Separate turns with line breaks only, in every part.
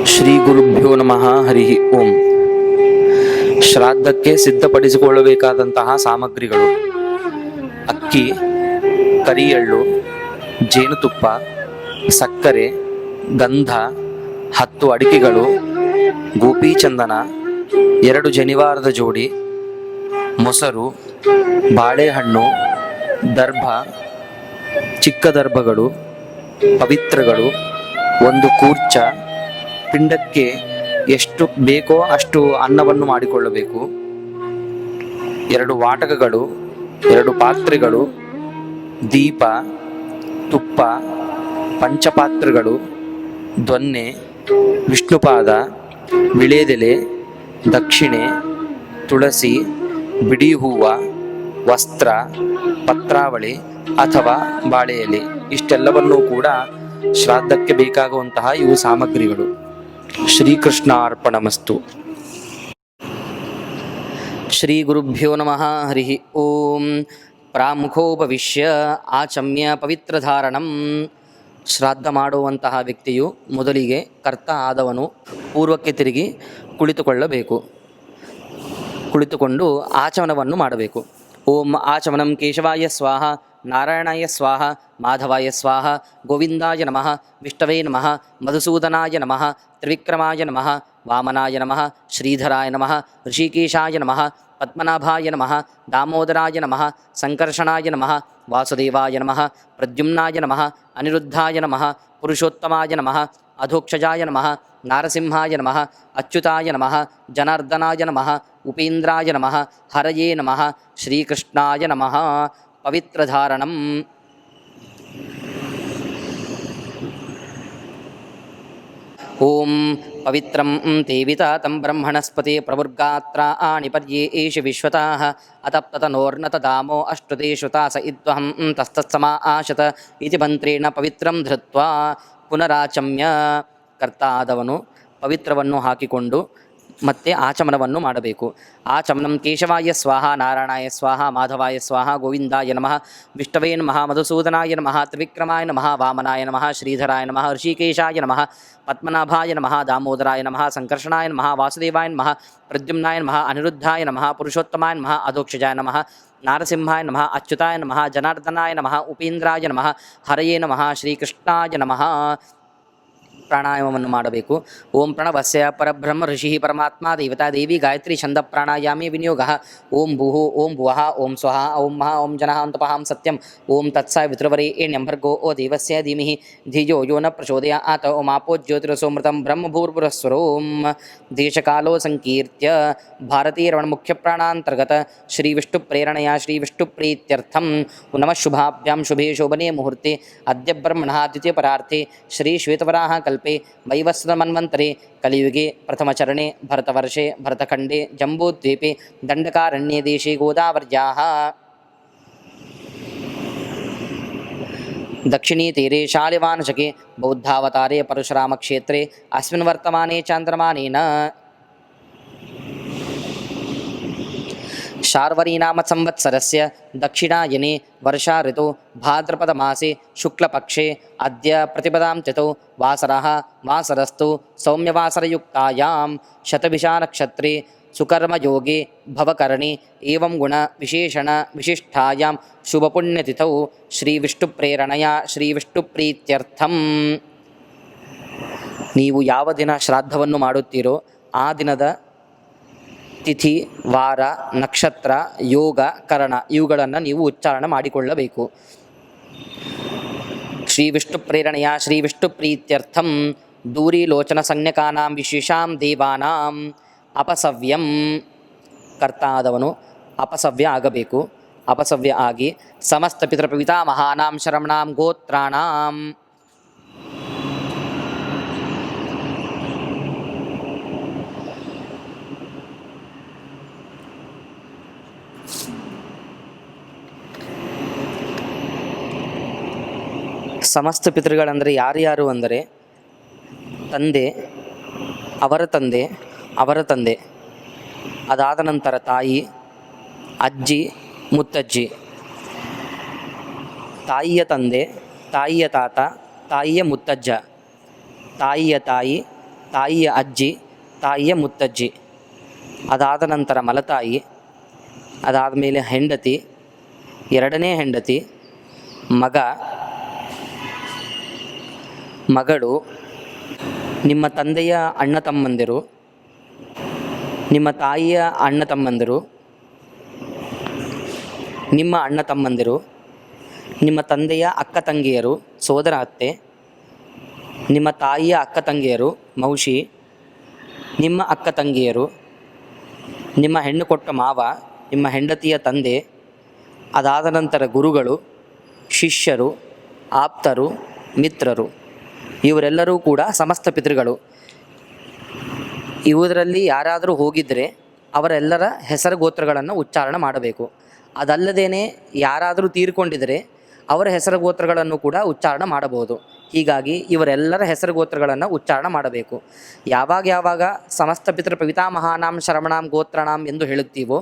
ಶ್ರೀ ಗುರುಭ್ಯೋ ನಮಃ. ಹರಿ ಓಂ. ಶ್ರಾದ್ದಕ್ಕೆ ಸಿದ್ಧಪಡಿಸಿಕೊಳ್ಳಬೇಕಾದಂತಹ ಸಾಮಗ್ರಿಗಳು: ಅಕ್ಕಿ, ಕರಿ ಎಳ್ಳು, ಜೇನುತುಪ್ಪ, ಸಕ್ಕರೆ, ಗಂಧ, 10 ಅಡಿಕೆಗಳು, ಗೋಪೀಚಂದನ, 2 ಜನಿವಾರದ ಜೋಡಿ, ಮೊಸರು, ಬಾಳೆಹಣ್ಣು, ದರ್ಭ, ಚಿಕ್ಕ ದರ್ಭಗಳು, ಪವಿತ್ರಗಳು, 1 ಕೂರ್ಚ, ಪಿಂಡಕ್ಕೆ ಎಷ್ಟು ಬೇಕೋ ಅಷ್ಟು ಅನ್ನವನ್ನು ಮಾಡಿಕೊಳ್ಳಬೇಕು, 2 ವಾಟಕಗಳು, 2 ಪಾತ್ರೆಗಳು, ದೀಪ, ತುಪ್ಪ, ಪಂಚಪಾತ್ರೆಗಳು, ದೊನ್ನೆ, ವಿಷ್ಣುಪಾದ, ವಿಳೆದೆಲೆ, ದಕ್ಷಿಣೆ, ತುಳಸಿ, ಬಿಡಿ ಹೂವ, ವಸ್ತ್ರ, ಪತ್ರಾವಳಿ ಅಥವಾ ಬಾಳೆ ಎಲೆ ಇಷ್ಟೆಲ್ಲವನ್ನೂ ಕೂಡ ಶ್ರಾದ್ದಕ್ಕೆ ಬೇಕಾಗುವಂತಹ ಇವು ಸಾಮಗ್ರಿಗಳು. ಶ್ರೀಕೃಷ್ಣಾರ್ಪಣಮಸ್ತು. ಶ್ರೀ ಗುರುಭ್ಯೋ ನಮಃ. ಹರಿ ಓಂ. ಪ್ರಾಮುಖೋಪವಿಶ್ಯ ಆಚಮ್ಯ ಪವಿತ್ರಧಾರಣಂ. ಶ್ರಾದ್ದ ಮಾಡುವಂತಹ ವ್ಯಕ್ತಿಯು ಮೊದಲಿಗೆ ಕರ್ತ ಆದವನು ಪೂರ್ವಕ್ಕೆ ತಿರುಗಿ ಕುಳಿತುಕೊಳ್ಳಬೇಕು. ಕುಳಿತುಕೊಂಡು ಆಚಮನವನ್ನು ಮಾಡಬೇಕು. ಓಂ ಆಚಮನಂ ಕೇಶವಾಯ ಸ್ವಾಹ, ನಾರಾಯಣಾಯ ಸ್ವಾಹ, ಮಾಧವಾಯ ಸ್ವಾಹ, ಗೋವಿಂದಾಯ ನಮಃ, ವಿಷ್ಣವೇ ನಮಃ, ಮಧುಸೂದನಾಯ ನಮಃ, ತ್ರಿವಿಕ್ರಮಾಯ ನಮಃ, ವಾಮನಾಯ ನಮಃ, ಶ್ರೀಧರಾಯ ನಮಃ, ಋಷಿಕೇಶಾಯ ನಮಃ, ಪದ್ಮನಾಭಾಯ ನಮಃ, ದಾಮೋದರಾಯ ನಮಃ, ಸಂಕರ್ಷಣಾಯ ನಮಃ, ವಾಸುದೇವಾಯ ನಮಃ, ಪ್ರದ್ಯುಮ್ನಾಯ ನಮಃ, ಅನಿರುದ್ಧಾಯ ನಮಃ, ಪುರುಷೋತ್ತಮಾಯ ನಮಃ, ಅಧೋಕ್ಷಜಾಯ ನಮಃ, ನಾರಸಿಂಹಾಯ ನಮಃ, ಅಚ್ಯುತಾಯ ನಮಃ, ಜನಾರ್ದನಾಯ ನಮಃ, ಉಪೇಂದ್ರಾಯ ನಮಃ, ಹರಯೇ ನಮಃ, ಶ್ರೀಕೃಷ್ಣಾಯ ನಮಃ. ಪವಿತ್ರಧಾರಣಂ. ಓಂ ಪವಿತ್ರಂ ತೇವಿತಾತಂ ಬ್ರಹ್ಮಣಸ್ಪತಿ ಪ್ರವರ್ಗಾತ್ರಾಣಿ ಪರ್ಯೇಷು ವಿಶ್ವತಾಃ ಅತಪ್ತತನೋರ್ನತದಾಮೋ ಅಷ್ಟುತೆ ಶ್ರುತಾಸ ಇದ್ವಹಂ ತಸ್ತತ್ಸಮಾ ಆಶತ ಇತಿ ಮಂತ್ರೇಣ ಪವಿತ್ರಂ ಧೃತ್ವಾ ಪುನರಾಚಮ್ಯ. ಕರ್ತ ಆದವನು ಪವಿತ್ರವನ್ನು ಹಾಕಿಕೊಂಡು ಮತ್ತೆ ಆಚಮನವನ್ನು ಮಾಡಬೇಕು. ಆಚಮನಂ ಕೇಶವಾಯ ಸ್ವಾಹ, ನಾರಾಯಣಾಯ ಸ್ವಾಹ, ಮಾಧವಾಯ ಸ್ವಾಹ, ಗೋವಿಂದಾಯ ನಮಃ, ವಿಷ್ಣವೇ ನಮಃ, ಮಧುಸೂದನಾಯ ನಮಃ, ತ್ರಿವಿಕ್ರಮಾಯ ನಮಃ, ವಾಮನಾಯ ನಮಃ, ಶ್ರೀಧರಾಯ ನಮಃ, ಋಷಿಕೇಶಾಯ ನಮಃ, ಪದ್ಮನಾಭಾಯ ನಮಃ, ದಾಮೋದರಾಯ ನಮಃ, ಸಂಕರ್ಷಣಾಯ ನಮಃ, ವಾಸುದೇವಾಯ ನಮಃ, ಪ್ರದ್ಯುಮ್ನಾಯ ನಮಃ, ಅನಿರುದ್ಧಾಯ ನಮಃ, ಪುರುಷೋತ್ತಮಾಯ ನಮಃ, ಅಧೋಕ್ಷಜಾಯ ನಮಃ, ನಾರಸಿಂಹಾಯ ನಮಃ, ಅಚ್ಯುತಾಯ ನಮಃ, ಜನಾರ್ದನಾಯ ನಮಃ, ಉಪೇಂದ್ರಾಯ ನಮಃ, ಹರಯೇ ನಮಃ, ಶ್ರೀಕೃಷ್ಣಾಯ ನಮಃ. ಪ್ರಾಣಾಯಾಮವನ್ನು ಮಾಡಬೇಕು. ಓಂ ಪ್ರಣವಸ್ಯ ಪರಬ್ರಹ್ಮ ಋಷಿ ಪರಮಾತ್ಮ ದೇವತಾ ದೇವಿ ಗಾಯತ್ರಿ ಛಂದ ಪ್ರಾಣಾಯಾಮೇ ವಿನಿಯೋಗ. ಓಂ ಭೂಃ ಓಂ ಭುವಃ ಓಂ ಸ್ವಃ ಓಂ ಮಹಾ ಓಂ ಜನಃ ಅಂತಪಹಾಂ ಸತ್ಯಂ. ಓಂ ತತ್ಸವಿತೃವರೇಣ್ಯಂ ಭರ್ಗೋ ಓ ದೇವಸ್ಯ ಧೀಮಹಿ ಧಿಯೋ ಯೋ ನ ಪ್ರಚೋದಯಾತ್. ಓಂ ಆಪೋ ಜ್ಯೋತಿರಸೋಮೃತಂ ಬ್ರಹ್ಮಭೂರ್ಭುವಸ್ವರೋಂ. ದೇಶಕಾಲೋ ಸಂಕೀರ್ತ್ಯ ಭಾರತೀಯ ರಮಣ ಮುಖ್ಯ ಪ್ರಾಣಾಂತರ್ಗತ ಶ್ರೀ ವಿಷ್ಣು ಪ್ರೇರಣೆಯ ಶ್ರೀ ವಿಷ್ಣು ಪ್ರೀತ್ಯರ್ಥಂ ನಮಃ. ಶುಭಾಭ್ಯಾಂ ಶುಭೇ ಶೋಭನೆ ಮುಹೂರ್ತೆ ಅದ್ಯ ಬ್ರಹ್ಮಣಃ ದ್ವಿತೀಯ ಪರಾರ್ಥೆ ಶ್ರೀ ಶ್ವೇತವರಾಹ ಕಲ್ಪೆ ವೈವಸ್ವತಮನ್ವಂತರೆ ಕಲಿಯುಗೆ ಪ್ರಥಮಚರಣೆ ಭರತವರ್ಷೆ ಭರತಖಂಡೆ ಜಂಬೂದ್ವೀಪೆ ದಂಡಕಾರಣ್ಯೇ ದೇಶೇ ಗೋದಾವರ್ಯಾಃ ದಕ್ಷಿಣೀ ತೀರೆ ಶಾಲಿವಾನಶಕೆ ಬೌದ್ಧಾವತಾರೆ ಪರಶುರಾಮಕ್ಷೇತ್ರೆ ಅಸ್ಮಿನ್ ವರ್ತಮಾನೆ ಚಾಂದ್ರಮಾನೇನ ಶಾರ್ವರೀನಾಮ ಸಂವತ್ಸರಸ್ಯ ದಕ್ಷಿಣಾಯನೆ ವರ್ಷಾ ಋತು ಭಾದ್ರಪದ ಮಾಸೆ ಶುಕ್ಲಪಕ್ಷೆ ಅದ್ಯ ಪ್ರತಿಪದಾಂ ತಿಥೌ ವಾಸರಃ ವಾಸರಸ್ತು ಸೌಮ್ಯವಾಸರಯುಕ್ತಾಯಾಂ ಶತಭಿಷಾ ನಕ್ಷತ್ರೆ ಸುಕರ್ಮಯೋಗೆ ಭವಕರಣಿ ಏವಂ ಗುಣ ವಿಶೇಷಣ ವಿಶಿಷ್ಟಾಯಾಂ ಶುಭಪುಣ್ಯತಿಥೌ ಶ್ರೀ ವಿಷ್ಣು ಪ್ರೇರಣೆಯ ಶ್ರೀ ವಿಷ್ಣು ಪ್ರೀತ್ಯರ್ಥಂ. ನೀವು ಯಾವ ದಿನ ಶ್ರಾದ್ದವನ್ನು ಮಾಡುತ್ತೀರೋ ಆ ದಿನದ ತಿಥಿ, ವಾರ, ನಕ್ಷತ್ರ, ಯೋಗ, ಕರಣ ಇವುಗಳನ್ನು ನೀವು ಉಚ್ಚಾರಣೆ ಮಾಡಿಕೊಳ್ಳಬೇಕು. ಶ್ರೀ ವಿಷ್ಣು ಪ್ರೇರಣೆಯ ಶ್ರೀ ವಿಷ್ಣು ಪ್ರೀತ್ಯರ್ಥಂ ದೂರೀಲೋಚನ ಸಂಜ್ಞಕಾನಾಂ ವಿಶೇಷಾಂ ದೇವಾನಾಂ ಅಪಸವ್ಯಂ. ಕರ್ತ ಆದವನು ಅಪಸವ್ಯ ಆಗಬೇಕು. ಅಪಸವ್ಯ ಆಗಿ ಸಮಸ್ತ ಪಿತೃಪಿತಾಮಹಾನಾಂ ಶರಮಣಾಂ ಗೋತ್ರಾಣಾಂ ಸಮಸ್ತ ಪಿತೃಗಳಂದರೆ ಯಾರ್ಯಾರು ಅಂದರೆ ತಂದೆ, ಅವರ ತಂದೆ, ಅವರ ತಂದೆ, ಅದಾದ ನಂತರ ತಾಯಿ, ಅಜ್ಜಿ, ಮುತ್ತಜ್ಜಿ, ತಾಯಿಯ ತಂದೆ, ತಾಯಿಯ ತಾತ, ತಾಯಿಯ ಮುತ್ತಜ್ಜ, ತಾಯಿಯ ತಾಯಿ, ತಾಯಿಯ ಅಜ್ಜಿ, ತಾಯಿಯ ಮುತ್ತಜ್ಜಿ, ಅದಾದ ನಂತರ ಮಲತಾಯಿ, ಅದಾದ ಮೇಲೆ ಹೆಂಡತಿ, ಎರಡನೇ ಹೆಂಡತಿ, ಮಗ, ಮಗಳು, ನಿಮ್ಮ ತಂದೆಯ ಅಣ್ಣ ತಮ್ಮಂದಿರು, ನಿಮ್ಮ ತಾಯಿಯ ಅಣ್ಣ ತಮ್ಮಂದಿರು, ನಿಮ್ಮ ಅಣ್ಣ ತಮ್ಮಂದಿರು, ನಿಮ್ಮ ತಂದೆಯ ಅಕ್ಕ ತಂಗಿಯರು, ಸೋದರ ಅತ್ತೆ, ನಿಮ್ಮ ತಾಯಿಯ ಅಕ್ಕ ತಂಗಿಯರು, ಮೌಶಿ, ನಿಮ್ಮ ಅಕ್ಕ ತಂಗಿಯರು, ನಿಮ್ಮ ಹೆಣ್ಣು ಕೊಟ್ಟ ಮಾವ, ನಿಮ್ಮ ಹೆಂಡತಿಯ ತಂದೆ, ಅದಾದ ನಂತರ ಗುರುಗಳು, ಶಿಷ್ಯರು, ಆಪ್ತರು, ಮಿತ್ರರು, ಇವರೆಲ್ಲರೂ ಕೂಡ ಸಮಸ್ತ ಪಿತೃಗಳು. ಇವರಲ್ಲಿ ಯಾರಾದರೂ ಹೋಗಿದ್ದರೆ ಅವರೆಲ್ಲರ ಹೆಸರು ಗೋತ್ರಗಳನ್ನು ಉಚ್ಚಾರಣೆ ಮಾಡಬೇಕು. ಅದಲ್ಲದೇ ಯಾರಾದರೂ ತೀರ್ಕೊಂಡಿದ್ದರೆ ಅವರ ಹೆಸರು ಗೋತ್ರಗಳನ್ನು ಕೂಡ ಉಚ್ಚಾರಣೆ ಮಾಡಬಹುದು. ಹೀಗಾಗಿ ಇವರೆಲ್ಲರ ಹೆಸರು ಗೋತ್ರಗಳನ್ನು ಉಚ್ಚಾರಣೆ ಮಾಡಬೇಕು. ಯಾವಾಗ ಸಮಸ್ತ ಪಿತೃ ಪಿತಾಮಹಾನಾಂ ಶರವಣಾಂ ಗೋತ್ರಣಾಂ ಎಂದು ಹೇಳುತ್ತೀವೋ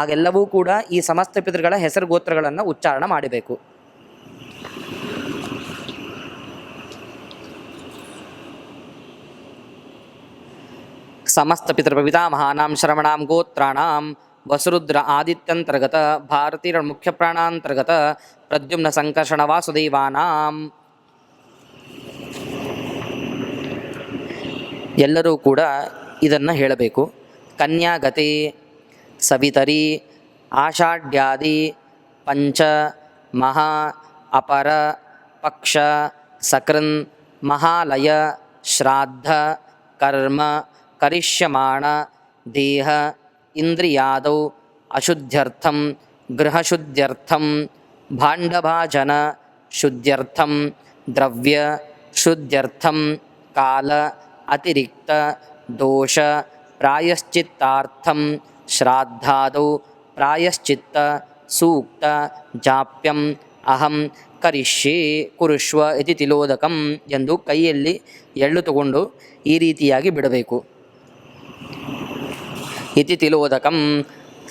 ಆಗೆಲ್ಲವೂ ಕೂಡ ಈ ಸಮಸ್ತ ಪಿತೃಗಳ ಹೆಸರು ಗೋತ್ರಗಳನ್ನು ಉಚ್ಚಾರಣೆ ಮಾಡಬೇಕು. ಸಮಸ್ತ ಪಿತೃ ಪಿತಾಮಹಾನಾಂ ಶರವಣಾಂ ಗೋತ್ರಾಣಾಂ ವಸುರುದ್ರ ಆದಿತ್ಯಂತರ್ಗತ ಭಾರತೀಯ ಮುಖ್ಯ ಪ್ರಾಣಾಂತರ್ಗತ ಪ್ರದ್ಯುಮ್ನ ಸಂಕರ್ಷಣ ವಾಸುದೇವಾನಾಂ. ಎಲ್ಲರೂ ಕೂಡ ಇದನ್ನು ಹೇಳಬೇಕು. ಕನ್ಯಾಗತಿ, ಸವಿತರಿ, ಆಷಾಢ್ಯಾದಿ, ಪಂಚ, ಮಹಾ, ಅಪರ, ಪಕ್ಷ, ಸಕೃನ್, ಮಹಾಲಯ, ಶ್ರಾದ್ಧ, ಕರ್ಮ, ಕರಿಷ್ಯಮಾಣ, ದೇಹ, ಇಂದ್ರಿಯಾದೌ, ಅಶುದ್ಧ್ಯರ್ಥಂ, ಗೃಹಶುದ್ಧ್ಯರ್ಥಂ, ಭಾಂಡಭಾಜನ ಶುದ್ಧ್ಯರ್ಥಂ, ದ್ರವ್ಯ ಶುದ್ಧ್ಯರ್ಥಂ, ಕಾಲ ಅತಿರಿಕ್ತ ದೋಷ ಪ್ರಾಯಶ್ಚಿತ್ತಾರ್ಥಂ, ಶ್ರಾದ್ದಾದೌ ಪ್ರಾಯಶ್ಚಿತ್ತ ಸೂಕ್ತ ಜಾಪ್ಯಂ ಅಹಂ ಕರಿಷ್ಯೆ ಕುರುಷ್ವ ಇತಿ ತಿಲೋದಕಂ ಎಂದು ಕೈಯಲ್ಲಿ ಎಳ್ಳು ತಗೊಂಡು ಈ ರೀತಿಯಾಗಿ ಬಿಡಬೇಕು. ಇತಿ ತಿಲೋದಕಂ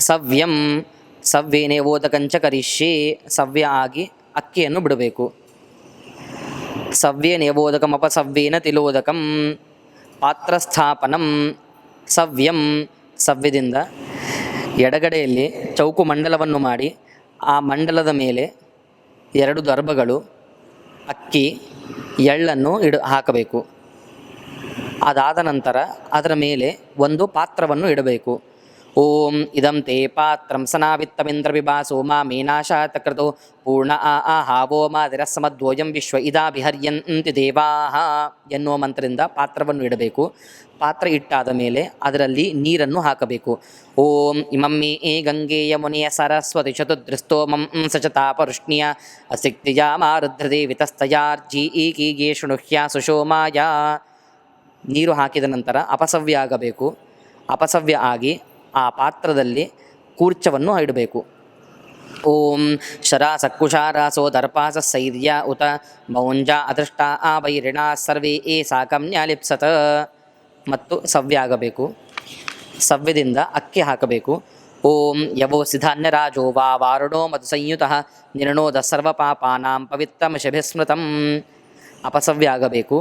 ಸವ್ಯಂ ಸವ್ಯೇನೆ ಓದಕಂಚ ಕರಿಷ್ಯೆ, ಸವ್ಯ ಆಗಿ ಅಕ್ಕಿಯನ್ನು ಬಿಡಬೇಕು. ಸವ್ಯೇನೆ ಓದಕಂ ಅಪಸವ್ಯೇನ ತಿಲೋದಕಂ. ಪಾತ್ರಸ್ಥಾಪನಂ ಸವ್ಯಂ, ಸವ್ಯದಿಂದ ಎಡಗಡೆಯಲ್ಲಿ ಚೌಕು ಮಂಡಲವನ್ನು ಮಾಡಿ ಆ ಮಂಡಲದ ಮೇಲೆ 2 ದರ್ಭಗಳು ಅಕ್ಕಿ ಎಳ್ಳನ್ನು ಹಾಕಬೇಕು. ಅದಾದ ನಂತರ ಅದರ ಮೇಲೆ ಒಂದು ಪಾತ್ರವನ್ನು ಇಡಬೇಕು. ಓಂ ಇದಂ ತೇ ಪಾತ್ರಂ ಸನಾವಿತ್ತಮಿಂದ್ರ ವಿಭಾಸೋ ಮಾ ಮೇನಾಶಾತ ಕೃತೋ ಪೂರ್ಣ ಹಾವೋ ಮಾದಿರಸ್ಸಮದ್ವೋಯಂ ವಿಶ್ವ ಇದಾಭಿಹರ್ಯಂತಿ ದೇವಾಹ ಎನ್ನುವ ಮಂತ್ರದಿಂದ ಪಾತ್ರವನ್ನು ಇಡಬೇಕು. ಪಾತ್ರ ಇಟ್ಟಾದ ಮೇಲೆ ಅದರಲ್ಲಿ ನೀರನ್ನು ಹಾಕಬೇಕು. ಓಂ ಇಮಂ ಮೇ ಗಂಗೆ ಯಮುನೆಯ ಸರಸ್ವತಿ ಚತುರ್ಧೃಸ್ತೋಮಂ ಸಚತಾಪರುಷ್ಣಿಯ ಅಸಿಕ್ತಿಯ ಮಾರುದ್ರದೇವಿತಸ್ತಯಾರ್ಜೀಕೀಗೆ ಶೃಣುಹ್ಯ ಸುಶೋಮಾಯ. ನೀರು ಹಾಕಿದ ನಂತರ ಅಪಸವ್ಯ ಆಗಬೇಕು. ಅಪಸವ್ಯ ಆಗಿ ಆ ಪಾತ್ರದಲ್ಲಿ ಕೂರ್ಚವನ್ನು ಇಡಬೇಕು. ಓಂ ಶರಾಸಕ್ಕುಶಾರಾಸೋ ದರ್ಪಾಸ ಸೈರ್ಯ ಉತ ಮೌಂಜ ಅದೃಷ್ಟ ಆ ವೈರಿಣ ಸರ್ವೇ ಏ ಸಾಕಮ್ಯಾಲಿಪ್ಸತ ಮತ್ತು ಸವ್ಯ ಆಗಬೇಕು. ಸವ್ಯದಿಂದ ಅಕ್ಕಿ ಹಾಕಬೇಕು. ಓಂ ಯವೋ ಸಿಧಾನ್ಯರಾಜೋ ವಾ ವಾರುಣೋ ಮಧು ಸಂಯುತಃ ನಿರ್ಣೋದ ಸರ್ವಪಾಪಾನಾಂ ಪವಿತ್ರಮಶಭಿಸ್ಮೃತಂ. ಅಪಸವ್ಯ ಆಗಬೇಕು.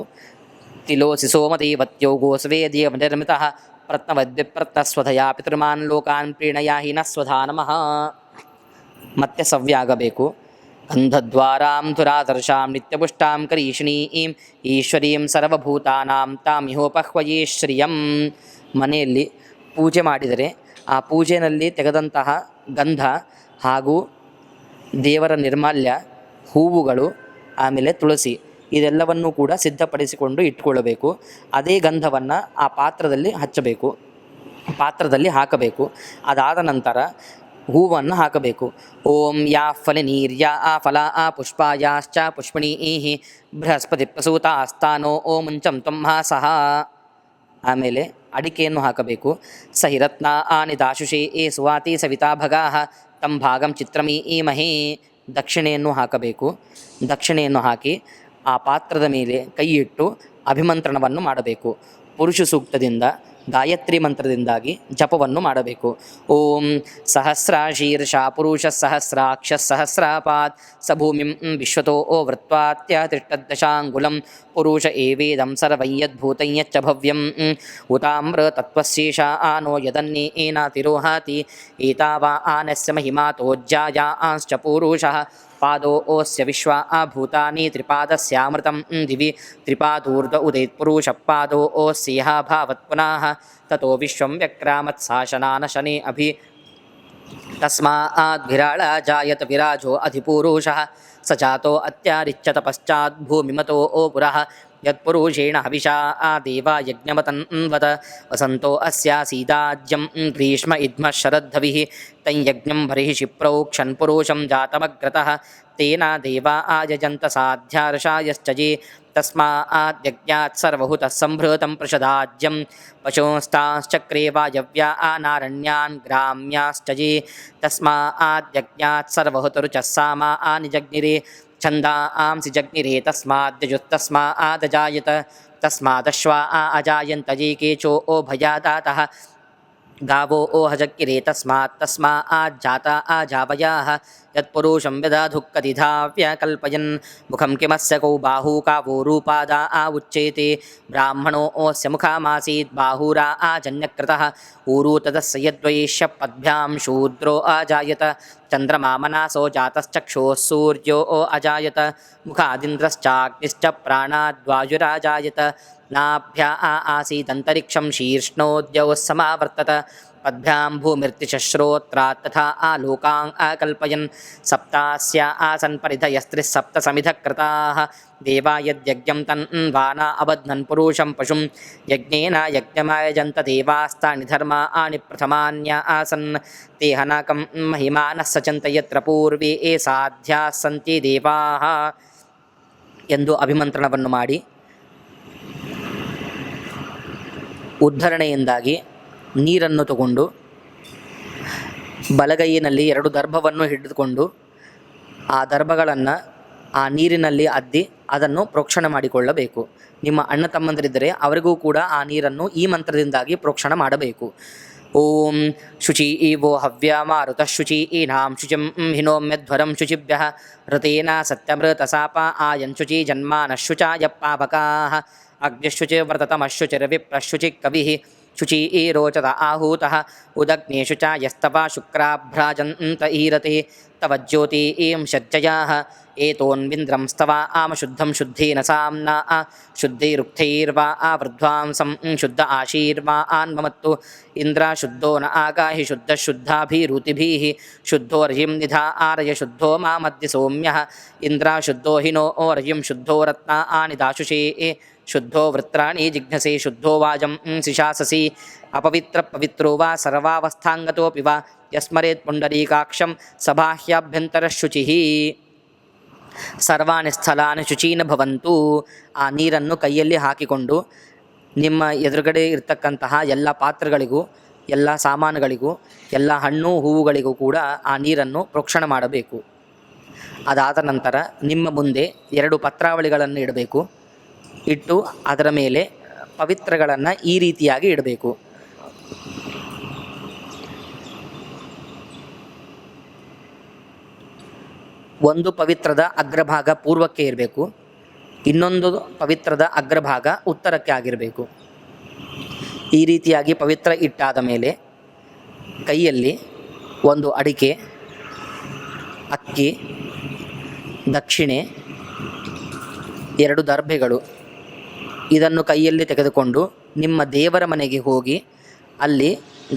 ತಿಲೋಸಿ ಸೋಮದೇವತ್ಯೋ ಗೋಸ್ವೇದೇವ ನಿರ್ಮಿತಃ ಪ್ರತ್ನವದ್ವಿಪ್ರತ್ನಸ್ವಧಯಾ ಪಿತೃಮಾನ್ ಲೋಕಾನ್ ಪ್ರೀಣಯಾಹಿ ನ ಸ್ವಧಾ ನಮಃ. ಮತ್ತೆ ಸವ್ಯ ಆಗಬೇಕು. ಗಂಧದ್ವಾರಾಂ ಧುರಾದರ್ಶಾಂ ನಿತ್ಯಪುಷ್ಟಾಂ ಕರೀಷಿಣೀಂ ಈಶ್ವರೀಂ ಸರ್ವಭೂತಾನಾಂ ತಾಮಿಹೋಪಹ್ವಯೇ ಶ್ರಿಯಂ. ಮನೆಯಲ್ಲಿ ಪೂಜೆ ಮಾಡಿದರೆ ಆ ಪೂಜೆಯಲ್ಲಿ ತೆಗೆದಂತಹ ಗಂಧ ಹಾಗೂ ದೇವರ ನಿರ್ಮಾಲ್ಯ, ಹೂವುಗಳು, ಆಮೇಲೆ ತುಳಸಿ ಇದೆಲ್ಲವನ್ನು ಕೂಡ ಸಿದ್ಧಪಡಿಸಿಕೊಂಡು ಇಟ್ಕೊಳ್ಳಬೇಕು. ಅದೇ ಗಂಧವನ್ನು ಆ ಪಾತ್ರದಲ್ಲಿ ಹಚ್ಚಬೇಕು, ಪಾತ್ರದಲ್ಲಿ ಹಾಕಬೇಕು. ಅದಾದ ನಂತರ ಹೂವನ್ನು ಹಾಕಬೇಕು. ಓಂ ಯಾ ಫಲನೀರ್ಯ ಆ ಫಲ ಆ ಪುಷ್ಪಾಯಾಶ್ಚ ಪುಷ್ಪಣೀಃ ಬೃಹಸ್ಪತಿ ಪ್ರಸೂತಾಸ್ತಾನೋ ಓಂ ಮುಂಚಂ ತ್ವಂ ಸಹ. ಆಮೇಲೆ ಅಡಿಕೆಯನ್ನು ಹಾಕಬೇಕು. ಸಹಿ ರತ್ನ ಆನಿ ದಾಶುಷೇ ಏ ಸುವಾತಿ ಸವಿತಾ ಭಗಾಃ ತಂ ಭಾಗಂ ಚಿತ್ರಮೀಮಹೇ. ದಕ್ಷಿಣೆಯನ್ನು ಹಾಕಬೇಕು. ದಕ್ಷಿಣೆಯನ್ನು ಹಾಕಿ ಆ ಪಾತ್ರದ ಮೇಲೆ ಕೈ ಇಟ್ಟು ಅಭಿಮಂತ್ರಣವನ್ನು ಮಾಡಬೇಕು. ಪುರುಷ ಸೂಕ್ತದಿಂದ ಗಾಯತ್ರಿ ಮಂತ್ರದಿಂದಾಗಿ ಜಪವನ್ನು ಮಾಡಬೇಕು. ಓಂ ಸಹಸ್ರಾಶೀರ್ಷ ಪುರುಷ ಸಹಸ್ರಾಕ್ಷ ಸಹಸ್ರಾಪಾತ್ ಸ ಭೂಮಿಂ ವಿಶ್ವತೋ ವೃತ್ವಾತ್ಯತಿಷ್ಠದಶಾಂಗುಲಂ ಪುರುಷ ಏವೇದಂ ಸರ್ವೈಯದ್ಭೂತಂ ಯಚ್ಚ ಭವ್ಯಂ ಉತಾಮ್ರ ತತ್ವಶೇಷ ಆನೋ ಯದನ್ನೇನ ತಿರೋಹಾತಿ ಏತಾವಾ ಆನಸ್ಯ ಮಹಿಮಾತೋಜ್ಜಾಯಾಶ್ಚ ಪುರುಷಃ ಪಾದೋಸ್ಯ ವಿಶ್ವ ಭೂತಾನಿ ತ್ರಿಪಾದಸ್ಯಾಮೃತಂ ದಿವಿ ತ್ರಿಪಾದೂರ್ಧ್ವ ಉದೇತ್ ಪುರುಷ ಪಾದೋಸ್ಯೇಹ ಭಾವತ್ ಪುನಃ ತಥೋ ವಿಶ್ವಂ ವ್ಯಕ್ರಾಮತ್ ಶಾಸನಾನ ಶನೇ ಅಭಿ ತಸ್ಮಾದ್ ವಿರಾಳ ಜಾಯತ ವಿರಾಜೋ ಅಧಿಪುರುಷಃ ಸ ಜಾತೋ ಅತ್ಯಾರಿಚ್ಯತ ಪಶ್ಚಾತ್ ಭೂಮಿಮತೋ ಪುರಃ ಯತ್ಪುರುಷೇಣ ಹವಿಷಾ ದೇವ ಯಜ್ಞಮತನ್ವತ ವಸಂತೋ ಅಸ್ಯಾಸೀದಾಜ್ಯಂ ಗ್ರೀಷ್ಮ ಇದ್ಮ ಶರದ್ಧವಿಃ ತಂ ಯಜ್ಞಂ ಬರ್ಹಿಷಿ ಪ್ರೋಕ್ಷನ್ ಪುರುಷಂ ಜಾತಮಗ್ರತಃ ತೇನ ದೇವಾ ಆಯಜಂತ ಸಾಧ್ಯಾರ್ಷಾಯಶ್ಚಜೆ ತಸ್ಮಾದ್ ಯಜ್ಞಾತ್ ಸರ್ವಹುತಃ ಸಂಭೃತಂ ಪ್ರಷದಾಜ್ಯಂ ಪಶೋಸ್ತಾಶ್ಚಕ್ರೆ ವಾಯವ್ಯಾ ನಾರಣ್ಯಾನ್ ಗ್ರಾಮ್ಯಾಶ್ಚಜೆ ತಸ್ಮಾದ್ ಯಜ್ಞಾತ್ ಸರ್ವಹುತರುಚಃ ಸಾಮಾ ನಿಜಗ್ನಿರೆ ಛಂದಾಂಸಿ ಜಗ್ನಿರೆ ತಸ್ಮಾದಜುಸ್ತಸ್ಮಾದಜಾಯತ ತಸ್ಮಾದಶ್ವಾ ಅಜಾಯಂತ ಜೇ ಕೇಚೋ ಭಯಾದಾತಃ गावो हजक्किरे तस्माज्जात आजावयाः यत्पुरुषं व्यदाधुक्कतिधाव्य कल्पयन् मुखं किमस्य कौ बाहू कावो रूपादा उच्येते ब्राह्मणोऽस्य मुखमासीत् बाहुरा आजन्यकृतः ऊरू तदस्य यद्वैश्य पद्भ्यां शूद्रो अजायत चन्द्रमा मनासो जातश्चक्षुः सूर्यो अजायत मुखादिन्द्रश्चाग्निश्च प्राणाद्वायुराजायत नाभ्या आसीदन्तरिक्षं शीर्ष्णोद्यौः समावर्तत पद्भ्यां भूमिर्तिश्रोत्रात् तथा आलोकान् अकल्पयन् सप्तास्या आसन् परिधयस्त्रिस्सप्तसमिधकृताः देवा यद्यज्ञं तन्वाना अबध्नन् पुरुषं पशुं यज्ञेन यज्ञमायजन्त देवास्तानि धर्माणि प्रथमान्या आसन् ते हनाकं महिमानः सचन्त यत्र पूर्वे साध्याः सन्ति देवाः ಎಂದು ಅಭಿಮಂತ್ರಣವನ್ನು ಮಾಡಿ ಉದ್ಧರಣೆಯಿಂದಾಗಿ ನೀರನ್ನು ತಗೊಂಡು ಬಲಗೈಯಿನಲ್ಲಿ 2 ದರ್ಭವನ್ನು ಹಿಡಿದುಕೊಂಡು ಆ ದರ್ಭಗಳನ್ನು ಆ ನೀರಿನಲ್ಲಿ ಅದ್ದಿ ಅದನ್ನು ಪ್ರೋಕ್ಷಣೆ ಮಾಡಿಕೊಳ್ಳಬೇಕು. ನಿಮ್ಮ ಅಣ್ಣ ತಮ್ಮಂದಿರಿದ್ದರೆ ಅವರಿಗೂ ಕೂಡ ಆ ನೀರನ್ನು ಈ ಮಂತ್ರದಿಂದಾಗಿ ಪ್ರೋಕ್ಷಣೆ ಮಾಡಬೇಕು. ಓಂ ಶುಚಿ ವೋ ಹವ್ಯ ಮಾರುತ ಶುಚಿ ಈನಾಂ ಶುಚಿಂ ಹಿನೋಮ್ಯಧ್ವರಂ ಶುಚಿಭ್ಯಃ ಋತೇನ ಸತ್ಯಮೃತಸಾಪ ಆಯನ್ ಶುಚಿ ಜನ್ಮಾನ ಶುಚಾಯ ಪಾವಕಾಃ ಅಗ್ನಿಶುಚಿರ್ವ್ರತತಮಶುಚಿರ್ವಿಪ್ರಶುಚಿ ಕವಿಃ ಶುಚಿ ರೋಚತ ಆಹೂತಃ ಉದಗ್ನೇ ಶುಚಾಯಸ್ತವ ಶುಕ್ರಾಭ್ರಾಜಂತ ಈರತೆ ತವ ಜ್ಯೋತೀಂ ಶಜ್ಜಯಾಃ ಏತೋನ್ವಿಂದ್ರಂ ಸ್ತವ ಆಮಶುದ್ಧಂ ಶುದ್ಧೇನ ಸಾಮ್ನಾ ಶುದ್ಧೈರುಕ್ತೈರ್ವಾ ವೃದ್ಧ್ವಾಂಸಂ ಶುದ್ಧ ಆಶೀರ್ವಾ ಆನ್ಮಮತ್ತು ಇಂದ್ರ ಶುದ್ಧೋ ನ ಆಗಾಹಿ ಶುದ್ಧ ಶುದ್ಧಾಭಿರುತಿಭಿಃ ಶುದ್ಧೋ ರಜಿಂ ನಿಧಾ ಆರಯ ಶುದ್ಧೋ ಮಾಮದ್ಯ ಸೌಮ್ಯಃ ಇಂದ್ರ ಶುದ್ಧೋ ಹಿನೋ ರಜಿಂ ಶುದ್ಧೋ ರತ್ನ ಆನಿದಾಶುಷೇ ಶುದ್ಧೋ ವೃತ್ರಾಣಿ ಜಿಘ್ನಸೆ ಶುದ್ಧೋ ವಾಜಂ ಸಿಶಾಸಸಿ ಅಪವಿತ್ರ ಪವಿತ್ರೋ ವಾ ಸರ್ವಾವಸ್ಥಾಂಗತೋಪಿ ವಾ ಯಸ್ಮರೇತ್ ಪುಂಡರೀಕಾಕ್ಷಂ ಸಬಾಹ್ಯಾಭ್ಯಂತರಶುಚಿಃ ಸರ್ವಾಣಿ ಸ್ಥಳಾನಿ ಶುಚೀನ ಭವಂತು. ಆ ನೀರನ್ನು ಕೈಯಲ್ಲಿ ಹಾಕಿಕೊಂಡು ನಿಮ್ಮ ಎದುರುಗಡೆ ಇರತಕ್ಕಂತಹ ಎಲ್ಲ ಪಾತ್ರೆಗಳಿಗೂ ಎಲ್ಲ ಸಾಮಾನುಗಳಿಗೂ ಎಲ್ಲ ಹಣ್ಣು ಹೂವುಗಳಿಗೂ ಕೂಡ ಆ ನೀರನ್ನು ಪ್ರೋಕ್ಷಣೆ ಮಾಡಬೇಕು. ಅದಾದ ನಂತರ ನಿಮ್ಮ ಮುಂದೆ 2 ಪತ್ರಾವಳಿಗಳನ್ನು ಇಡಬೇಕು. ಇಟ್ಟು ಅದರ ಮೇಲೆ ಪವಿತ್ರಗಳನ್ನು ಈ ರೀತಿಯಾಗಿ ಇಡಬೇಕು. ಒಂದು ಪವಿತ್ರದ ಅಗ್ರಭಾಗ ಪೂರ್ವಕ್ಕೆ ಇರಬೇಕು, ಇನ್ನೊಂದು ಪವಿತ್ರದ ಅಗ್ರಭಾಗ ಉತ್ತರಕ್ಕೆ ಆಗಿರಬೇಕು. ಈ ರೀತಿಯಾಗಿ ಪವಿತ್ರ ಇಟ್ಟಾದ ಮೇಲೆ ಕೈಯಲ್ಲಿ 1 ಅಡಿಕೆ, ಅಕ್ಕಿ, ದಕ್ಷಿಣೆ, 2 ದರ್ಭೆಗಳು ಇದನ್ನು ಕೈಯಲ್ಲಿ ತೆಗೆದುಕೊಂಡು ನಿಮ್ಮ ದೇವರ ಮನೆಗೆ ಹೋಗಿ ಅಲ್ಲಿ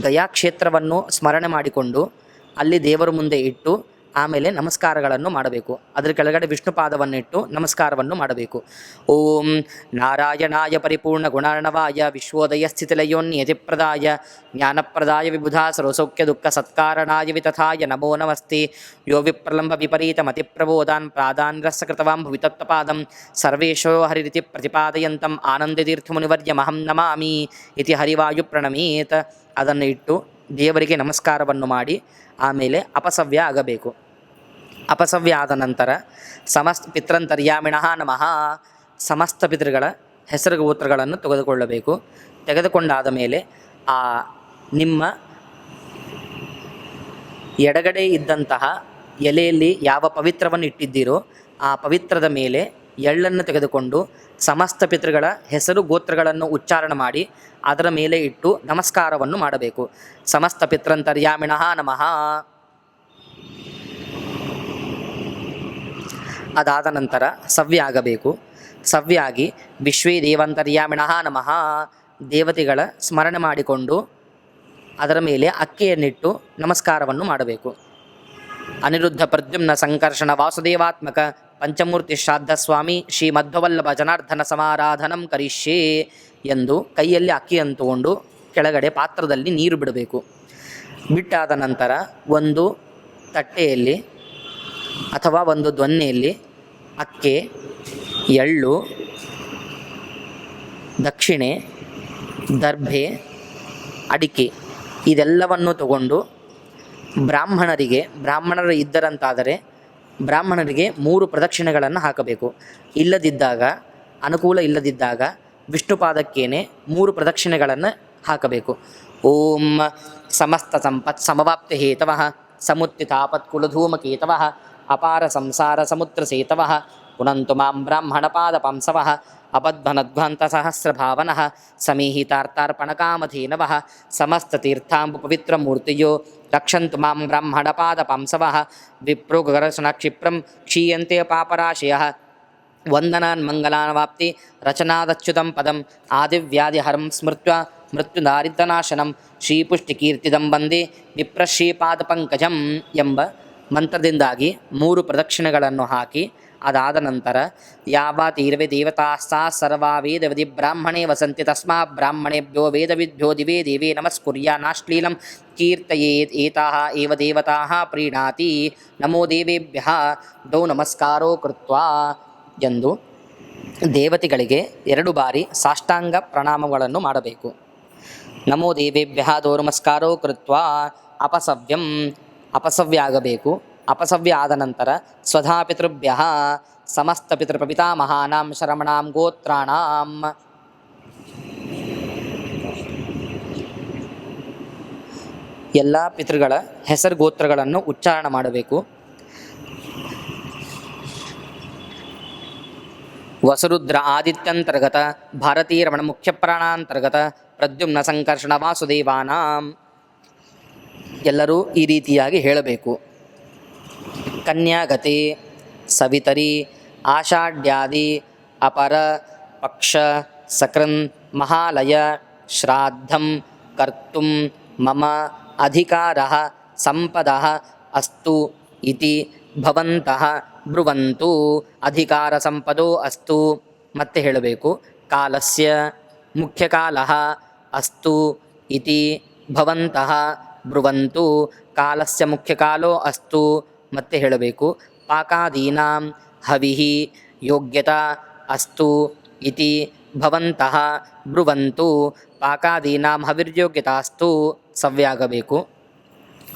ಗಯಾಕ್ಷೇತ್ರವನ್ನು ಸ್ಮರಣೆ ಮಾಡಿಕೊಂಡು ಅಲ್ಲಿ ದೇವರ ಮುಂದೆ ಇಟ್ಟು ಆಮೇಲೆ ನಮಸ್ಕಾರಗಳನ್ನು ಮಾಡಬೇಕು. ಅದರ ಕೆಳಗಡೆ ವಿಷ್ಣು ಪಾದವನ್ನಿಟ್ಟು ನಮಸ್ಕಾರವನ್ನು ಮಾಡಬೇಕು. ಓಂ ನಾರಾಯಣಾಯ ಪರಿಪೂರ್ಣ ಗುಣಾರ್ಣವಾಯ ವಿಶ್ವೋದಯ ಸ್ಥಿತಿಲಯೋನ್ಯತಿಪ್ರದಾಯ ಜ್ಞಾನಪ್ರದಾಯ ವಿಬುಧಾ ಸರ್ವಸೌಖ್ಯ ದುಃಖ ಸತ್ಕಾರಣಾಯ ವಿತಥಾಯ ನಮೋ ನಮಸ್ತೆ. ಯೋ ವಿಪ್ರಲಂಬ ವಿಪರೀತ ಮತಿಪ್ರಬೋಧಾನ್ ಪ್ರಾದಾನ್ರಸಕೃತವಾಂ ಭುವಿತತ್ವಪಾದಂ ಸರ್ವೇಶೋ ಹರಿರಿತಿ ಪ್ರತಿಪಾದಯಂತಂ ಆನಂದತೀರ್ಥಮುನಿವರ್ಯಮಹಂ ನಮಾಮಿ ಇತಿ ಹರಿವಾಯು ಪ್ರಣಮೀತ್. ಅದನ್ನು ಇಟ್ಟು ದೇವರಿಗೆ ನಮಸ್ಕಾರವನ್ನು ಮಾಡಿ ಆಮೇಲೆ ಅಪಸವ್ಯ ಆಗಬೇಕು. ಅಪಸವ್ಯ ಆದ ನಂತರ ಪಿತೃಂತರ್ಯಾಮಿಣಃ ನಮಃ, ಸಮಸ್ತ ಪಿತೃಗಳ ಹೆಸರು ಗೋತ್ರಗಳನ್ನು ತೆಗೆದುಕೊಳ್ಳಬೇಕು. ತೆಗೆದುಕೊಂಡಾದ ಮೇಲೆ ಆ ನಿಮ್ಮ ಎಡಗಡೆ ಇದ್ದಂತಹ ಎಲೆಯಲ್ಲಿ ಯಾವ ಪವಿತ್ರವನ್ನು ಇಟ್ಟಿದ್ದೀರೋ ಆ ಪವಿತ್ರದ ಮೇಲೆ ಎಳ್ಳನ್ನು ತೆಗೆದುಕೊಂಡು ಸಮಸ್ತ ಪಿತೃಗಳ ಹೆಸರು ಗೋತ್ರಗಳನ್ನು ಉಚ್ಚಾರಣೆ ಮಾಡಿ ಅದರ ಮೇಲೆ ಇಟ್ಟು ನಮಸ್ಕಾರವನ್ನು ಮಾಡಬೇಕು. ಸಮಸ್ತ ಪಿತೃಂತರ್ಯಾಮಿಣಃ ನಮಃ. ಅದಾದ ನಂತರ ಸವ್ಯ ಆಗಬೇಕು. ಸವ್ಯಾಗಿ ವಿಶ್ವೇ ದೇವಂತರ್ಯಾಮಿಣಃ ನಮಃ, ದೇವತೆಗಳ ಸ್ಮರಣೆ ಮಾಡಿಕೊಂಡು ಅದರ ಮೇಲೆ ಅಕ್ಕಿಯನ್ನಿಟ್ಟು ನಮಸ್ಕಾರವನ್ನು ಮಾಡಬೇಕು. ಅನಿರುದ್ಧ ಪ್ರದ್ಯುಮ್ನ ಸಂಕರ್ಷಣ ವಾಸುದೇವಾತ್ಮಕ ಪಂಚಮೂರ್ತಿ ಶ್ರಾದ್ದ ಸ್ವಾಮಿ ಶ್ರೀ ಮಧ್ವವಲ್ಲಭ ಜನಾರ್ದನ ಸಮಾರಾಧನಂ ಕರಿಷ್ಯೆ ಎಂದು ಕೈಯಲ್ಲಿ ಅಕ್ಕಿಯನ್ನು ತಗೊಂಡು ಕೆಳಗಡೆ ಪಾತ್ರದಲ್ಲಿ ನೀರು ಬಿಡಬೇಕು. ಬಿಟ್ಟಾದ ನಂತರ ಒಂದು ತಟ್ಟೆಯಲ್ಲಿ ಅಥವಾ ಒಂದು ದೊನ್ನೆಯಲ್ಲಿ ಅಕ್ಕಿ, ಎಳ್ಳು, ದಕ್ಷಿಣೆ, ದರ್ಭೆ, ಅಡಿಕೆ ಇದೆಲ್ಲವನ್ನು ತಗೊಂಡು ಬ್ರಾಹ್ಮಣರು ಇದ್ದರಂತಾದರೆ ಬ್ರಾಹ್ಮಣರಿಗೆ 3 ಪ್ರದಕ್ಷಿಣೆಗಳನ್ನು ಹಾಕಬೇಕು. ಅನುಕೂಲ ಇಲ್ಲದಿದ್ದಾಗ ವಿಷ್ಣುಪಾದಕ್ಕೇನೆ 3 ಪ್ರದಕ್ಷಿಣೆಗಳನ್ನು ಹಾಕಬೇಕು. ಓಂ ಸಮಸ್ತ ಸಂಪತ್ ಸಮವಾಪ್ತಿ ಹೇತವಃ ಸಮುತ್ಥಿತಾಪತ್ಕುಲಧೂಮಕೇತವಃ ಅಪಾರ ಸಂಸಾರ ಸಮುದ್ರ ಸೇತವಃ ಪುನಂತು ಮಾಂ ಬ್ರಾಹ್ಮಣಪಾದ ಪಂಸವಃ ಅಪದ್ಭನಧ್ವಂತ ಸಹಸ್ರಭಾವನಃ ಸಮೀಹಿತಾರ್ಥಾರ್ಪಣಕಾಮಧೇನವಃ ಸಮಸ್ತತೀರ್ಥಾಂಬು ಪವಿತ್ರಮೂರ್ತಿಯೋ ರಕ್ಷಂತು ಮಾಂ ಬ್ರಾಹ್ಮಣಪಾದ ಪಂಸವಃ ವಿಪ್ರೋಗರಸನ ಕ್ಷಿಪ್ರಂ ಕ್ಷೀಯಂತೆ ಪಾಪರಾಶಯಃ ವಂದನಾನ್ ಮಂಗಲಾನವಾಪ್ತಿ ರಚನಾದಚ್ಯುತಂ ಪದಂ ಆದಿವ್ಯಾಧಿಹರಂ ಸ್ಮೃತ್ವ ಮೃತ್ಯುದಾರಿದ್ರನಾಶನಂ ಶ್ರೀಪುಷ್ಟಿಕೀರ್ತಿದಂ ವಂದೇ ವಿಪ್ರಶ್ರೀಪಾದಪಂಕಜಂ ಎಂಬ ಮಂತ್ರದಿಂದಾಗಿ 3 ಪ್ರದಕ್ಷಿಣೆಗಳನ್ನು ಹಾಕಿ ಅದಾದ ನಂತರ ಯಾವಾತೀರ್ವೆ ದೇವತಾಸ್ತಾ ಸರ್ವಾ ವೇದವಿಧಿ ಬ್ರಾಹ್ಮಣೇ ವಸಂತಿ ತಸ್ಮಾ ಬ್ರಾಹ್ಮಣೇಭ್ಯೋ ವೇದವಿದ್ಭ್ಯೋ ದಿವೇ ದೇವೇ ನಮಸ್ಕುರ್ಯಾನಾಶ್ಲೀಲಂ ಕೀರ್ತಯೇತ್ ಏತಾಃ ಏವ ದೇವತಾಃ ಪ್ರೀಣಾತಿ ನಮೋ ದೇವೇಭ್ಯಃ ದೌ ನಮಸ್ಕಾರೋ ಕೃತ್ವಾ ಎಂದು ದೇವತೆಗಳಿಗೆ 2 ಬಾರಿ ಸಾಷ್ಟಾಂಗ ಪ್ರಣಾಮಗಳನ್ನು ಮಾಡಬೇಕು. ನಮೋ ದೇವೇಭ್ಯಃ ದೌ ನಮಸ್ಕಾರೋ ಕೃತ್ವಾ ಅಪಸವ್ಯ ಆಗಬೇಕು. ಅಪಸವ್ಯ ಆದ ನಂತರ ಸ್ವಧಾ ಪಿತೃಭ್ಯಃ ಸಮಸ್ತ ಪಿತೃಪಿತಾಮಹಾನಾಂ ಶರಮಣಾಂ ಗೋತ್ರಾಣಾಂ ಎಲ್ಲ ಪಿತೃಗಳ ಹೆಸರು ಗೋತ್ರಗಳನ್ನು ಉಚ್ಚಾರಣೆ ಮಾಡಬೇಕು. ವಸುರುದ್ರ ಆದಿತ್ಯಂತರ್ಗತ ಭಾರತೀರಮಣ ಮುಖ್ಯ ಪ್ರಾಣಾಂತರ್ಗತ ಪ್ರದ್ಯುಮ್ನ ಸಂಕರ್ಷಣ ವಾಸುದೇವಾನಾಂ ಎಲ್ಲರೂ ಈ ರೀತಿಯಾಗಿ ಹೇಳಬೇಕು. ಕನ್ಯಾಗತೆ ಸವಿತರಿ ಆಷಾಢ್ಯಾದಿ ಅಪರ ಪಕ್ಷ ಸಕೃನ್ ಮಹಾಲಯ ಶ್ರಾದ್ದಂ ಕರ್ತುಂ ಮಮ ಅಧಿಕಾರಃ ಸಂಪದಃ ಅಸ್ತು ಇತಿ ಭವಂತಃ ಬ್ರುವಂತು. ಅಧಿಕಾರ ಸಂಪದೋ ಅಸ್ತು ಮತ್ತೆ ಹೇಳಬೇಕು. ಕಾಲಸ್ಯ ಮುಖ್ಯಕಾಲಃ ಅಸ್ತು ಇತಿ ಭವಂತಃ ಬ್ರುವಂತು. ಕಾಲಸ್ಯ ಮುಖ್ಯಕಾಲೋ ಅಸ್ತು ಮತ್ತೆ ಹೇಳಬೇಕು. ಪಾಕಾದೀನಾಂ ಹವಿಃ ಯೋಗ್ಯತಾ ಅಸ್ತು ಇತಿ ಭವಂತಃ ಬ್ರುವಂತು. ಪಾಕಾದೀನಾಂ ಹವಿರ್ಯೋಗ್ಯತಾಸ್ತು ಸವ್ಯಾಗಬೇಕು.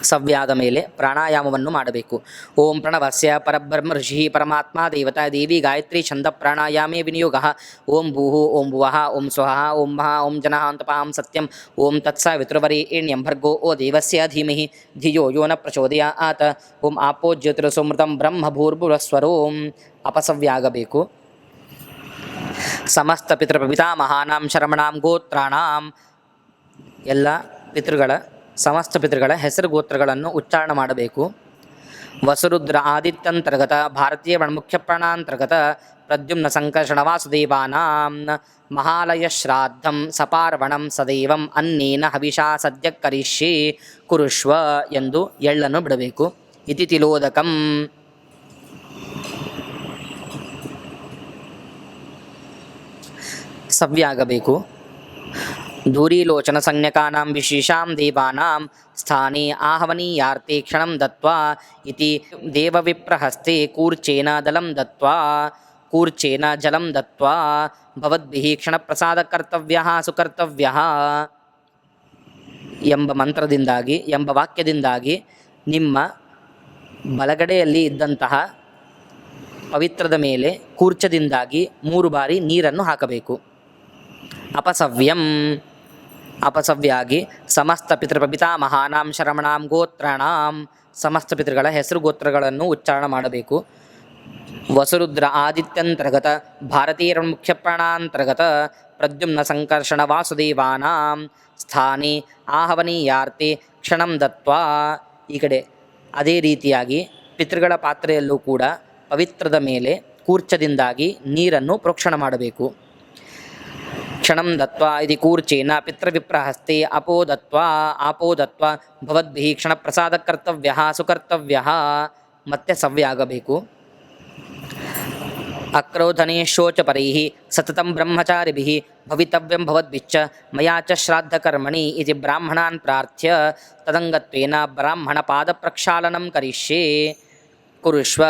ಸವ್ಯಾದ ಮೇಲೆ ಪ್ರಾಣಾಯಾಮವನ್ನು ಮಾಡಬೇಕು. ಓಂ ಪ್ರಣವಸ್ಯ ಪರಬ್ರಹ್ಮ ಋಷಿ ಪರಮಾತ್ಮ ದೇವತಾ ದೇವಿ ಗಾಯತ್ರಿ ಛಂದ ಪ್ರಾಣಾಯಾಮೇ ವಿನಿಯೋಗ. ಓಂ ಭೂಃ ಓಂ ಭುವಃ ಓಂ ಸ್ವಃ ಓಂ ಮಹಾ ಓಂ ಜನಃ ಅಂತಪಾಂ ಸತ್ಯಂ ಓಂ ತತ್ಸವಿತೃವರೆಣ್ಯಂ ಭರ್ಗೋ ಓ ದೇವಸ್ಯ ಧೀಮಹಿ ಧಿಯೋ ಯೋ ನ ಪ್ರಚೋದಯಾತ್. ಓಂ ಆಪೋ ಜ್ಯೋತಿರಸಮೃತಂ ಬ್ರಹ್ಮ ಭೂರ್ಭುವಸ್ವರೋಂ ಅಪಸವ್ಯಾಗಬೇಕು. ಸಮಸ್ತ ಪಿತೃಪಿತಾಮಹಾನಾಂ ಶರಮಣಾಂ ಗೋತ್ರಾಣಾಂ ಎಲ್ಲ ಸಮಸ್ತ ಪಿತೃಗಳ ಹೆಸರು ಗೋತ್ರಗಳನ್ನು ಉಚ್ಚಾರಣೆ ಮಾಡಬೇಕು. ವಸುರುದ್ರ ಆದಿತ್ಯಂತರ್ಗತ ಭಾರತೀಯ ಮುಖ್ಯ ಪ್ರಾಣಾಂತರ್ಗತ ಪ್ರದ್ಯುಮ್ನ ಸಂಕರ್ಷಣ ವಾಸುದೇವಾನಾಂ ಮಹಾಲಯ ಶ್ರಾದ್ದಂ ಸಪಾರ್ವಣಂ ಸದೈವಂ ಅನ್ನೇನ ಹವಿಷಾ ಸದ್ಯ ಕರಿಷ್ಯೆ ಕುರುಷ್ವ ಎಂದು ಎಳ್ಳನ್ನು ಬಿಡಬೇಕು. ಇತಿ ತಿಲೋದಕಂ ಸವ್ಯಾಗಬೇಕು. ಧೂರೀಲೋಚನ ಸಂಜ್ಞಕಾನಾಂ ವಿಶೇಷಾಂ ದೇವಾನಾಂ ಸ್ಥಾನೇ ಆಹವನೀಯಾರ್ತೆ ಕ್ಷಣಂ ದತ್ವಾ ಇತಿ ದೇವವಿಪ್ರಹಸ್ತೆ ಕೂರ್ಚೇನ ಜಲಂ ದತ್ವಾ ಭವದ್ಭಿಃ ಕ್ಷಣಪ್ರಸಾದ ಕರ್ತವ್ಯಃ ಸುಕರ್ತವ್ಯಃ ಎಂಬ ವಾಕ್ಯದಿಂದಾಗಿ ನಿಮ್ಮ ಬಲಗಡೆಯಲ್ಲಿ ಇದ್ದಂತಹ ಪವಿತ್ರದ ಮೇಲೆ ಕೂರ್ಚದಿಂದಾಗಿ 3 ಬಾರಿ ನೀರನ್ನು ಹಾಕಬೇಕು. ಅಪಸವ್ಯಂ ಅಪಸವ್ಯಾಗಿ ಸಮಸ್ತ ಪಿತೃಪಿತಾಮಹಾನಾಂ ಶರಮಣಾಂ ಗೋತ್ರಾಣಾಂ ಸಮಸ್ತ ಪಿತೃಗಳ ಹೆಸರು ಗೋತ್ರಗಳನ್ನು ಉಚ್ಚಾರಣ ಮಾಡಬೇಕು. ವಸುರುದ್ರ ಆದಿತ್ಯಂತರ್ಗತ ಭಾರತೀಯ ಮುಖ್ಯ ಪ್ರಾಣಾಂತರ್ಗತ ಪ್ರದ್ಯುಮ್ನ ಸಂಕರ್ಷಣ ವಾಸುದೇವಾನಾಂ ಸ್ಥಾನಿ ಆಹವನೀಯಾರ್ತಿ ಕ್ಷಣಂ ದತ್ವಾ. ಈ ಕಡೆ ಅದೇ ರೀತಿಯಾಗಿ ಪಿತೃಗಳ ಪಾತ್ರೆಯಲ್ಲೂ ಕೂಡ ಪವಿತ್ರದ ಮೇಲೆ ಕೂರ್ಚದಿಂದಾಗಿ ನೀರನ್ನು ಪ್ರೋಕ್ಷಣ ಮಾಡಬೇಕು. ಕ್ಷಣಂ ದತ್ವಾ ಇತಿ ಕೂರ್ಚೇನ ಪಿತೃವಿಪ್ರಹಸ್ತೆ ಆಪೋ ದತ್ವಾ ಭವದ್ಭಿಃ ಕ್ಷಣ ಪ್ರಸಾದ ಕರ್ತವ್ಯ ಸುಕರ್ತವ್ಯ. ಮತ್ತೆ ಸವ್ಯ ಆಗಬೇಕು. ಅಕ್ರೋಧನೆ ಶೋಚಪರೈಃ ಸತತಂ ಬ್ರಹ್ಮಚಾರಿಭಿಃ ಭವಿತವ್ಯಂ ಭವದ್ಭಿಶ್ಚ ಮಯಾ ಚ ಶ್ರಾದ್ದಕರ್ಮಣಿ ಇತಿ ಬ್ರಾಹ್ಮಣಾನ್ ಪ್ರಾರ್ಥ್ಯ ತದಂಗತ್ವೇನ ಬ್ರಾಹ್ಮಣ ಪಾದ ಪ್ರಕ್ಷಾಳನಂ ಕರಿಷ್ಯೆ ಕುರುಷ್ವ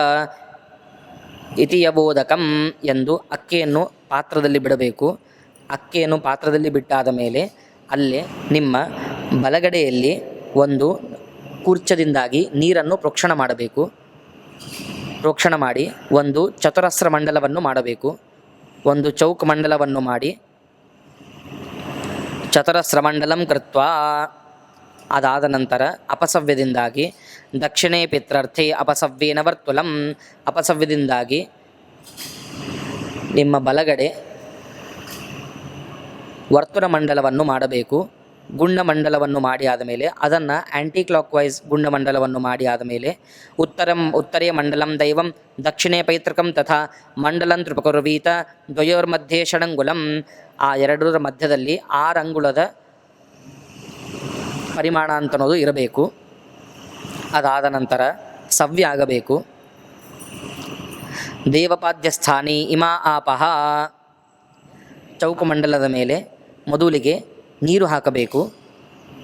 ಇತಿ ಯವೋದಕಂ ಎಂದು ಅಕ್ಕಿಯನ್ನು ಪಾತ್ರದಲ್ಲಿ ಬಿಡಬೇಕು. ಅಕ್ಕಿಯನ್ನು ಪಾತ್ರದಲ್ಲಿ ಬಿಟ್ಟಾದ ಮೇಲೆ ಅಲ್ಲೇ ನಿಮ್ಮ ಬಲಗಡೆಯಲ್ಲಿ ಒಂದು ಕೂರ್ಚದಿಂದಾಗಿ ನೀರನ್ನು ಪ್ರೋಕ್ಷಣ ಮಾಡಬೇಕು. ಪ್ರೋಕ್ಷಣ ಮಾಡಿ ಒಂದು ಚತುರಸ್ರ ಮಂಡಲವನ್ನು ಮಾಡಬೇಕು. ಒಂದು ಚೌಕ ಮಂಡಲವನ್ನು ಮಾಡಿ ಚತುರಸ್ರ ಮಂಡಲಂ ಕೃತ್ವಾ. ಅದಾದ ನಂತರ ಅಪಸವ್ಯದಿಂದಾಗಿ ದಕ್ಷಿಣೇ ಪಿತ್ರರ್ಥೆ ಅಪಸವ್ಯೇನ ವರ್ತುಲಂ. ಅಪಸವ್ಯದಿಂದಾಗಿ ನಿಮ್ಮ ಬಲಗಡೆ ವರ್ತುಲ ಮಂಡಲವನ್ನು ಮಾಡಬೇಕು. ಗುಂಡ ಮಂಡಲವನ್ನು ಮಾಡಿ ಆದಮೇಲೆ ಅದನ್ನು ಆ್ಯಂಟಿ ಕ್ಲಾಕ್ ವೈಸ್ ಗುಂಡ ಮಂಡಲವನ್ನು ಮಾಡಿ ಆದಮೇಲೆ ಉತ್ತರೇ ಮಂಡಲಂ ದೈವಂ ದಕ್ಷಿಣೇ ಪೈತೃಕಂ ತಥಾ ಮಂಡಲಂ ತ್ರಿಪಕುರ್ವೀತ ದ್ವಯೋರ್ಮಧ್ಯೆ ಷಡಂಗುಲಂ. ಆ ಎರಡರ ಮಧ್ಯದಲ್ಲಿ 6 ಅಂಗುಳದ ಪರಿಮಾಣ ಅಂತನೋದು ಇರಬೇಕು. ಅದಾದ ನಂತರ ಸವ್ಯ ಆಗಬೇಕು. ದೇವಪಾದ್ಯ ಸ್ಥಾನಿ ಇಮಾ ಆಪಹ. ಚೌಕಮಂಡಲದ ಮೇಲೆ ಮೊದಲಿಗೆ ನೀರು ಹಾಕಬೇಕು.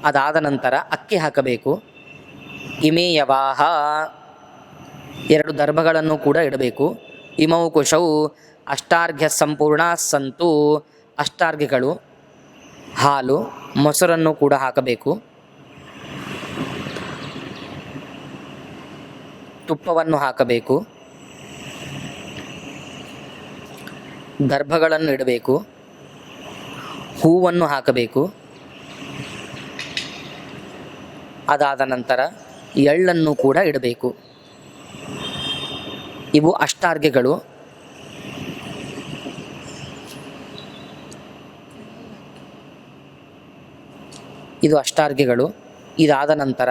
ಅದಾದ ನಂತರ ಅಕ್ಕಿ ಹಾಕಬೇಕು. ಇಮೇ ಯವಾಹ 2 ದರ್ಭಗಳನ್ನು ಕೂಡ ಇಡಬೇಕು. ಇಮೌ ಕುಶೌ ಅಷ್ಟಾರ್ಘ್ಯ ಸಂಪೂರ್ಣ ಸಂತು. ಅಷ್ಟಾರ್ಘ್ಯಗಳು ಹಾಲು ಮೊಸರನ್ನು ಕೂಡ ಹಾಕಬೇಕು. ತುಪ್ಪವನ್ನು ಹಾಕಬೇಕು. ದರ್ಭಗಳನ್ನು ಇಡಬೇಕು. ಹೂವನ್ನು ಹಾಕಬೇಕು. ಅದಾದ ನಂತರ ಎಳ್ಳನ್ನು ಕೂಡ ಇಡಬೇಕು. ಇವು ಅಷ್ಟಾರ್ಘ್ಯಗಳು. ಇದು ಅಷ್ಟಾರ್ಘ್ಯಗಳು. ಇದಾದ ನಂತರ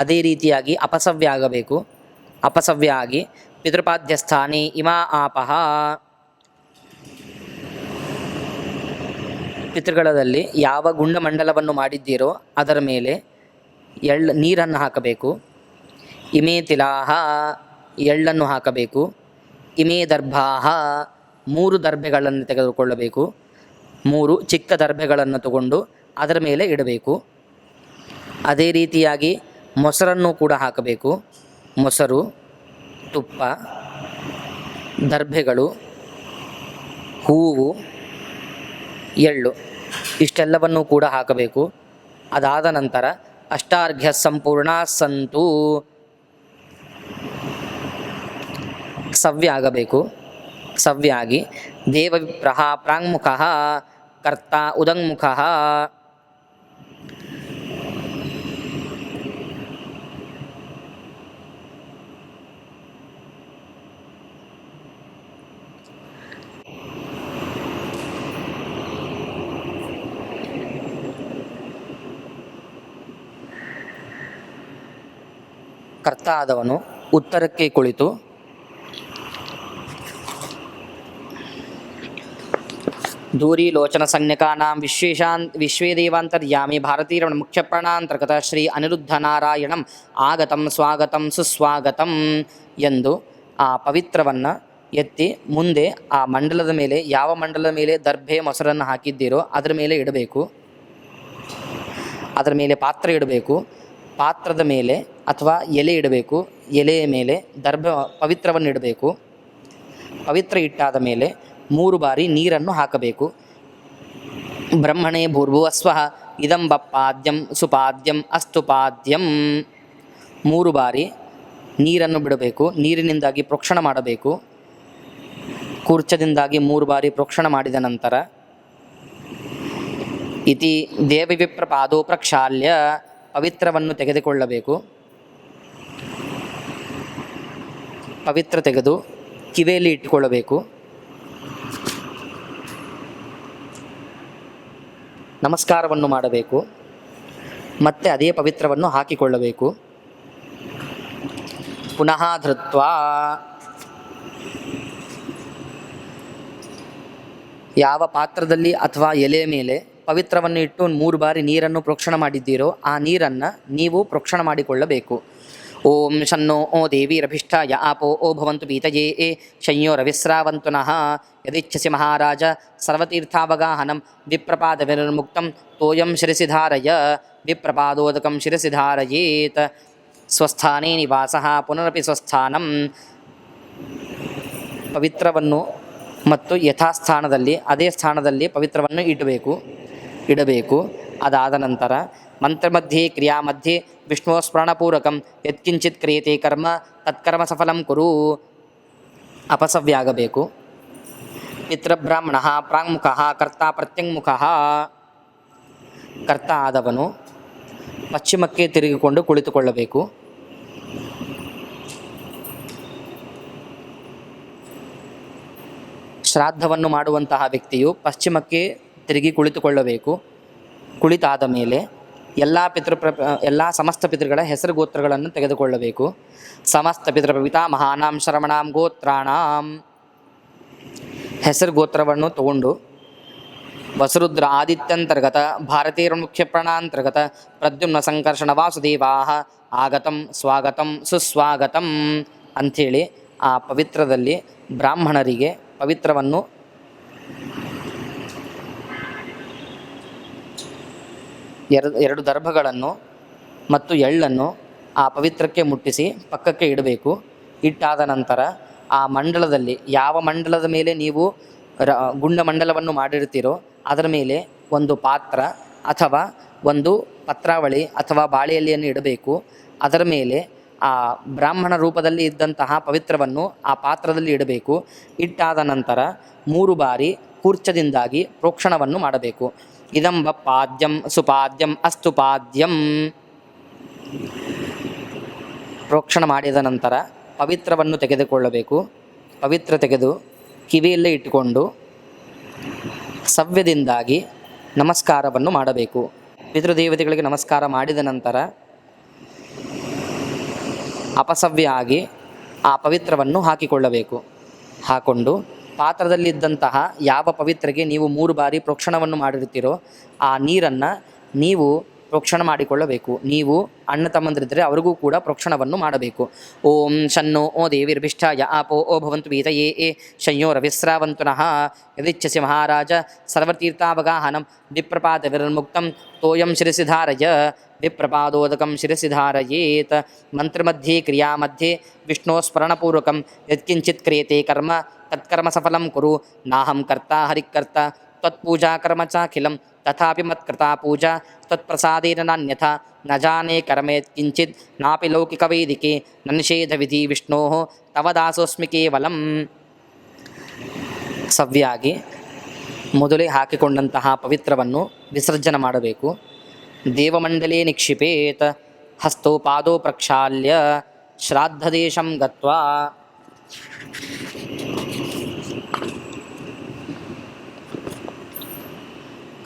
ಅದೇ ರೀತಿಯಾಗಿ ಅಪಸವ್ಯ ಆಗಬೇಕು. ಅಪಸವ್ಯ ಆಗಿ ಪಿತೃಪಾದ್ಯ ಸ್ಥಾನಿ ಇಮಾ ಆಪಹ. ಪಿತೃಗಳಲ್ಲಿ ಯಾವ ಗುಂಡಮಂಡಲವನ್ನು ಮಾಡಿದ್ದೀರೋ ಅದರ ಮೇಲೆ ನೀರನ್ನು ಹಾಕಬೇಕು. ಇಮೇ ತಿಲಾಹ ಎಳ್ಳನ್ನು ಹಾಕಬೇಕು. ಇಮೇ ದರ್ಭಾಹ 3 ದರ್ಭೆಗಳನ್ನು ತೆಗೆದುಕೊಳ್ಳಬೇಕು. 3 ಚಿಕ್ಕ ದರ್ಭೆಗಳನ್ನು ತಗೊಂಡು ಅದರ ಮೇಲೆ ಇಡಬೇಕು. ಅದೇ ರೀತಿಯಾಗಿ ಮೊಸರನ್ನು ಕೂಡ ಹಾಕಬೇಕು. ಮೊಸರು, ತುಪ್ಪ, ದರ್ಭೆಗಳು, ಹೂವು, ಎಳ್ಳು ಇಷ್ಟೆಲ್ಲವನ್ನು ಕೂಡ ಹಾಕಬೇಕು. ಅದಾದ ನಂತರ ಅಷ್ಟಾರ್ಘ್ಯ ಸಂಪೂರ್ಣ ಸಂತು ಸವ್ಯ ಆಗಬೇಕು. ಸವ್ಯ ಆಗಿ ದೇವವಿಪ್ರಹ ಪ್ರಾಂಗುಖ ಕರ್ತ ಉದಂಗುಖ. ಕರ್ತ ಆದವನು ಉತ್ತರಕ್ಕೆ ಕುಳಿತು ದೂರಿ ಲೋಚನ ಸಂಜ್ಞಕಾನಾಂ ವಿಶ್ವೇ ದೇವಾಂತರ್ಯಾಮಿ ಭಾರತೀಯ ಮುಖ್ಯ ಪ್ರಾಣಾಂತರ್ಗತ ಶ್ರೀ ಅನಿರುದ್ಧ ನಾರಾಯಣಂ ಆಗತಂ ಸ್ವಾಗತಂ ಸುಸ್ವಾಗತಂ ಎಂದು ಆ ಪವಿತ್ರವನ್ನು ಎತ್ತಿ ಮುಂದೆ ಆ ಮಂಡಲದ ಮೇಲೆ ಯಾವ ಮಂಡಲದ ಮೇಲೆ ದರ್ಭೆ ಮೊಸರನ್ನು ಹಾಕಿದ್ದೀರೋ ಅದರ ಮೇಲೆ ಇಡಬೇಕು. ಅದರ ಮೇಲೆ ಪಾತ್ರೆ ಇಡಬೇಕು. ಪಾತ್ರದ ಮೇಲೆ ಅಥವಾ ಎಲೆ ಇಡಬೇಕು. ಎಲೆಯ ಮೇಲೆ ಪವಿತ್ರವನ್ನು ಇಡಬೇಕು. ಪವಿತ್ರ ಇಟ್ಟಾದ ಮೇಲೆ 3 ಬಾರಿ ನೀರನ್ನು ಹಾಕಬೇಕು. ಬ್ರಹ್ಮಣೇ ಭೂರ್ಭುವಸ್ವಃ ಇದಂ ಬಪ್ಪಾದ್ಯಂ ಸುಪಾದ್ಯಂ ಅಸ್ತುಪಾದ್ಯಂ 3 ಬಾರಿ ನೀರನ್ನು ಬಿಡಬೇಕು. ನೀರಿನಿಂದಾಗಿ ಪ್ರೋಕ್ಷಣ ಮಾಡಬೇಕು. ಕೂರ್ಚದಿಂದಾಗಿ 3 ಬಾರಿ ಪ್ರೋಕ್ಷಣ ಮಾಡಿದ ನಂತರ ಇತಿ ದೇವಿ ವಿಪ್ರಪಾದೋ ಪ್ರಕ್ಷಾಲ್ಯ ಪವಿತ್ರವನ್ನು ತೆಗೆದುಕೊಳ್ಳಬೇಕು. ಪವಿತ್ರ ತೆಗೆದು ಕಿವಿಯಲ್ಲಿ ಇಟ್ಟುಕೊಳ್ಳಬೇಕು. ನಮಸ್ಕಾರವನ್ನು ಮಾಡಬೇಕು. ಮತ್ತೆ ಅದೇ ಪವಿತ್ರವನ್ನು ಹಾಕಿಕೊಳ್ಳಬೇಕು. ಪುನಃ ಧೃತ್ವಾ ಯಾವ ಪಾತ್ರದಲ್ಲಿ ಅಥವಾ ಎಲೆ ಮೇಲೆ ಪವಿತ್ರವನ್ನು ಇಟ್ಟು 3 ಬಾರಿ ನೀರನ್ನು ಪ್ರೋಕ್ಷಣ ಮಾಡಿದ್ದೀರೋ ಆ ನೀರನ್ನು ನೀವು ಪ್ರೋಕ್ಷಣ ಮಾಡಿಕೊಳ್ಳಬೇಕು. ಓಂ ಶನ್ನೋ ಓ ದೇವೀರಭಿಷ್ಠಾಯ ಆಪೋ ಓ ಭವಂತು ಪೀತಯೇ ಶಯ್ಯೋ ರವಿಸ್ರಾವಂತು ನಃ ಯದಿಚ್ಛಸಿ ಮಹಾರಾಜ ಸರ್ವತೀರ್ಥಾವಗಾಹನಂ ವಿಪ್ರಪಾದವಿರ್ಮುಕ್ತಂ ತೋಯಂ ಶಿರಸಿ ಧಾರಯ ವಿಪ್ರಪಾದೋದಕಂ ಶಿರಸಿ ಧಾರಯೇತ್. ಸ್ವಸ್ಥಾನೇ ನಿವಾಸಃ ಪುನರಪಿ ಸ್ವಸ್ಥಾನಂ. ಪವಿತ್ರವನ್ನು ಮತ್ತು ಯಥಾಸ್ಥಾನದಲ್ಲಿ ಅದೇ ಸ್ಥಾನದಲ್ಲಿ ಪವಿತ್ರವನ್ನು ಇಡಬೇಕು. ಅದಾದ ನಂತರ ಮಂತ್ರಮಧ್ಯೆ ಕ್ರಿಯಾಮಧ್ಯೆ ವಿಷ್ಣು ಸ್ಮರಣಪೂರ್ವಕಂ ಯತ್ಕಿಂಚಿತ್ ಕ್ರಿಯತೆ ಕರ್ಮ ತತ್ಕರ್ಮ ಸಫಲಂ ಕುರು. ಅಪಸವ್ಯಾಗಬೇಕು. ಪಿತೃಬ್ರಾಹ್ಮಣ ಪ್ರಾಂಗುಖ ಕರ್ತ ಪ್ರತ್ಯಂಗುಖ. ಕರ್ತ ಆದವನು ಪಶ್ಚಿಮಕ್ಕೆ ತಿರುಗಿಕೊಂಡು ಕುಳಿತುಕೊಳ್ಳಬೇಕು. ಶ್ರಾದ್ದವನ್ನು ಮಾಡುವಂತಹ ವ್ಯಕ್ತಿಯು ಪಶ್ಚಿಮಕ್ಕೆ ತಿರುಗಿ ಕುಳಿತುಕೊಳ್ಳಬೇಕು. ಕುಳಿತಾದ ಮೇಲೆ ಎಲ್ಲ ಸಮಸ್ತ ಪಿತೃಗಳ ಹೆಸರು ಗೋತ್ರಗಳನ್ನು ತೆಗೆದುಕೊಳ್ಳಬೇಕು. ಸಮಸ್ತ ಪಿತೃಪಿತಾಮಹಾನಾಂ ಶ್ರವಣಾಂ ಗೋತ್ರಾಣಾಂ ಹೆಸರು ಗೋತ್ರವನ್ನು ತಗೊಂಡು ವಸುರುದ್ರ ಆದಿತ್ಯಂತರ್ಗತ ಭಾರತೀಯ ಮುಖ್ಯ ಪ್ರಾಣಾಂತರ್ಗತ ಪ್ರದ್ಯುಮ್ನ ಸಂಕರ್ಷಣ ವಾಸುದೇವಾ ಆಗತಂ ಸ್ವಾಗತಂ ಸುಸ್ವಾಗತಂ ಅಂಥೇಳಿ ಆ ಪವಿತ್ರದಲ್ಲಿ ಬ್ರಾಹ್ಮಣರಿಗೆ ಪವಿತ್ರವನ್ನು ಎರಡು ದರ್ಭಗಳನ್ನು ಮತ್ತು ಎಳ್ಳನ್ನು ಆ ಪವಿತ್ರಕ್ಕೆ ಮುಟ್ಟಿಸಿ ಪಕ್ಕಕ್ಕೆ ಇಡಬೇಕು. ಇಟ್ಟಾದ ನಂತರ ಆ ಮಂಡಲದಲ್ಲಿ ಯಾವ ಮಂಡಲದ ಮೇಲೆ ನೀವು ಗುಂಡ ಮಂಡಲವನ್ನು ಮಾಡಿರ್ತೀರೋ ಅದರ ಮೇಲೆ ಒಂದು ಪಾತ್ರ ಅಥವಾ ಒಂದು ಪತ್ರಾವಳಿ ಅಥವಾ ಬಾಳೆ ಎಲೆಯನ್ನು ಇಡಬೇಕು. ಅದರ ಮೇಲೆ ಆ ಬ್ರಾಹ್ಮಣ ರೂಪದಲ್ಲಿ ಇದ್ದಂತಹ ಪವಿತ್ರವನ್ನು ಆ ಪಾತ್ರದಲ್ಲಿ ಇಡಬೇಕು. ಇಟ್ಟಾದ ನಂತರ 3 ಬಾರಿ ಕೂರ್ಚದಿಂದಾಗಿ ಪ್ರೋಕ್ಷಣವನ್ನು ಮಾಡಬೇಕು. ಇದಂಬ ಪಾದ್ಯಂ ಸುಪಾದ್ಯಂ ಅಸ್ತುಪಾದ್ಯಂ. ಪ್ರೋಕ್ಷಣ ಮಾಡಿದ ನಂತರ ಪವಿತ್ರವನ್ನು ತೆಗೆದುಕೊಳ್ಳಬೇಕು. ಪವಿತ್ರ ತೆಗೆದು ಕಿವಿಯಲ್ಲೇ ಇಟ್ಟುಕೊಂಡು ಸವ್ಯದಿಂದಾಗಿ ನಮಸ್ಕಾರವನ್ನು ಮಾಡಬೇಕು. ಪಿತೃದೇವತೆಗಳಿಗೆ ನಮಸ್ಕಾರ ಮಾಡಿದ ನಂತರ ಅಪಸವ್ಯ ಆಗಿ ಆ ಪವಿತ್ರವನ್ನು ಹಾಕಿಕೊಳ್ಳಬೇಕು. ಹಾಕ್ಕೊಂಡು ಪಾತ್ರದಲ್ಲಿದ್ದಂತಹ ಯಾವ ಪವಿತ್ರಗೆ ನೀವು 3 ಬಾರಿ ಪ್ರೋಕ್ಷಣವನ್ನು ಮಾಡಿರ್ತೀರೋ ಆ ನೀರನ್ನು ನೀವು ಪ್ರೋಕ್ಷಣ ಮಾಡಿಕೊಳ್ಳಬೇಕು. ನೀವು ಅಣ್ಣ ತಮ್ಮಂದಿರಿದ್ದರೆ ಅವರಿಗೂ ಕೂಡ ಪ್ರೋಕ್ಷಣವನ್ನು ಮಾಡಬೇಕು. ಓಂ ಶನ್ನೋ ಓ ದೇವಿರ್ಭಿಷ್ಠಾಯ ಆಪೋ ಓ ಭವಂತು ಪೀತಯೇ ಶಯ್ಯೋ ರವಿಸ್ರಾವಂತು ನಃ ಯದಿಚ್ಛಸಿ ಮಹಾರಾಜ ಸರ್ವತೀರ್ಥಾವಗಾಹನಂ ವಿಪ್ರಪಾದವಿರ್ಮುಕ್ತಂ ತೋಯಂ ಶಿರಸಿ ಧಾರಯ ವಿಪ್ರಪಾದೋದಕಂ ಶಿರಸಿ ಧಾರಯೇತ್. ಮಂತ್ರಮಧ್ಯೆ ಕ್ರಿಯಾಮಧ್ಯೆ ವಿಷ್ಣು ಸ್ಮರಣಪೂರ್ವಕಂ ಯತ್ಕಿಂಚಿತ್ ಕ್ರಿಯತೆ ಕರ್ಮ ತತ್ಕರ್ಮ ಸಫಲಂ ಕುರು. ನಾಹಂ ಕರ್ತ ಹರಿಕರ್ತ ತ್ವತ್ಪೂಜಾ ಕರ್ಮ ಚಾಖಿಲಂ ತಥಾಪಿ ಮತ್ಕೃತಾ ಪೂಜಾ ತ್ವತ್ಪ್ರಸಾದೇನ ನಾನ್ಯಥಾ ನ ಜಾನೇ ಕರ್ಮೇತ್ ಕಿಂಚಿತ್ ನಾಪಿ ಲೌಕಿಕವೈದಿಕೆ ನ ನಿಷೇಧ ವಿಧಿ ವಿಷ್ಣೋ ತವ ದಾಸೋಸ್ಮಿ ಕೇವಲಂ. ಸವ್ಯಾಗಿ ಮೊದಲೇ ಹಾಕಿಕೊಂಡಂತಹ ಪವಿತ್ರವನ್ನು ವಿಸರ್ಜನೆ ಮಾಡಬೇಕು. ದೇವಮಂಡಲೇ ನಿಕ್ಷಿಪೇತ್ ಹಸ್ತೋ ಪಾದೋ ಪ್ರಕ್ಷಾಲ್ಯ ಶ್ರಾದ್ದದೇಶಂ ಗತ್ವಾ.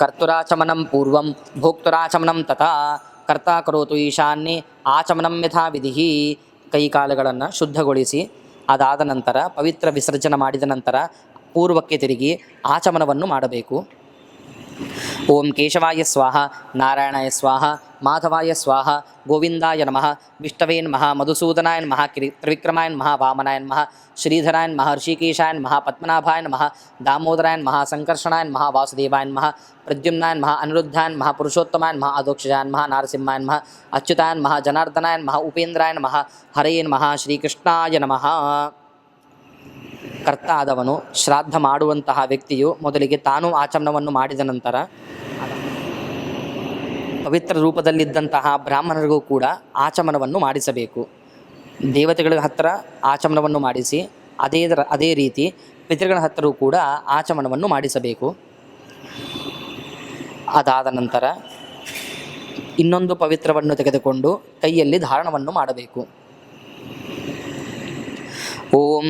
ಕರ್ತುರಾಚಮನಂ ಪೂರ್ವಂ ಭೋಕ್ತುರಾಚಮನಂ ತಥಾ ಕರ್ತಾ ಕರೋತು ಈಶಾನ್ಯೇ ಆಚಮನಂ ಯಥಾ ವಿಧಿ. ಕೈಕಾಲುಗಳನ್ನು ಶುದ್ಧಗೊಳಿಸಿ ಅದಾದ ನಂತರ ಪವಿತ್ರ ವಿಸರ್ಜನೆ ಮಾಡಿದ ನಂತರ ಪೂರ್ವಕ್ಕೆ ತಿರುಗಿ ಆಚಮನವನ್ನು ಮಾಡಬೇಕು. ಓಂ ಕೇಶವಾಯ ಸ್ವಾಹ ನಾರಾಯಣಾಯ ಸ್ವಾಹ ಮಾಧವಾಯ ಸ್ವಾಹ ಗೋವಿಂದಾಯ ನಮಃ ವಿಷ್ಣವೇ ನಮಃ ಮಧುಸೂದನಾಯ ನಮಃ ತ್ರಿವಿಕ್ರಮಾಯ ನಮಃ ವಾಮನಾಯ ನಮಃ ಶ್ರೀಧರಾಯ ನಮಃ ಋಷಿಕೇಶಾಯ ನಮಃ ಪದ್ಮನಾಭಾಯ ನಮಃ ದಾಮೋದರಾಯ ನಮಃ ಸಂಕರ್ಷಣಾಯ ನಮಃ ವಾಸುದೇವಾಯ ನಮಃ ಪ್ರದ್ಯುಮ್ನಾಯ ನಮಃ ಅನಿರುದ್ಧಾಯ ನಮಃ ಪುರುಷೋತ್ತಮಾಯ ನಮಃ ಅಧೋಕ್ಷಜಾಯ ನಮಃ ನಾರಸಿಂಹಾಯ ನಮಃ ಅಚ್ಯುತಾಯ ನಮಃ ಜನಾರ್ದನಾಯ ನಮಃ ಉಪೇಂದ್ರಾಯ ನಮಃ ಹರಯೇ ನಮಃ ಶ್ರೀಕೃಷ್ಣಾಯ ನಮಃ. ಕರ್ತ ಆದವನು ಶ್ರಾದ್ದ ಮಾಡುವಂತಹ ವ್ಯಕ್ತಿಯು ಮೊದಲಿಗೆ ತಾನು ಆಚಮನವನ್ನು ಮಾಡಿದ ನಂತರ ಪವಿತ್ರ ರೂಪದಲ್ಲಿದ್ದಂತಹ ಬ್ರಾಹ್ಮಣರಿಗೂ ಕೂಡ ಆಚಮನವನ್ನು ಮಾಡಿಸಬೇಕು. ದೇವತೆಗಳ ಹತ್ತಿರ ಆಚಮನವನ್ನು ಮಾಡಿಸಿ ಅದೇ ರೀತಿ ಪಿತೃಗಳ ಹತ್ತಿರ ಕೂಡ ಆಚಮನವನ್ನು ಮಾಡಿಸಬೇಕು. ಅದಾದ ನಂತರ ಇನ್ನೊಂದು ಪವಿತ್ರವನ್ನು ತೆಗೆದುಕೊಂಡು ಕೈಯಲ್ಲಿ ಧಾರಣವನ್ನು ಮಾಡಬೇಕು. ಓಂ